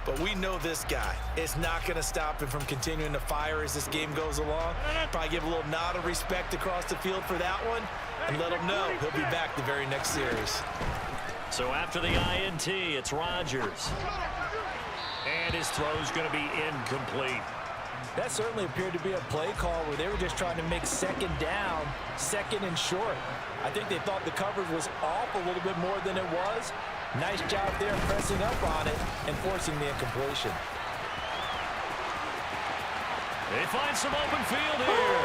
But we know this guy. It's not going to stop him from continuing to fire as this game goes along. Probably give a little nod of respect across the field for that one and let him know he'll be back the very next series. So after the INT, it's Rodgers. And his throw's going to be incomplete. That certainly appeared to be a play call where they were just trying to make second down, second and short. I think they thought the coverage was off a little bit more than it was. Nice job there pressing up on it and forcing the incompletion. They find some open field here.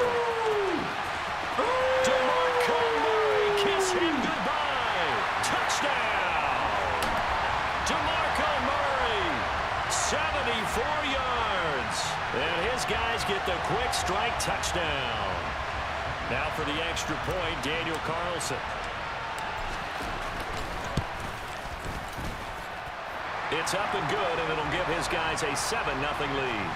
DeMarco Murray, kiss him goodbye. Touchdown. DeMarco Murray, 74 yards. And his guys get the quick strike touchdown. Now for the extra point, Daniel Carlson. It's up and good, and it'll give his guys a 7-0 lead.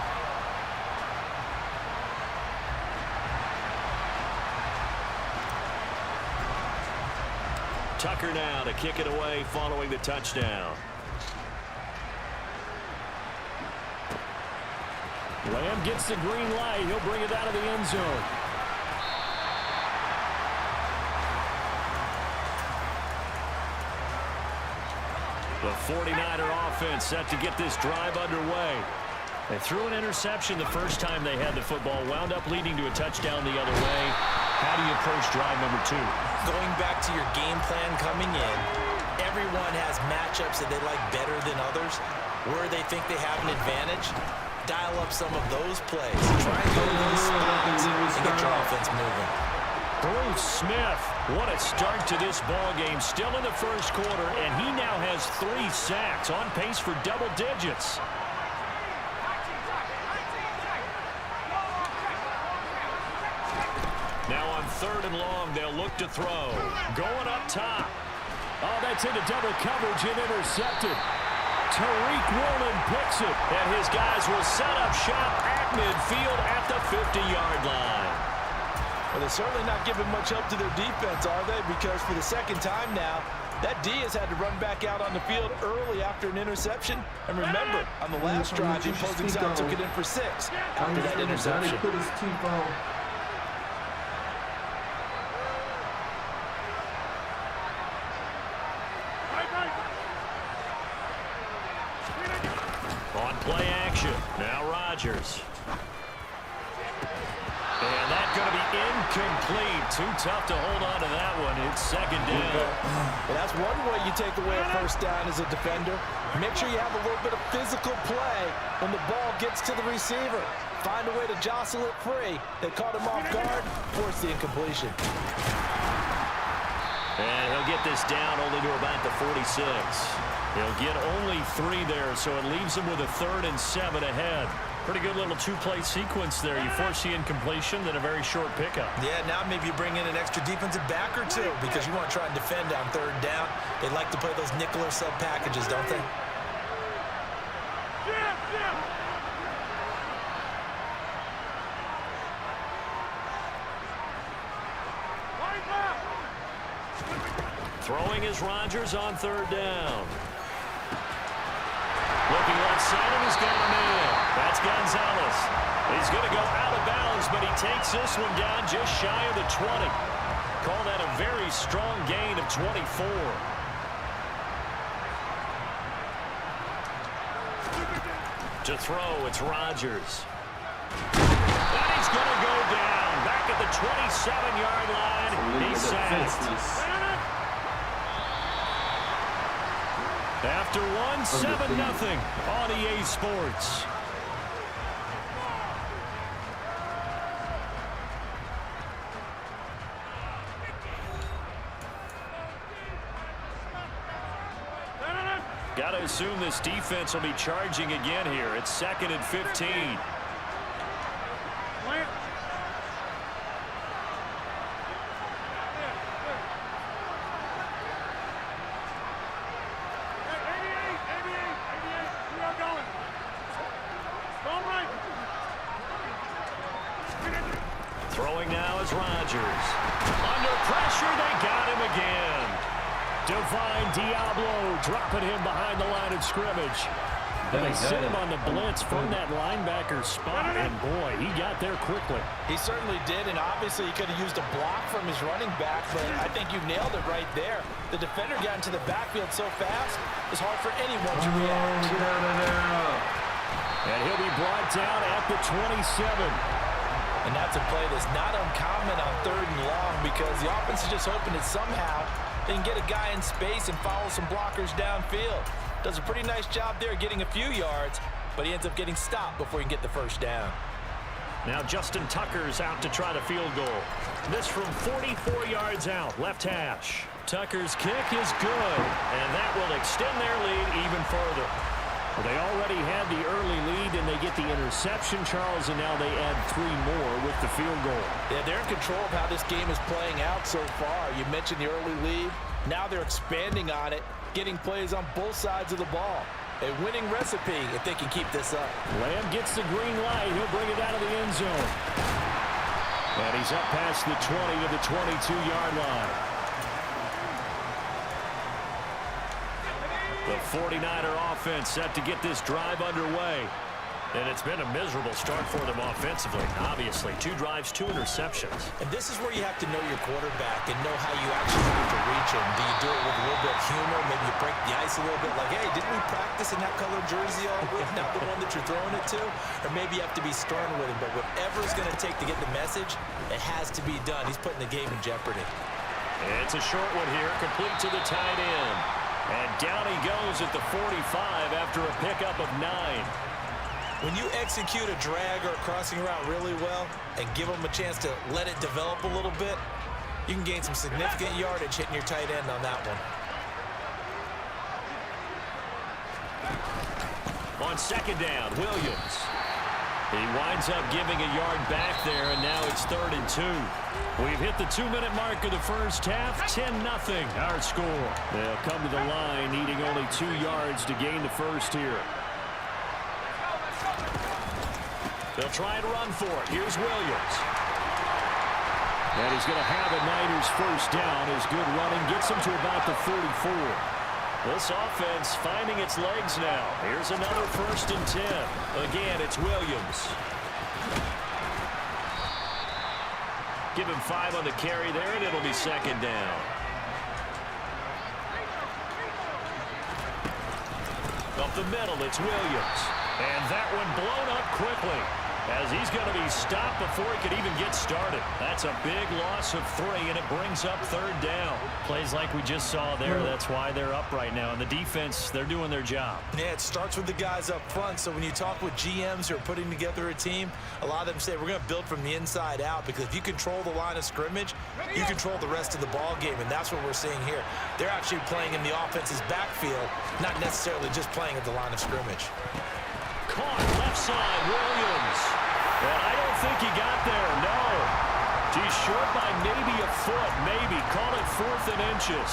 Tucker now to kick it away following the touchdown. Lamb gets the green light. He'll bring it out of the end zone. The 49er offense set to get this drive underway. They threw an interception the first time they had the football, wound up leading to a touchdown the other way. How do you approach drive number 2? Going back to your game plan coming in, everyone has matchups that they like better than others. Where they think they have an advantage, dial up some of those plays. Try and go to those spots and get your offense moving. Bruce Smith, what a start to this ball game. Still in the first quarter, and he now has 3 sacks, on pace for double digits. Now on 3rd and long, they'll look to throw. Going up top. Oh, that's into double coverage and intercepted. Tariq Woolen picks it. And his guys will set up shop at midfield at the 50-yard line. Well, they're certainly not giving much help to their defense, are they? Because for the second time now, that D has had to run back out on the field early after an interception. And remember, on the last drive, the opposing side took it in for 6 after that interception. Put his teeth on. On play action, now Rodgers. And that's going to be incomplete. Too tough to hold on to that one. It's 2nd down. Well, that's one way you take away a first down as a defender. Make sure you have a little bit of physical play when the ball gets to the receiver. Find a way to jostle it free. They caught him off guard, force the incompletion. And he'll get this down only to about the 46. He'll get only 3 there, so it leaves him with a 3rd and 7 ahead. Pretty good little 2-play sequence there. You force the incompletion, then a very short pickup. Yeah, now maybe you bring in an extra defensive back or 2 because you want to try and defend on 3rd down. They like to play those nickel or sub packages, don't they? Throwing is Rodgers on 3rd down. Looking left side, and he's got a man. That's Gonzalez. He's going to go out of bounds, but he takes this one down just shy of the 20. Call that a very strong gain of 24. To throw, it's Rodgers. And he's going to go down. Back at the 27-yard line. He's sacked. After one, 7-0 on EA Sports. Got to assume this defense will be charging again here. It's 2nd and 15. Throwing now is Rodgers. Under pressure, they got him again. Divine Diablo dropping him behind the line of scrimmage. And they sent him on the blitz from that linebacker spot, and boy, he got there quickly. He certainly did, and obviously he could have used a block from his running back, but I think you nailed it right there. The defender got into the backfield so fast, it's hard for anyone to react. And he'll be brought down at the 27. And that's a play that's not uncommon on 3rd and long because the offense is just hoping that somehow they can get a guy in space and follow some blockers downfield. Does a pretty nice job there getting a few yards, but he ends up getting stopped before he can get the first down. Now Justin Tucker's out to try the field goal. This from 44 yards out, left hash. Tucker's kick is good, and that will extend their lead even further. Well, they already had the early lead, and they get the interception, Charles, and now they add 3 more with the field goal. Yeah, they're in control of how this game is playing out so far. You mentioned the early lead. Now they're expanding on it, getting plays on both sides of the ball. A winning recipe if they can keep this up. Lamb gets the green light. He'll bring it out of the end zone. And he's up past the 20 to the 22-yard line. The 49er offense set to get this drive underway. And it's been a miserable start for them offensively. Obviously, 2 drives, 2 interceptions. And this is where you have to know your quarterback and know how you actually have to reach him. Do you do it with a little bit of humor? Maybe you break the ice a little bit like, hey, didn't we practice in that color jersey all week? Not the one that you're throwing it to? Or maybe you have to be stern with him. But whatever it's going to take to get the message, it has to be done. He's putting the game in jeopardy. It's a short one here, complete to the tight end. And down he goes at the 45 after a pickup of 9. When you execute a drag or a crossing route really well and give them a chance to let it develop a little bit, you can gain some significant yardage hitting your tight end on that one. On 2nd down, Williams. He winds up giving a yard back there, and now it's 3rd and 2. We've hit the 2-minute mark of the first half. 10-0 our score. They'll come to the line needing only 2 yards to gain the first here. They'll try and run for it. Here's Williams. And he's going to have a Niners first down. His good running gets him to about the 44. This offense finding its legs now. Here's another 1st and 10. Again, it's Williams. Give him 5 on the carry there, and it'll be 2nd down. Up the middle, it's Williams. And that one blown up quickly, as he's going to be stopped before he could even get started. That's a big loss of 3, and it brings up 3rd down. Plays like we just saw there. That's why they're up right now. And the defense, they're doing their job. Yeah, it starts with the guys up front. So when you talk with GMs who are putting together a team, a lot of them say we're going to build from the inside out, because if you control the line of scrimmage, you control the rest of the ball game, and that's what we're seeing here. They're actually playing in the offense's backfield, not necessarily just playing at the line of scrimmage. Caught left side, Williams. And I don't think he got there, no. He's short by maybe a foot, maybe. Call it 4th and inches.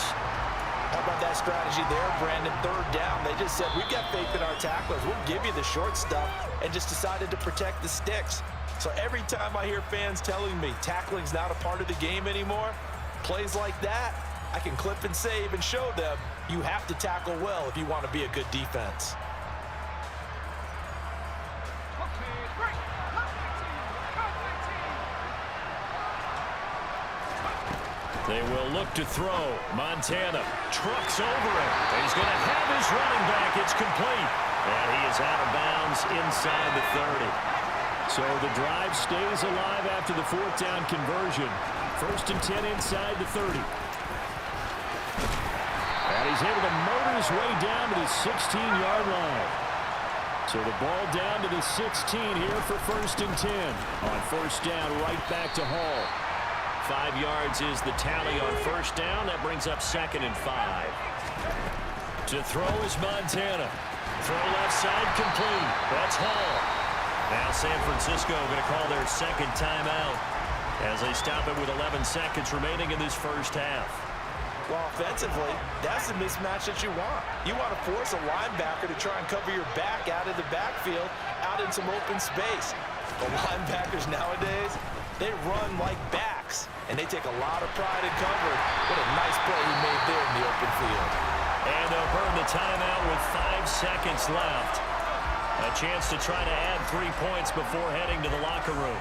How about that strategy there, Brandon? 3rd down. They just said, we've got faith in our tacklers. We'll give you the short stuff, and just decided to protect the sticks. So every time I hear fans telling me tackling's not a part of the game anymore, plays like that, I can clip and save and show them you have to tackle well if you want to be a good defense. They will look to throw. Montana trucks over him. He's going to have his running back. It's complete. And he is out of bounds inside the 30. So the drive stays alive after the 4th down conversion. 1st and 10 inside the 30. And he's able to motor his way down to the 16-yard line. So the ball down to the 16 here for 1st and 10. On 1st down, right back to Hall. 5 yards is the tally on 1st down. That brings up 2nd and 5. To throw is Montana. Throw left side complete. That's Hall. Now San Francisco going to call their 2nd timeout as they stop it with 11 seconds remaining in this 1st half. Well, offensively, that's the mismatch that you want. You want to force a linebacker to try and cover your back out of the backfield, out in some open space. The linebackers nowadays, they run like backs, and they take a lot of pride in coverage. What a nice play he made there in the open field. And they'll burn the timeout with 5 seconds left. A chance to try to add 3 points before heading to the locker room.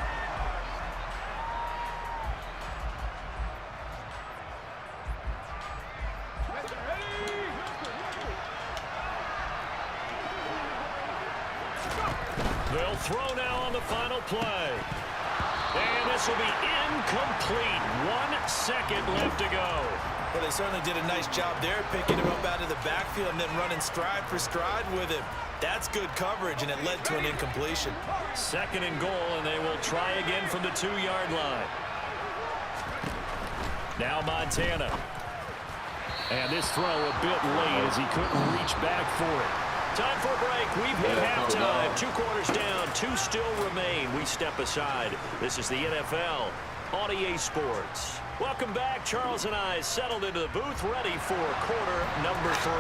They'll throw now on the final play. And this will be incomplete. 1 second left to go. Well, they certainly did a nice job there, picking him up out of the backfield and then running stride for stride with him. That's good coverage, and it led to an incompletion. 2nd and goal, and they will try again from the 2-yard line. Now Montana. And this throw a bit late as he couldn't reach back for it. Time for a break. We've hit halftime. 2 quarters down. 2 still remain. We step aside. This is the NFL on EA Sports. Welcome back. Charles and I settled into the booth, ready for quarter number 3.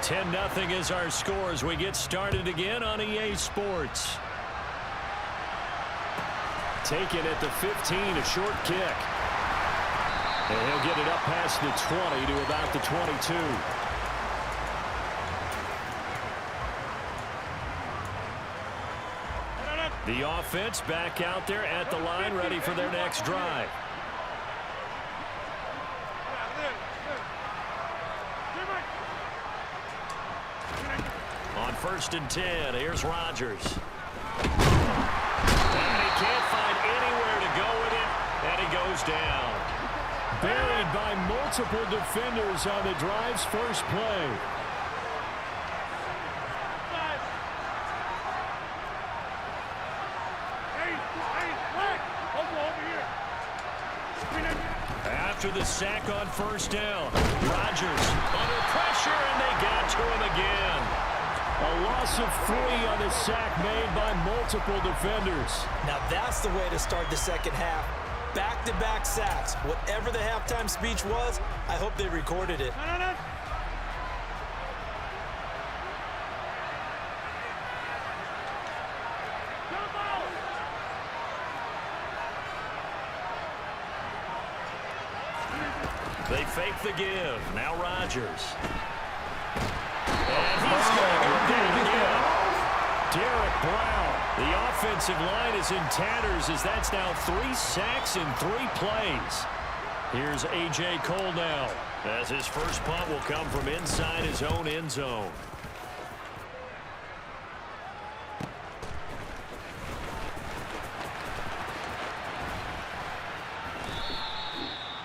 10-0 is our score as we get started again on EA Sports. Taken at the 15, a short kick. And he'll get it up past the 20 to about the 22. The offense back out there at the line, ready for their next drive. On 1st and 10, here's Rodgers. And he can't find anywhere to go with it, and he goes down. Buried by multiple defenders on the drive's first play. After the sack on 1st down, Rodgers under pressure, and they got to him again. A loss of 3 on the sack made by multiple defenders. Now that's the way to start the 2nd half. Back-to-back sacks. Whatever the halftime speech was, I hope they recorded it. They fake the give. Now Rodgers. And he's going to go down again. Derek Brown. The offensive line is in tatters as that's now 3 sacks in 3 plays. Here's A.J. Cole now as his first punt will come from inside his own end zone.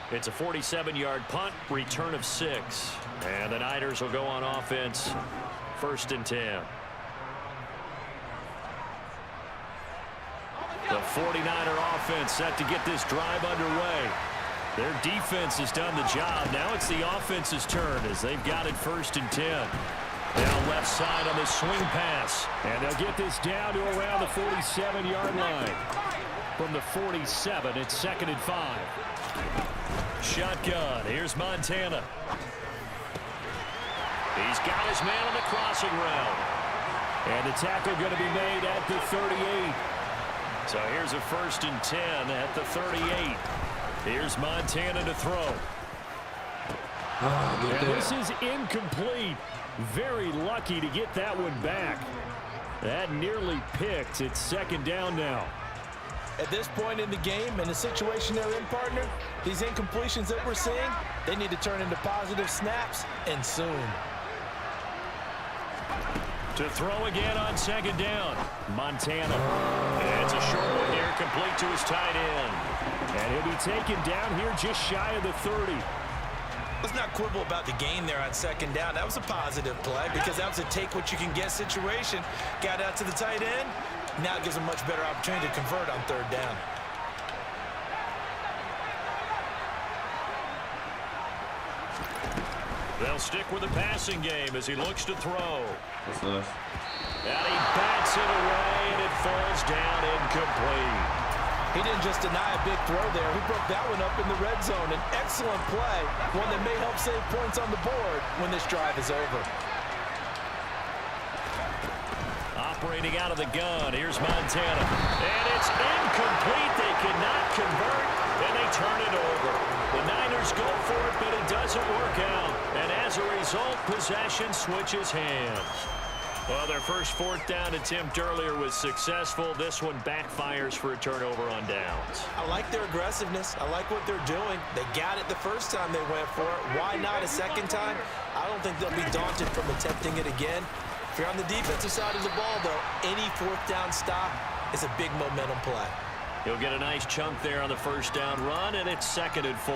It's a 47-yard punt, return of 6. And the Niners will go on offense, 1st and 10. The 49er offense set to get this drive underway. Their defense has done the job. Now it's the offense's turn as they've got it 1st and 10. Now left side on the swing pass. And they'll get this down to around the 47-yard line. From the 47, it's 2nd and 5. Shotgun. Here's Montana. He's got his man on the crossing route. And the tackle going to be made at the 38. So here's a 1st and 10 at the 38. Here's Montana to throw. And this is incomplete. Very lucky to get that one back. That nearly picked. It's 2nd down now. At this point in the game, in the situation they're in, partner, these incompletions that we're seeing, they need to turn into positive snaps, and soon. To throw again on second down. Montana. And it's a short one here, complete to his tight end. And he'll be taken down here just shy of the 30. Let's not quibble about the gain there on second down. That was a positive play because that was a take-what-you-can-get situation. Got out to the tight end. Now it gives a much better opportunity to convert on third down. They'll stick with the passing game as he looks to throw. That's nice. And he bats it away, and it falls down incomplete. He didn't just deny a big throw there. He broke that one up in the red zone. An excellent play, one that may help save points on the board when this drive is over. Operating out of the gun, here's Montana. And it's incomplete. They cannot convert, and they turn it over. The Niners go for it, but it doesn't work out. And as a result, possession switches hands. Well, their first fourth down attempt earlier was successful. This one backfires for a turnover on downs. I like their aggressiveness. I like what they're doing. They got it the first time they went for it. Why not a second time? I don't think they'll be daunted from attempting it again. If you're on the defensive side of the ball, though, any fourth down stop is a big momentum play. He'll get a nice chunk there on the first down run, and it's 2nd and 4.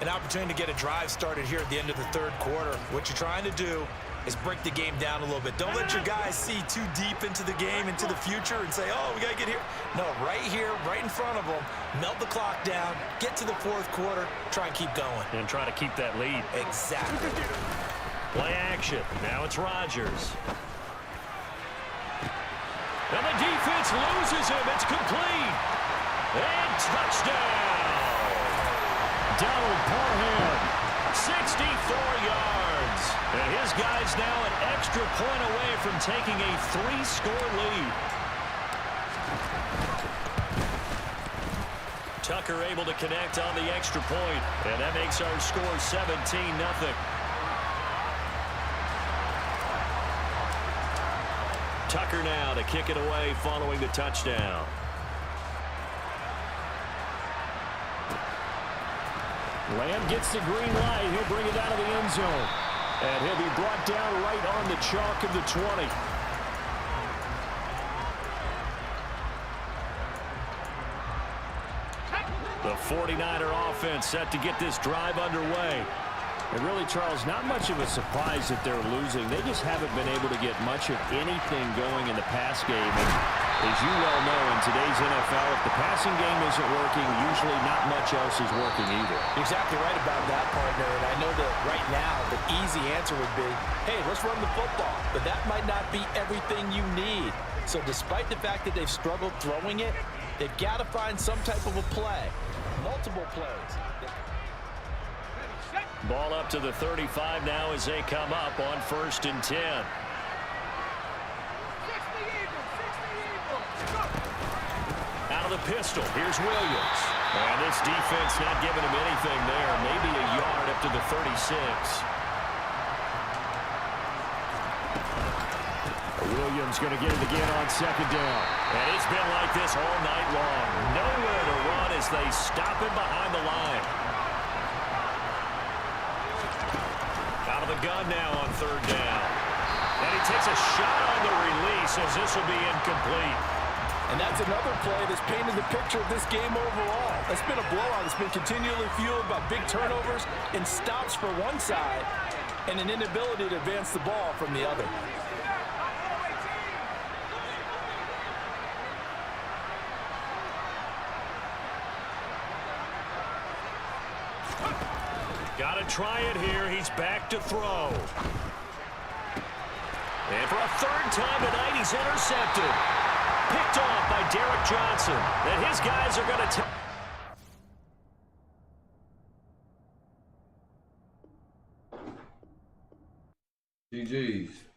An opportunity to get a drive started here at the end of the third quarter. What you're trying to do is break the game down a little bit. Don't let your guys see too deep into the game, into the future, and say, oh, we got to get here. No, right here, right in front of them, melt the clock down, get to the fourth quarter, try and keep going. And try to keep that lead. Exactly. Play action. Now it's Rodgers. And the defense loses him. It's complete. And touchdown. Donald Parham. 64 yards. And his guy's now an extra point away from taking a 3-score lead. Tucker able to connect on the extra point, and that makes our score 17-0. Tucker now to kick it away following the touchdown. Lamb gets the green light. He'll bring it out of the end zone. And he'll be brought down right on the chalk of the 20. The 49er offense set to get this drive underway. And really, Charles, not much of a surprise that they're losing. They just haven't been able to get much of anything going in the pass game. And as you well know, in today's NFL, if the passing game isn't working, usually not much else is working either. Exactly right about that, partner. And I know that right now the easy answer would be, hey, let's run the football. But that might not be everything you need. So despite the fact that they've struggled throwing it, they've got to find some type of a play. Multiple plays. Ball up to the 35 now as they come up on 1st and 10. Out of the pistol, here's Williams. And this defense not giving him anything there. Maybe a yard up to the 36. Williams going to get it again on 2nd down. And it's been like this all night long. Nowhere to run as they stop him behind the line. Out of the gun now on 3rd down. And he takes a shot on the release as this will be incomplete. And that's another play that's painted the picture of this game overall. It's been a blowout. It's been continually fueled by big turnovers and stops for one side and an inability to advance the ball from the other. Got to try it here. He's back to throw. And for a 3rd time tonight, he's intercepted. Picked off by Derek Johnson. And his guys are going to... GG's.